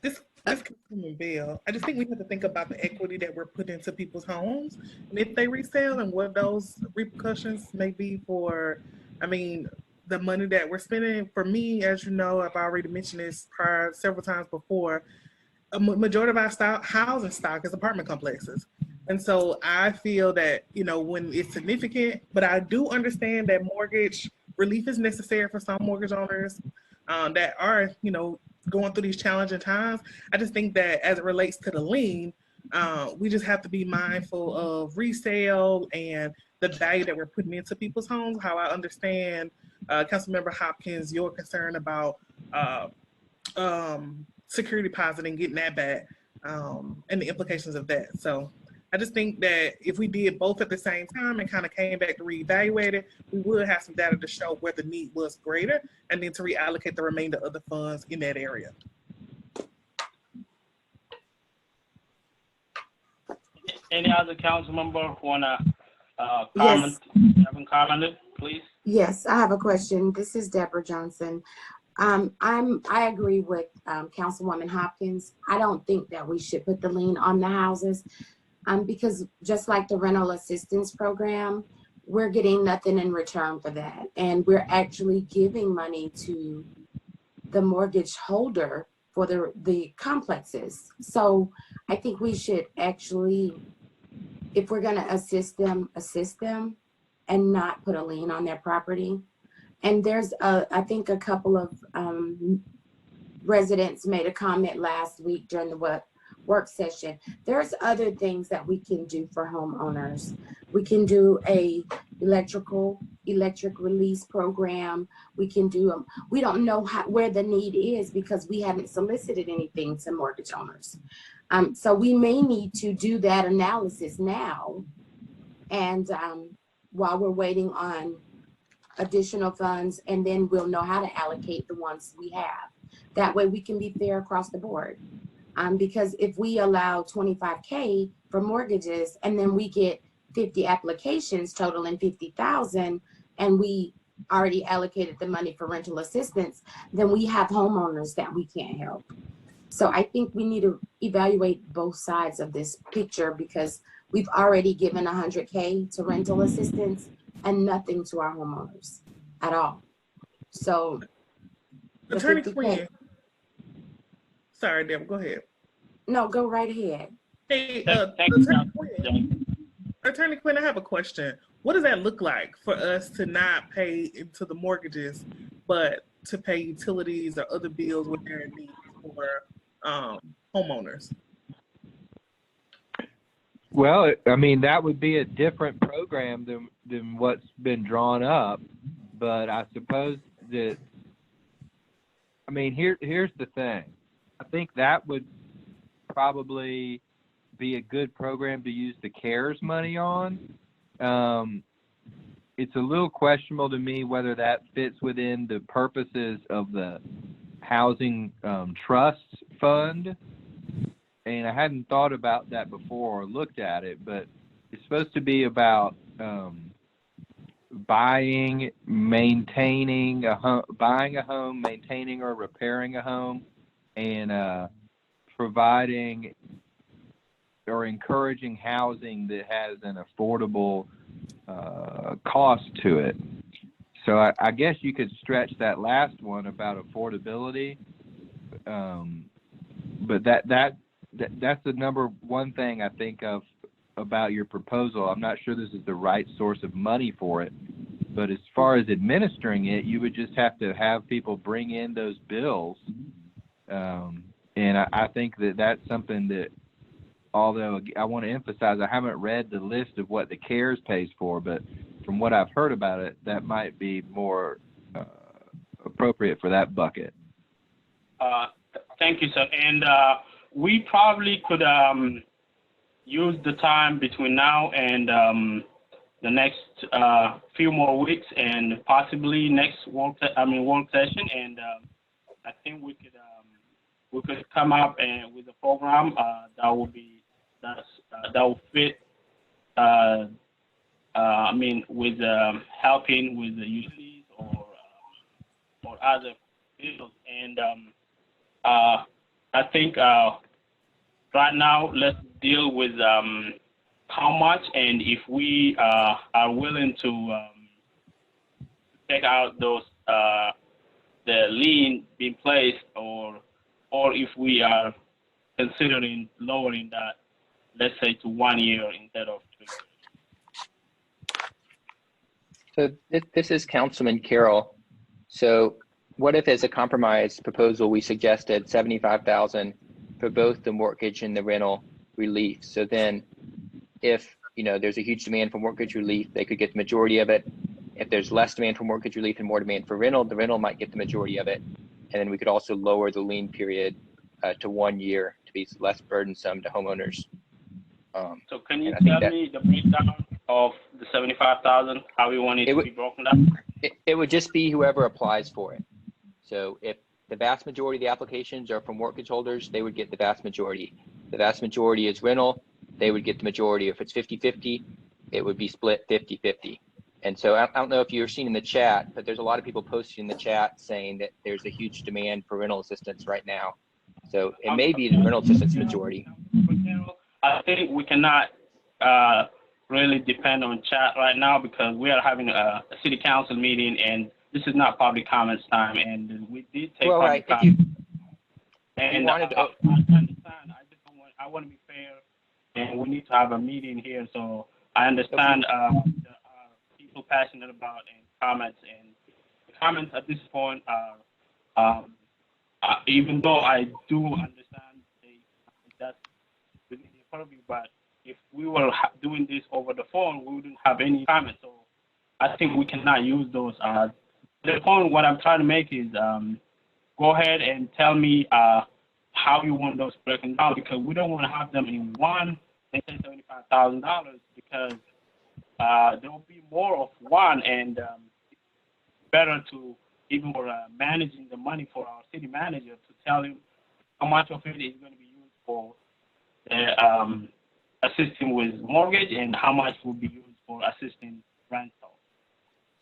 This Councilwoman Bell, I just think we have to think about the equity that we're putting into people's homes, and if they resell, and what those repercussions may be for, the money that we're spending. For me, as you know, I've already mentioned this several times before, a majority of our housing stock is apartment complexes. And so I feel that, when it's significant, but I do understand that mortgage relief is necessary for some mortgage owners that are, going through these challenging times. I just think that as it relates to the lien, we just have to be mindful of resale and the value that we're putting into people's homes. How I understand, Councilmember Hopkins, your concern about security deposit and getting that back, and the implications of that. So I just think that if we did both at the same time and kind of came back to reevaluate it, we would have some data to show where the need was greater, and then to reallocate the remainder of the funds in that area. Any other council member want to comment? Yes. Haven't commented, please. Yes, I have a question. This is Deborah Johnson. I agree with Councilwoman Hopkins. I don't think that we should put the lien on the houses. Because just like the rental assistance program, we're getting nothing in return for that. And we're actually giving money to the mortgage holder for the complexes. So I think we should actually, if we're gonna assist them and not put a lien on their property. And there's, I think a couple of residents made a comment last week during the work session. There's other things that we can do for homeowners. We can do a electric release program. We can do we don't know where the need is, because we haven't solicited anything to mortgage owners. So we may need to do that analysis now and while we're waiting on additional funds, and then we'll know how to allocate the ones we have. That way we can be fair across the board. Because if we allow 25K for mortgages and then we get 50 applications totaling 50,000 and we already allocated the money for rental assistance, then we have homeowners that we can't help. So I think we need to evaluate both sides of this picture, because we've already given 100K to rental assistance and nothing to our homeowners at all. So Attorney Quinn. Sorry, Deborah, go ahead. No, go right ahead. Hey, Attorney Quinn, I have a question. What does that look like for us to not pay into the mortgages, but to pay utilities or other bills when they're in need for homeowners? Well, I mean, that would be a different program than what's been drawn up, but I suppose that, I mean, here's the thing. I think that would probably be a good program to use the CARES money on. It's a little questionable to me whether that fits within the purposes of the Housing Trust Fund. And I hadn't thought about that before or looked at it, but it's supposed to be about buying, maintaining a home, maintaining or repairing a home, and providing or encouraging housing that has an affordable cost to it. So I guess you could stretch that last one about affordability, but that's the number one thing I think of about your proposal. I'm not sure this is the right source of money for it, but as far as administering it, you would just have to have people bring in those bills. And I think that that's something that, although I want to emphasize, I haven't read the list of what the CARES pays for, but from what I've heard about it, that might be more appropriate for that bucket. Thank you, sir. And we probably could use the time between now and the next few more weeks, and possibly next work session. And I think we could come up and with a program that will fit. With helping with the utilities or other bills. And I think right now let's deal with how much, and if we are willing to take out those the lien being placed, or if we are considering lowering that, let's say, to 1 year instead of 2 years. So this is Councilman Carroll. So what if, as a compromise proposal, we suggested $75,000 for both the mortgage and the rental relief? So then if there's a huge demand for mortgage relief, they could get the majority of it. If there's less demand for mortgage relief and more demand for rental, the rental might get the majority of it. And then we could also lower the lien period to 1 year to be less burdensome to homeowners. So can you tell me the breakdown of the $75,000, how you want it to be broken down? It would just be whoever applies for it. So if the vast majority of the applications are from mortgage holders, they would get the vast majority. The vast majority is rental, they would get the majority. If it's 50-50, it would be split 50-50. And so I don't know if you're seeing in the chat, but there's a lot of people posting in the chat saying that there's a huge demand for rental assistance right now. So it may be the rental assistance majority. I think we cannot really depend on chat right now, because we are having a city council meeting, and this is not public comments time, and we did take public comments. And I understand. I want to be fair, and we need to have a meeting here. So I understand there are people passionate about and comments, and the comments at this point are, even though I do understand that's within the purview, but if we were doing this over the phone, we wouldn't have any comments. So I think we cannot use those. The point, what I'm trying to make is, go ahead and tell me how you want those broken down, because we don't want to have them in one and say $75,000, because there will be more of one, and better to even for managing the money for our city manager to tell him how much of it is going to be used for assisting with mortgage and how much will be used for assisting rental.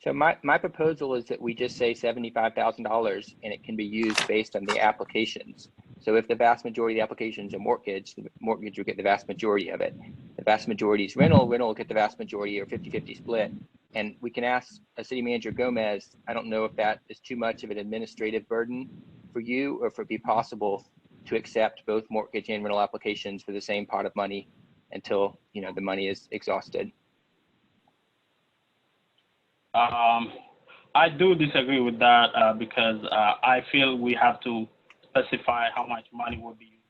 So my proposal is that we just say $75,000 and it can be used based on the applications. So if the vast majority of the applications are mortgage, the mortgage will get the vast majority of it. The vast majority is rental will get the vast majority, or 50-50 split. And we can ask City Manager Gomez, I don't know if that is too much of an administrative burden for you, or if it'd be possible to accept both mortgage and rental applications for the same pot of money until, you know, the money is exhausted. I do disagree with that because I feel we have to specify how much money will be used.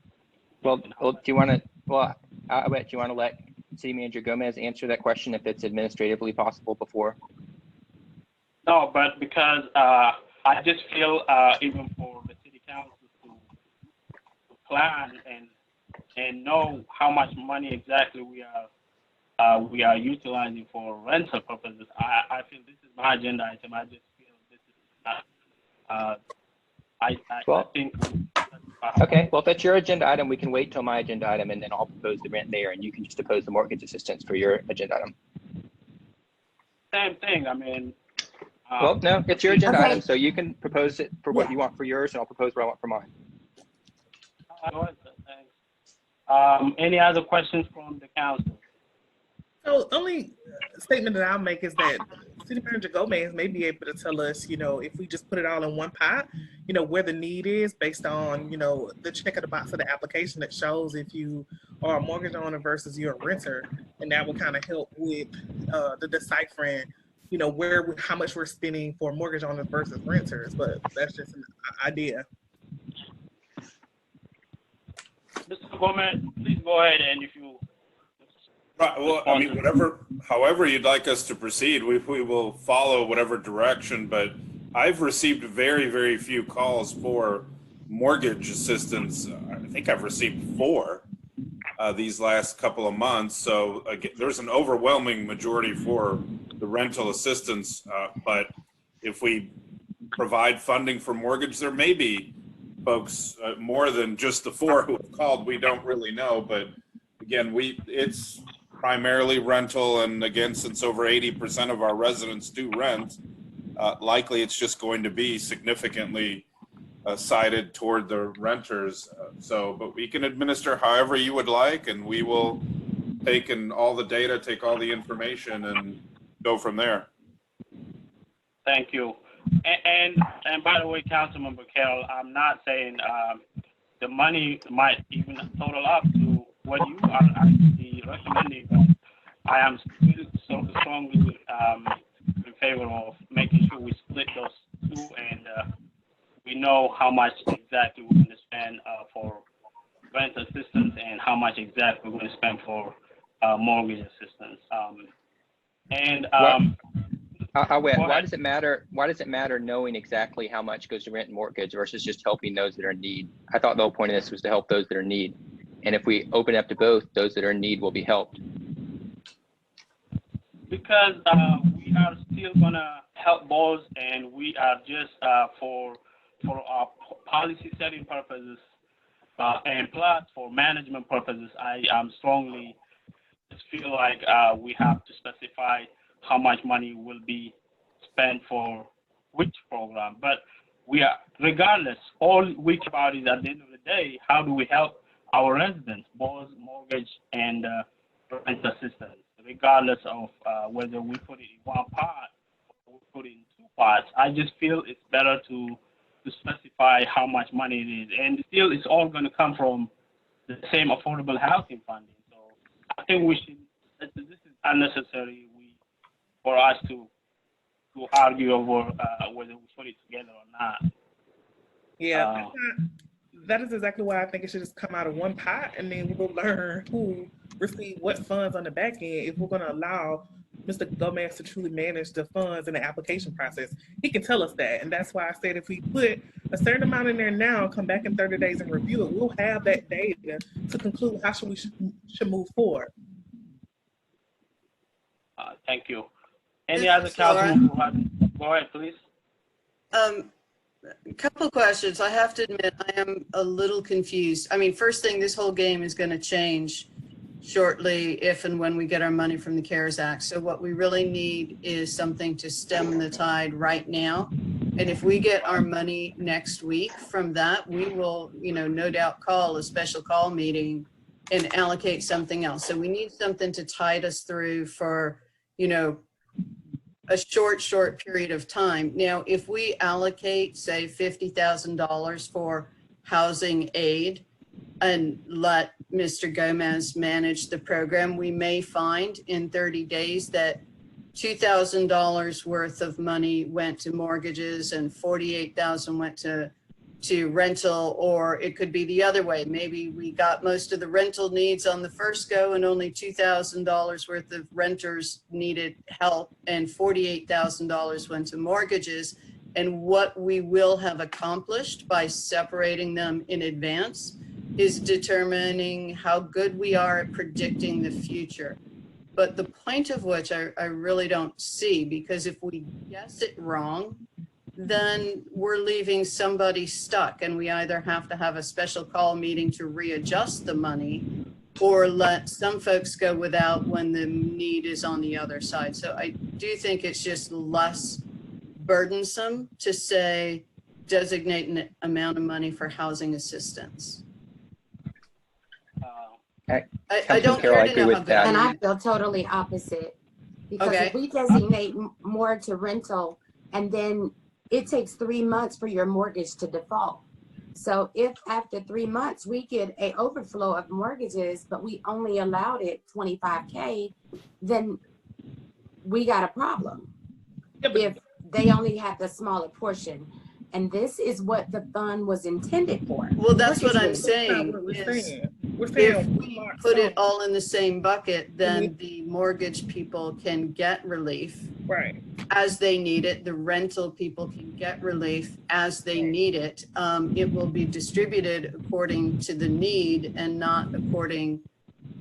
Well, do you want to? Well, do you want to let City Manager Gomez answer that question if it's administratively possible before? No, but because I just feel even for the city council to plan and know how much money exactly we are utilizing for rental purposes. I feel this is my agenda item. I just feel this is not. I think. Okay, well, if that's your agenda item, we can wait till my agenda item, and then I'll propose the rent there, and you can just oppose the mortgage assistance for your agenda item. Same thing. I mean. Well, no, it's your agenda item, so you can propose it for what you want for yours, and I'll propose what I want for mine. Any other questions from the council? So only statement that I'll make is that City Manager Gomez may be able to tell us, you know, if we just put it all in one pot, you know, where the need is based on, you know, the check of the box of the application that shows if you are a mortgage owner versus you're a renter, and that will kind of help with the deciphering, you know, how much we're spending for mortgage owners versus renters. But that's just an idea. Mr. Gomez, please go ahead, and if you. Right. Well, I mean, however you'd like us to proceed, we will follow whatever direction. But I've received very, very few calls for mortgage assistance. I think I've received 4 these last couple of months. So again, there's an overwhelming majority for the rental assistance. But if we provide funding for mortgage, there may be folks more than just the 4 who have called. We don't really know. But again, it's primarily rental, and again, since over 80% of our residents do rent, likely it's just going to be significantly sided toward the renters. But we can administer however you would like, and we will take in all the data, take all the information, and go from there. Thank you. And by the way, Councilmember Carroll, I'm not saying the money might even total up to what you are actually recommending, but I am still so strongly in favor of making sure we split those 2, and we know how much exactly we're going to spend for rent assistance and how much exactly we're going to spend for mortgage assistance. Why does it matter? Why does it matter knowing exactly how much goes to rent and mortgage versus just helping those that are in need? I thought the whole point of this was to help those that are in need. And if we open up to both, those that are in need will be helped. Because we are still gonna help both, and we are just for our policy setting purposes, and plus for management purposes, I strongly just feel like we have to specify how much money will be spent for which program. But we are, regardless, all we care about is at the end of the day, how do we help our residents, both mortgage and rent assistance, regardless of whether we put it in one pot or we put it in 2 pots. I just feel it's better to specify how much money it is. And still, it's all going to come from the same affordable housing funding. So I think we should, this is unnecessary for us to argue over whether we put it together or not. Yeah, that is exactly why I think it should just come out of one pot, and then we'll learn who received what funds on the back end if we're going to allow Mr. Gomez to truly manage the funds in the application process. He can tell us that, and that's why I said if we put a certain amount in there now, come back in 30 days and review it, we'll have that data to conclude how should move forward. Thank Any other councilman who has, go ahead, please. A couple of questions. I have to admit, I am a little confused. I mean, first thing, this whole game is going to change shortly if and when we get our money from the CARES Act. So what we really need is something to stem the tide right now. And if we get our money next week from that, we will, no doubt call a special call meeting and allocate something else. So we need something to tide us through for, a short period of time. Now, if we allocate, say, $50,000 for housing aid and let Mr. Gomez manage the program, we may find in 30 days that $2,000 worth of money went to mortgages and $48,000 went to rental, or it could be the other way. Maybe we got most of the rental needs on the first go and only $2,000 worth of renters needed help and $48,000 went to mortgages. And what we will have accomplished by separating them in advance is determining how good we are at predicting the future. But the point of which I really don't see, because if we guess it wrong, then we're leaving somebody stuck, and we either have to have a special call meeting to readjust the money or let some folks go without when the need is on the other side. So I do think it's just less burdensome to say designate an amount of money for housing assistance. I don't care to know how good. And I feel totally opposite, because if we designate more to rental, and then it takes 3 months for your mortgage to default. So if after 3 months we get an overflow of mortgages, but we only allowed it 25K, then we got a problem. If they only have the smaller portion. And this is what the fund was intended for. Well, that's what I'm saying. If we put it all in the same bucket, then the mortgage people can get relief as they need it. The rental people can get relief as they need it. It will be distributed according to the need and not according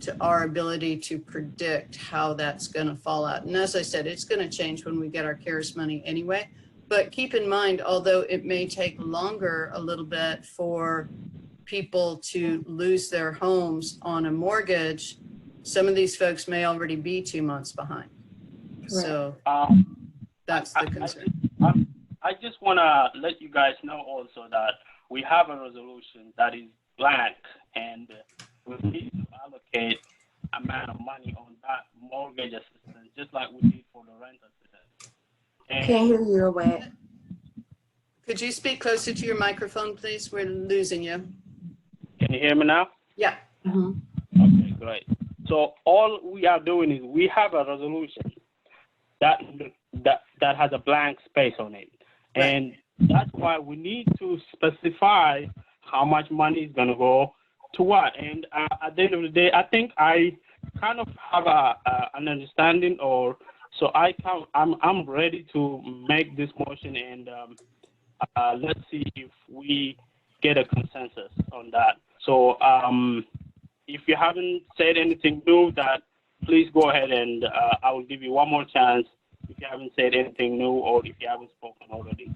to our ability to predict how that's going to fall out. And as I said, it's going to change when we get our CARES money anyway. But keep in mind, although it may take longer a little bit for people to lose their homes on a mortgage, some of these folks may already be 2 months behind. So that's the concern. I just want to let you guys know also that we have a resolution that is blank, and we need to allocate amount of money on that mortgage assistance, just like we did for the rent assistance. Can't hear you, away. Could you speak closer to your microphone, please? We're losing you. Can you hear me now? Yeah. Okay, great. So all we are doing is we have a resolution that has a blank space on it. And that's why we need to specify how much money is going to go to what. And at the end of the day, I think I kind of have an understanding, or so I'm ready to make this motion, and let's see if we get a consensus on that. So if you haven't said anything new, that please go ahead, and I will give you one more chance if you haven't said anything new or if you haven't spoken already.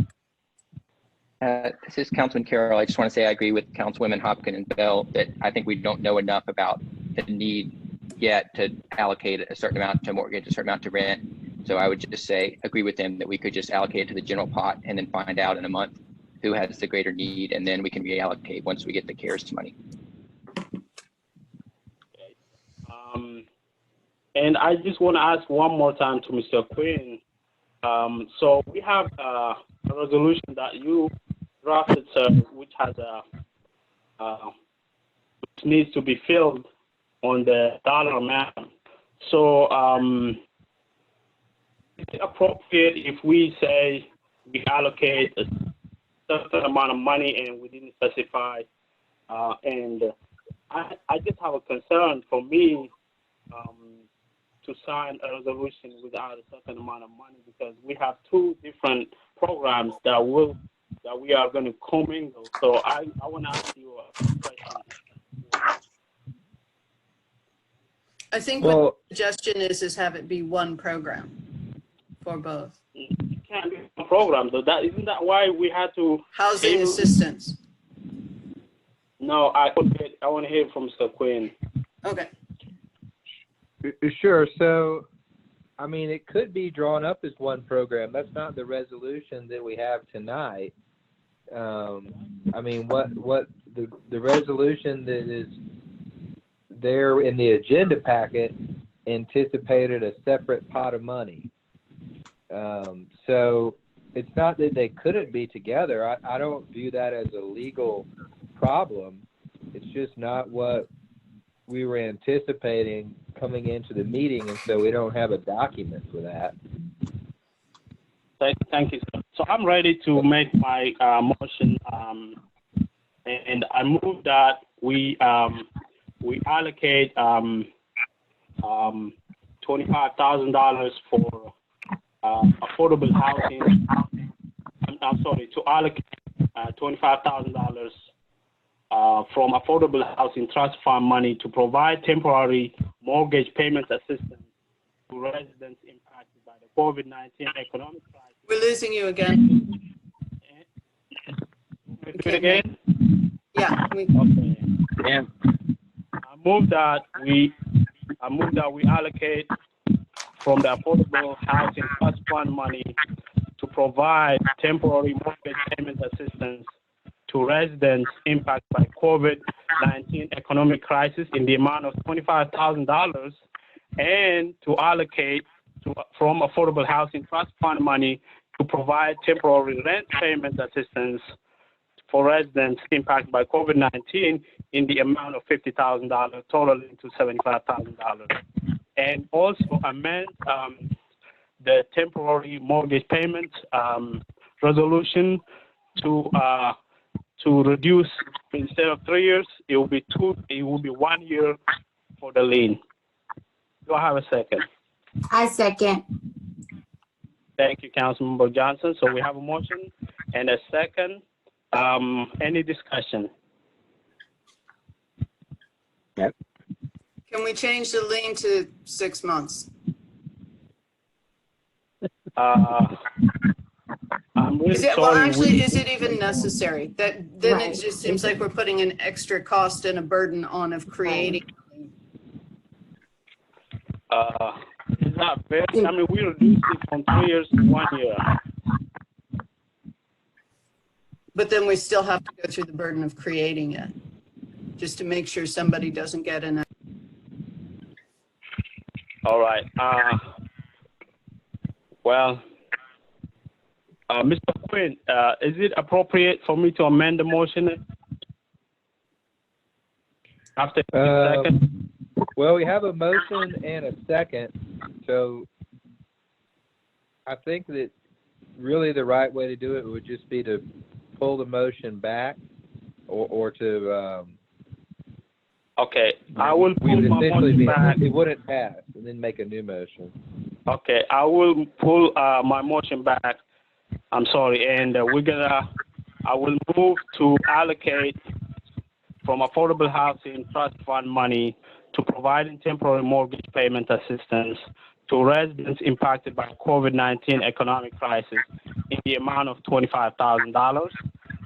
This is Councilman Carroll. I just want to say I agree with Councilwomen Hopkins and Bell that I think we don't know enough about the need yet to allocate a certain amount to mortgage, a certain amount to rent. So I would just say, agree with them that we could just allocate it to the general pot and then find out in a month who has the greater need, and then we can reallocate once we get the CARES money. And I just want to ask one more time to Mr. Quinn. So we have a resolution that you drafted, sir, which has which needs to be filled on the dollar amount. So is it appropriate if we say we allocate a certain amount of money and we didn't specify? And I just have a concern for me to sign a resolution without a certain amount of money, because we have two different programs that we are going to commingle. So I want to ask you a question. I think what the suggestion is have it be one program. for both? It can't be a program, though. Isn't that why we had to Housing assistance. No, I want to hear from Mr. Quinn. Okay. Sure. So, I mean, it could be drawn up as one program. That's not the resolution that we have tonight. I mean, what the resolution that is there in the agenda packet anticipated a separate pot of money. So it's not that they couldn't be together. I don't view that as a legal problem. It's just not what we were anticipating coming into the meeting, and so we don't have a document for that. Thank you, sir. So I'm ready to make my motion, and I move that we allocate $25,000 for affordable housing. I'm sorry, to allocate $25,000 from Affordable Housing Trust Fund money to provide temporary mortgage payment assistance to residents impacted by the COVID-19 economic crisis. We're losing you again. Do it again? Yeah. Okay. I move that we allocate from the Affordable Housing Trust Fund money to provide temporary mortgage payment assistance to residents impacted by COVID-19 economic crisis in the amount of $25,000, and to allocate from Affordable Housing Trust Fund money to provide temporary rent payment assistance for residents impacted by COVID-19 in the amount of $50,000, totaling to $75,000. And also amend the temporary mortgage payment resolution to reduce, instead of 3 years, it will be 1 year for the lien. Do I have a second? I second. Thank you, Councilmember Johnson. So we have a motion and a second. Any discussion? Can we change the lien to 6 months? I'm really Is it, sorry. well, actually, is it even necessary? Then it just seems like we're putting an extra cost and a burden on of creating. It's not very, I mean, we reduced it from 3 years to 1 year. But then we still have to go through the burden of creating it, just to make sure somebody doesn't get in a. All right. Mr. Quinn, is it appropriate for me to amend the motion after a second? Well, we have a motion and a second, so I think that really the right way to do it would just be to pull the motion back, or to. Okay, I will pull my motion back. It wouldn't pass, and then make a new motion. Okay, I will pull my motion back. I'm sorry, and I will move to allocate from Affordable Housing Trust Fund money to providing temporary mortgage payment assistance to residents impacted by COVID-19 economic crisis in the amount of $25,000,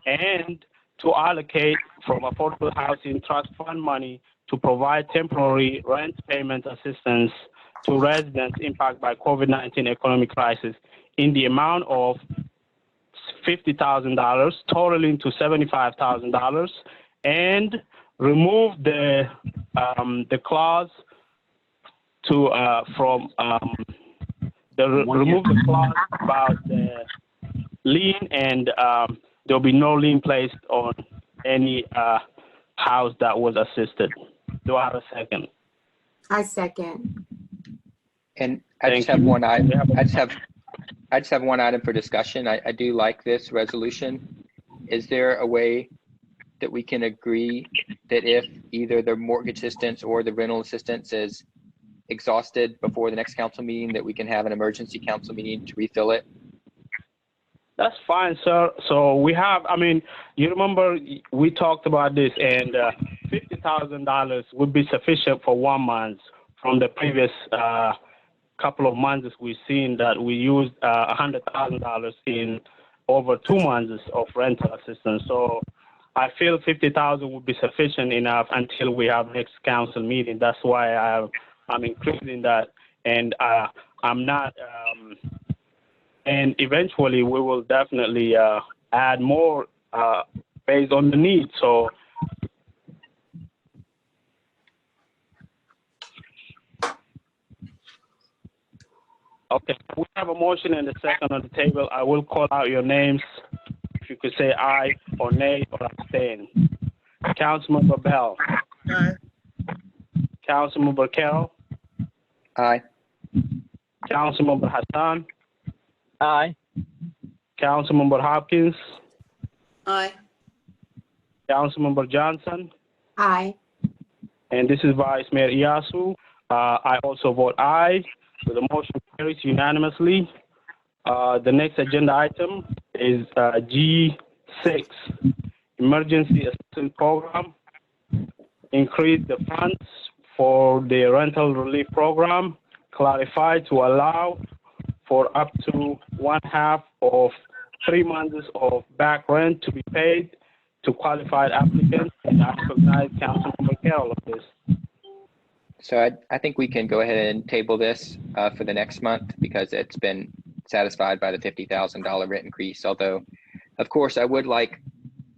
and to allocate from Affordable Housing Trust Fund money to provide temporary rent payment assistance to residents impacted by COVID-19 economic crisis in the amount of $50,000, totaling to $75,000, and remove the clause to remove the clause about the lien, and there'll be no lien placed on any house that was assisted. Do I have a second? I second. And I just have one item. I just have one item for discussion. I do like this resolution. Is there a way that we can agree that if either the mortgage assistance or the rental assistance is exhausted before the next council meeting, that we can have an emergency council meeting to refill it? That's fine, sir. So we have, I mean, you remember we talked about this, and $50,000 would be sufficient for 1 month from the previous couple of months, we've seen that we used $100,000 in over 2 months of rental assistance. So I feel 50,000 would be sufficient enough until we have next council meeting. That's why I'm including that, and I'm not. And eventually, we will definitely add more based on the need. So. Okay, we have a motion and a second on the table. I will call out your names. If you could say aye or nay or abstain. Councilmember Bell. Aye. Councilmember Carroll. Aye. Councilmember Hassan. Aye. Councilmember Hopkins. Aye. Councilmember Johnson. Aye. And this is Vice Mayor Iyasu. I also vote aye. So the motion carries unanimously. The next agenda item is G6, Emergency Assistance Program. Increase the funds for the rental relief program. Clarify to allow for up to 1/2 of 3 months of back rent to be paid to qualified applicants. And I recognize Councilmember Carroll of this. So I think we can go ahead and table this for the next month because it's been satisfied by the $50,000 rent increase. Although, of course, I would like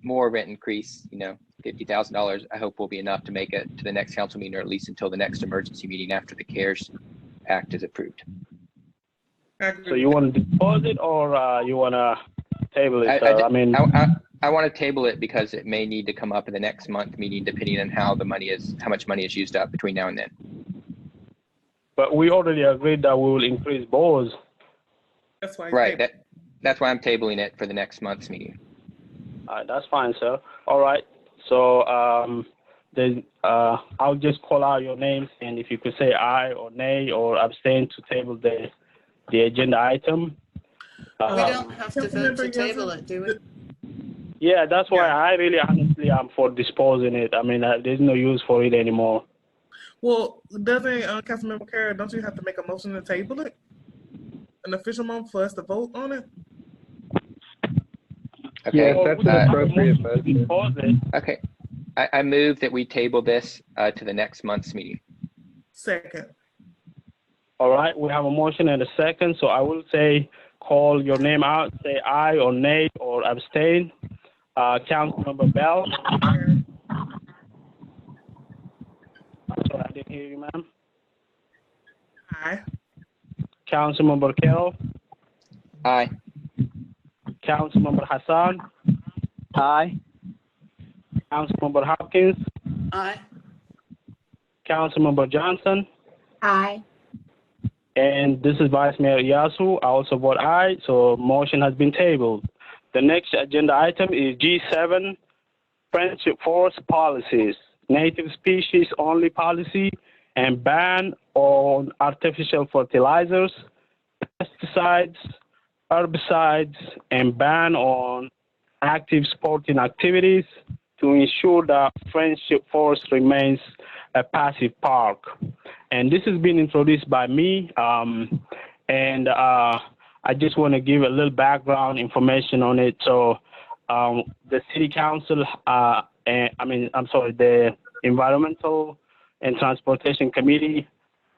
more rent increase. You know, $50,000 I hope will be enough to make it to the next council meeting, or at least until the next emergency meeting after the CARES Act is approved. So you want to dispose it, or you want to table it? I want to table it because it may need to come up in the next month meeting, depending on how much money is used up between now and then. But we already agreed that we will increase both. That's why. Right. That's why I'm tabling it for the next month's meeting. All right, that's fine, sir. All right. So I'll just call out your names, and if you could say aye or nay or abstain to table the agenda item. We don't have to vote to table it, do we? Yeah, that's why I really honestly am for disposing it. I mean, there's no use for it anymore. Well, doesn't Councilmember Carroll, don't you have to make a motion to table it? An official motion for us to vote on it? Okay. Yes, that's an appropriate motion. Okay. I move that we table this to the next month's meeting. Second. All right, we have a motion and a second, so I will say, call your name out, say aye or nay or abstain. Councilmember Bell. Sorry, I didn't hear you, ma'am. Aye. Councilmember Carroll. Aye. Councilmember Hassan. Aye. Councilmember Hopkins. Aye. Councilmember Johnson. Aye. And this is Vice Mayor Iyasu. I also vote aye, so motion has been tabled. The next agenda item is G7, Friendship Forest Policies, Native Species Only Policy, and ban on artificial fertilizers, pesticides, herbicides, and ban on active sporting activities to ensure that Friendship Forest remains a passive park. And this has been introduced by me, and I just want to give a little background information on it. So the City Council, the Environmental and Transportation Committee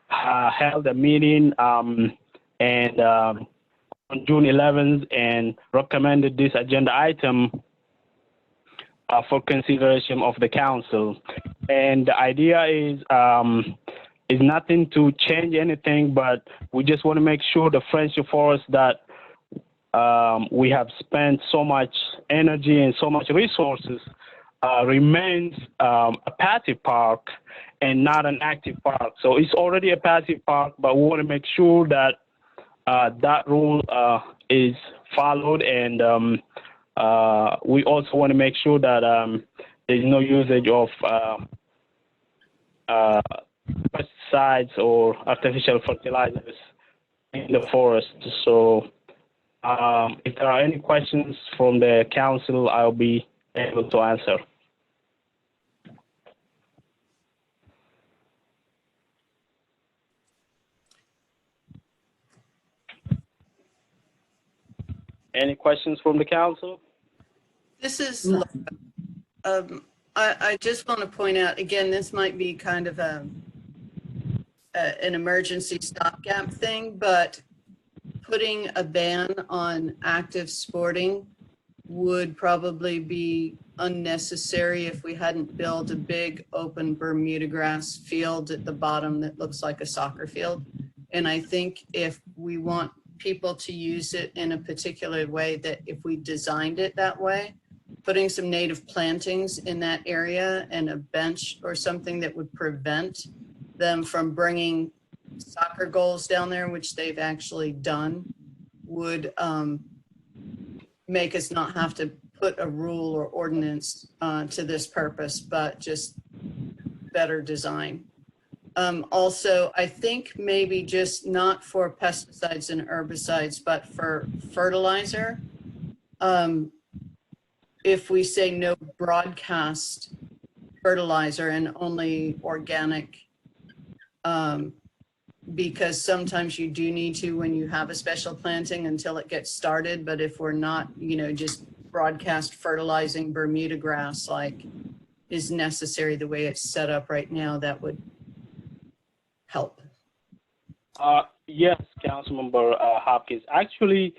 held a meeting on June 11th and recommended this agenda item for consideration of the council. And the idea is nothing to change anything, but we just want to make sure the Friendship Forest that we have spent so much energy and so much resources remains a passive park and not an active park. So it's already a passive park, but we want to make sure that that rule is followed, and we also want to make sure that there's no usage of pesticides or artificial fertilizers in the forest. So if there are any questions from the council, I'll be able to answer. Any questions from the council? This is, I just want to point out, again, this might be kind of an emergency stopgap thing, but putting a ban on active sporting would probably be unnecessary if we hadn't built a big open Bermuda grass field at the bottom that looks like a soccer field. And I think if we want people to use it in a particular way, that if we designed it that way, putting some native plantings in that area and a bench or something that would prevent them from bringing soccer goals down there, which they've actually done, would make us not have to put a rule or ordinance to this purpose, but just better design. Also, I think maybe just not for pesticides and herbicides, but for fertilizer, if we say no broadcast fertilizer and only organic, because sometimes you do need to when you have a special planting until it gets started. But if we're not, just broadcast fertilizing Bermuda grass like is necessary the way it's set up right now, that would help. Yes, Councilmember Hopkins. Actually,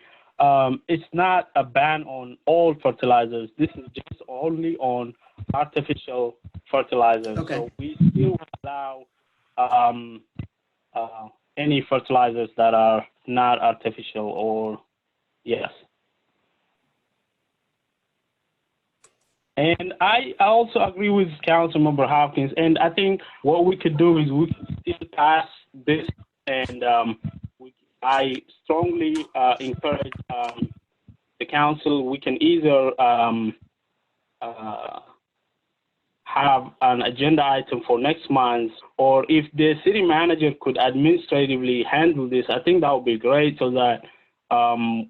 it's not a ban on all fertilizers. This is just only on artificial fertilizers. Okay. So we still allow any fertilizers that are not artificial or, yes. And I also agree with Councilmember Hopkins, and I think what we could do is we could still pass this, and I strongly encourage the council. We can either have an agenda item for next month, or if the city manager could administratively handle this, I think that would be great, so that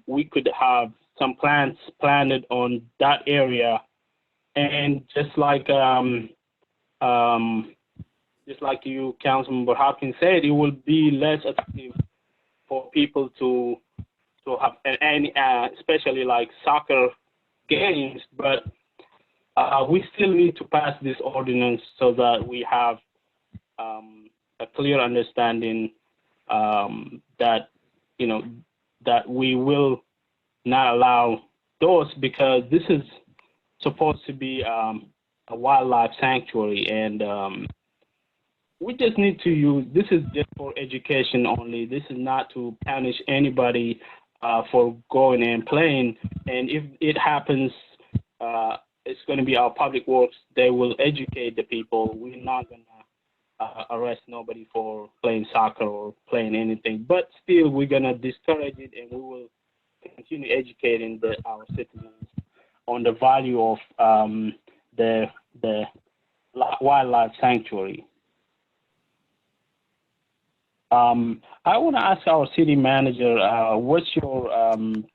we could have some plants planted on that area. And just like you, Councilmember Hopkins said, it will be less effective for people to have any, especially like soccer games. But we still need to pass this ordinance so that we have a clear understanding that that we will not allow those, because this is supposed to be a wildlife sanctuary, and we just need to use, this is just for education only. This is not to punish anybody for going and playing. And if it happens, it's going to be our public works. They will educate the people. We're not going to arrest nobody for playing soccer or playing anything, but still we're going to discourage it, and we will continue educating our citizens on the value of the wildlife sanctuary. I want to ask our city manager, what's your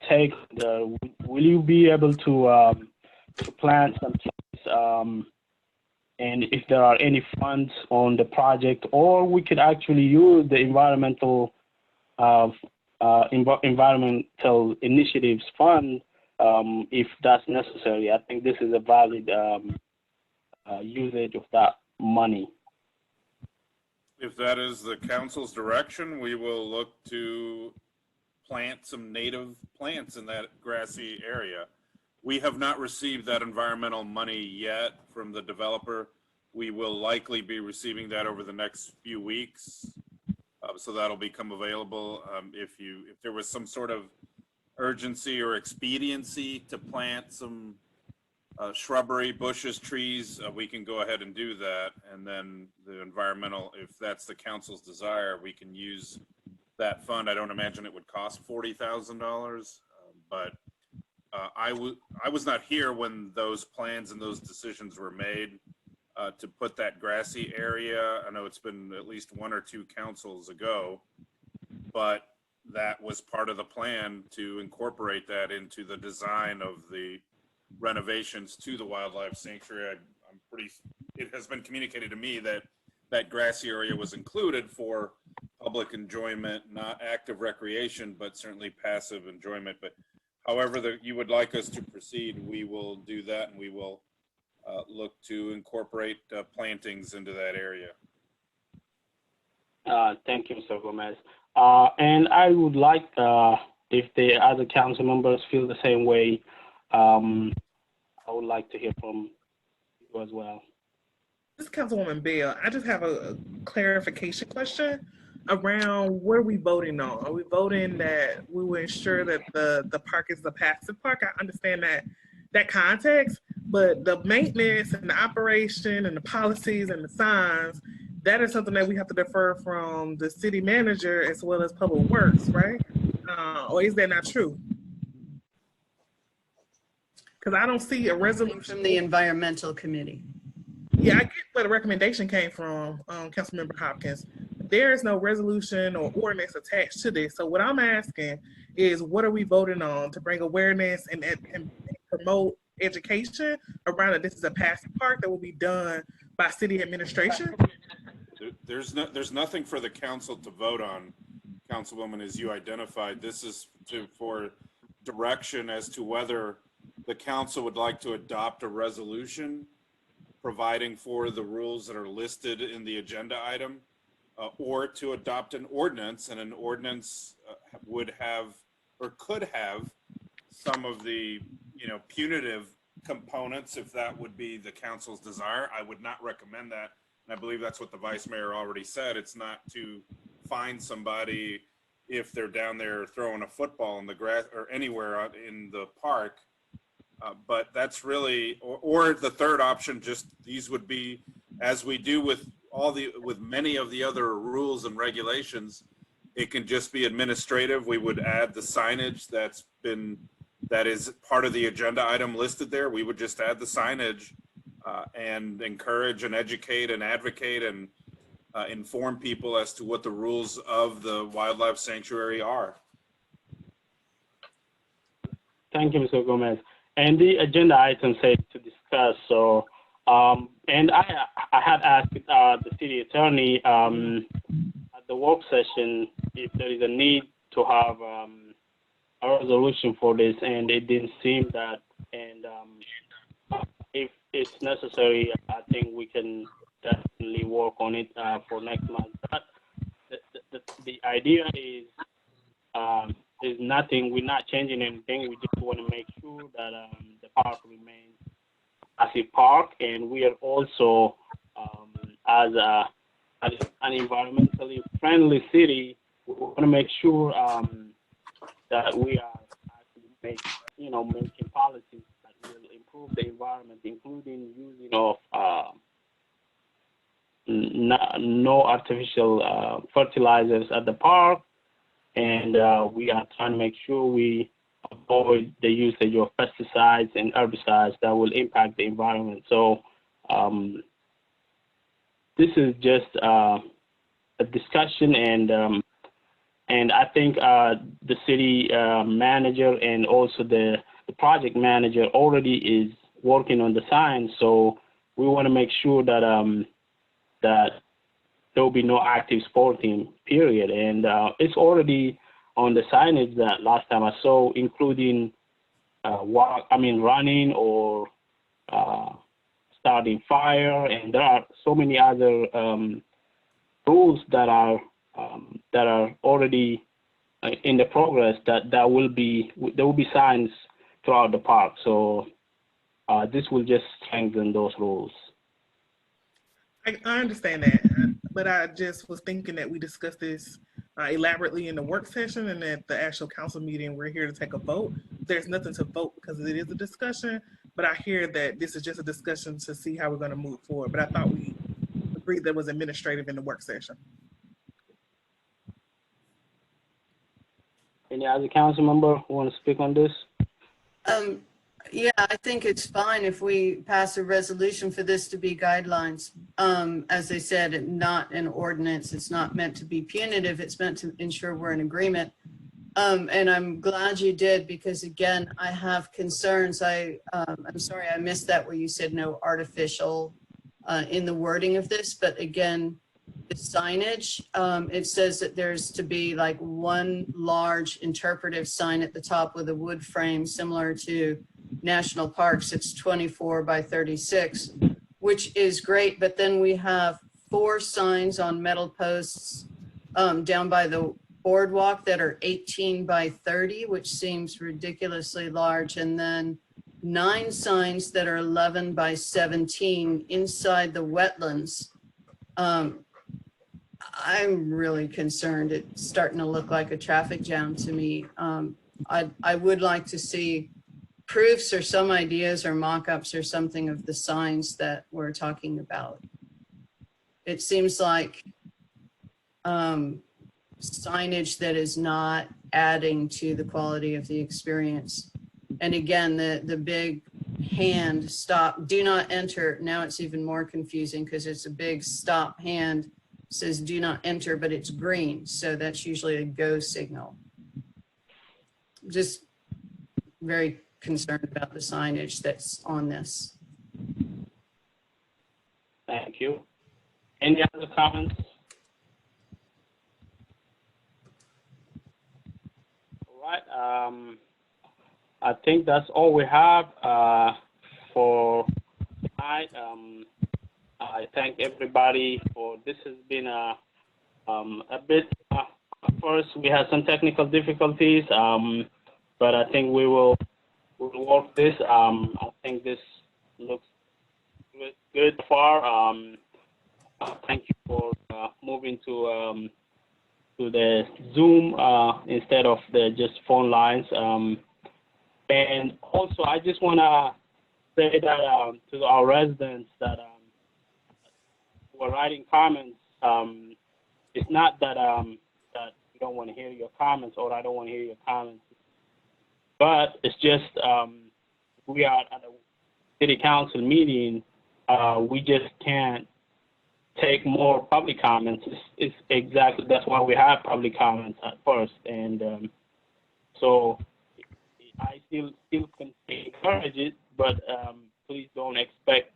take? Will you be able to plant some trees, and if there are any funds on the project, or we could actually use the environmental initiatives fund if that's necessary. I think this is a valid usage of that money. If that is the council's direction, we will look to plant some native plants in that grassy area. We have not received that environmental money yet from the developer. We will likely be receiving that over the next few weeks. So that'll become available. If there was some sort of urgency or expediency to plant some shrubbery, bushes, trees, we can go ahead and do that. And then the environmental, if that's the council's desire, we can use that fund. I don't imagine it would cost $40,000, but I was not here when those plans and those decisions were made to put that grassy area. I know it's been at least 1 or 2 councils ago, but that was part of the plan to incorporate that into the design of the renovations to the wildlife sanctuary. It has been communicated to me that that grassy area was included for public enjoyment, not active recreation, but certainly passive enjoyment. But however you would like us to proceed, we will do that, and we will look to incorporate plantings into that area. Thank you, Mr. Gomez. And I would like, if the other council members feel the same way, I would like to hear from you as well. This is Councilwoman Bell. I just have a clarification question around what are we voting on? Are we voting that we will ensure that the park is a passive park? I understand that context, but the maintenance and the operation and the policies and the signs, that is something that we have to defer from the city manager as well as Public Works, right? Or is that not true? Because I don't see a resolution from the environmental committee. Yeah, I get where the recommendation came from, Councilmember Hopkins. There is no resolution or ordinance attached to this. So what I'm asking is, what are we voting on to bring awareness and promote education around that this is a passive park that will be done by city administration? There's nothing for the council to vote on, Councilwoman, as you identified. This is for direction as to whether the council would like to adopt a resolution providing for the rules that are listed in the agenda item, or to adopt an ordinance, and an ordinance would have or could have some of the punitive components if that would be the council's desire. I would not recommend that, and I believe that's what the vice mayor already said. It's not to fine somebody if they're down there throwing a football in the grass or anywhere out in the park. But that's really, or the third option, just these would be, as we do with many of the other rules and regulations, it can just be administrative. We would add the signage that is part of the agenda item listed there. We would just add the signage and encourage and educate and advocate and inform people as to what the rules of the wildlife sanctuary are. Thank you, Mr. Gomez. And the agenda item says to discuss. So, and I had asked the city attorney at the work session if there is a need to have a resolution for this, and it didn't seem that. And if it's necessary, I think we can definitely work on it for next month. But the idea is nothing. We're not changing anything. We just want to make sure that the park remains as a park, and we are also as an environmentally friendly city. We want to make sure that we are actually making policies that will improve the environment, including using of no artificial fertilizers at the park. And we are trying to make sure we avoid the usage of pesticides and herbicides that will impact the environment. So this is just a discussion, and I think the city manager and also the project manager already is working on the signs. So we want to make sure that that there will be no active sport team, period. And it's already on the signage that last time I saw, including running or starting fire, and there are so many other rules that are already in the progress that there will be signs throughout the park. So this will just strengthen those rules. I understand that, but I just was thinking that we discussed this elaborately in the work session, and at the actual council meeting, we're here to take a vote. There's nothing to vote because it is a discussion, but I hear that this is just a discussion to see how we're going to move forward. But I thought we agreed that was administrative in the work session. Any other council member who want to speak on this? Yeah, I think it's fine if we pass a resolution for this to be guidelines. As they said, not an ordinance. It's not meant to be punitive. It's meant to ensure we're in agreement. And I'm glad you did, because again, I have concerns. I'm sorry, I missed that where you said no artificial in the wording of this. But again, the signage, it says that there's to be like one large interpretive sign at the top with a wood frame similar to national parks. It's 24 by 36, which is great. But then we have 4 signs on metal posts down by the boardwalk that are 18 by 30, which seems ridiculously large. And then 9 signs that are 11 by 17 inside the wetlands. I'm really concerned. It's starting to look like a traffic jam to me. I would like to see proofs or some ideas or mock-ups or something of the signs that we're talking about. It seems like signage that is not adding to the quality of the experience. And again, the big hand stop, do not enter. Now it's even more confusing because it's a big stop hand, says do not enter, but it's green. So that's usually a go signal. Just very concerned about the signage that's on this. Thank you. Any other comments? All right. I think that's all we have for tonight. I thank everybody for this. Has been a bit. First, we had some technical difficulties, but I think we'll work this. I think this looks good far. Thank you for moving to the Zoom instead of the just phone lines. And also, I just want to say that to our residents that who are writing comments, it's not that that we don't want to hear your comments or I don't want to hear your comments, but it's just we are at a city council meeting. We just can't take more public comments. It's exactly, that's why we have public comments at first. And so I still can encourage it, but please don't expect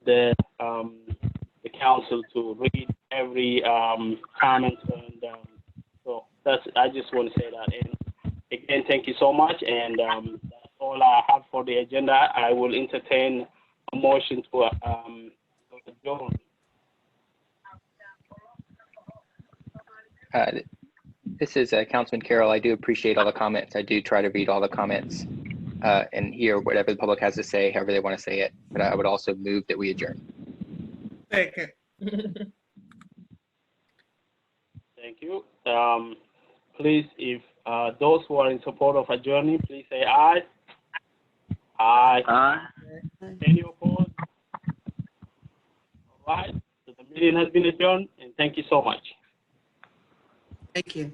the council to read every comment. And so I just want to say that. And again, thank you so much. And that's all I have for the agenda. I will entertain a motion to adjourn. This is Councilman Carroll. I do appreciate all the comments. I do try to read all the comments and hear whatever the public has to say, however they want to say it. But I would also move that we adjourn. Second. Thank you. Please, if those who are in support of adjourning, please say aye. Aye. Aye. Any opposed? All right. So the meeting has been adjourned, and thank you so much. Thank you.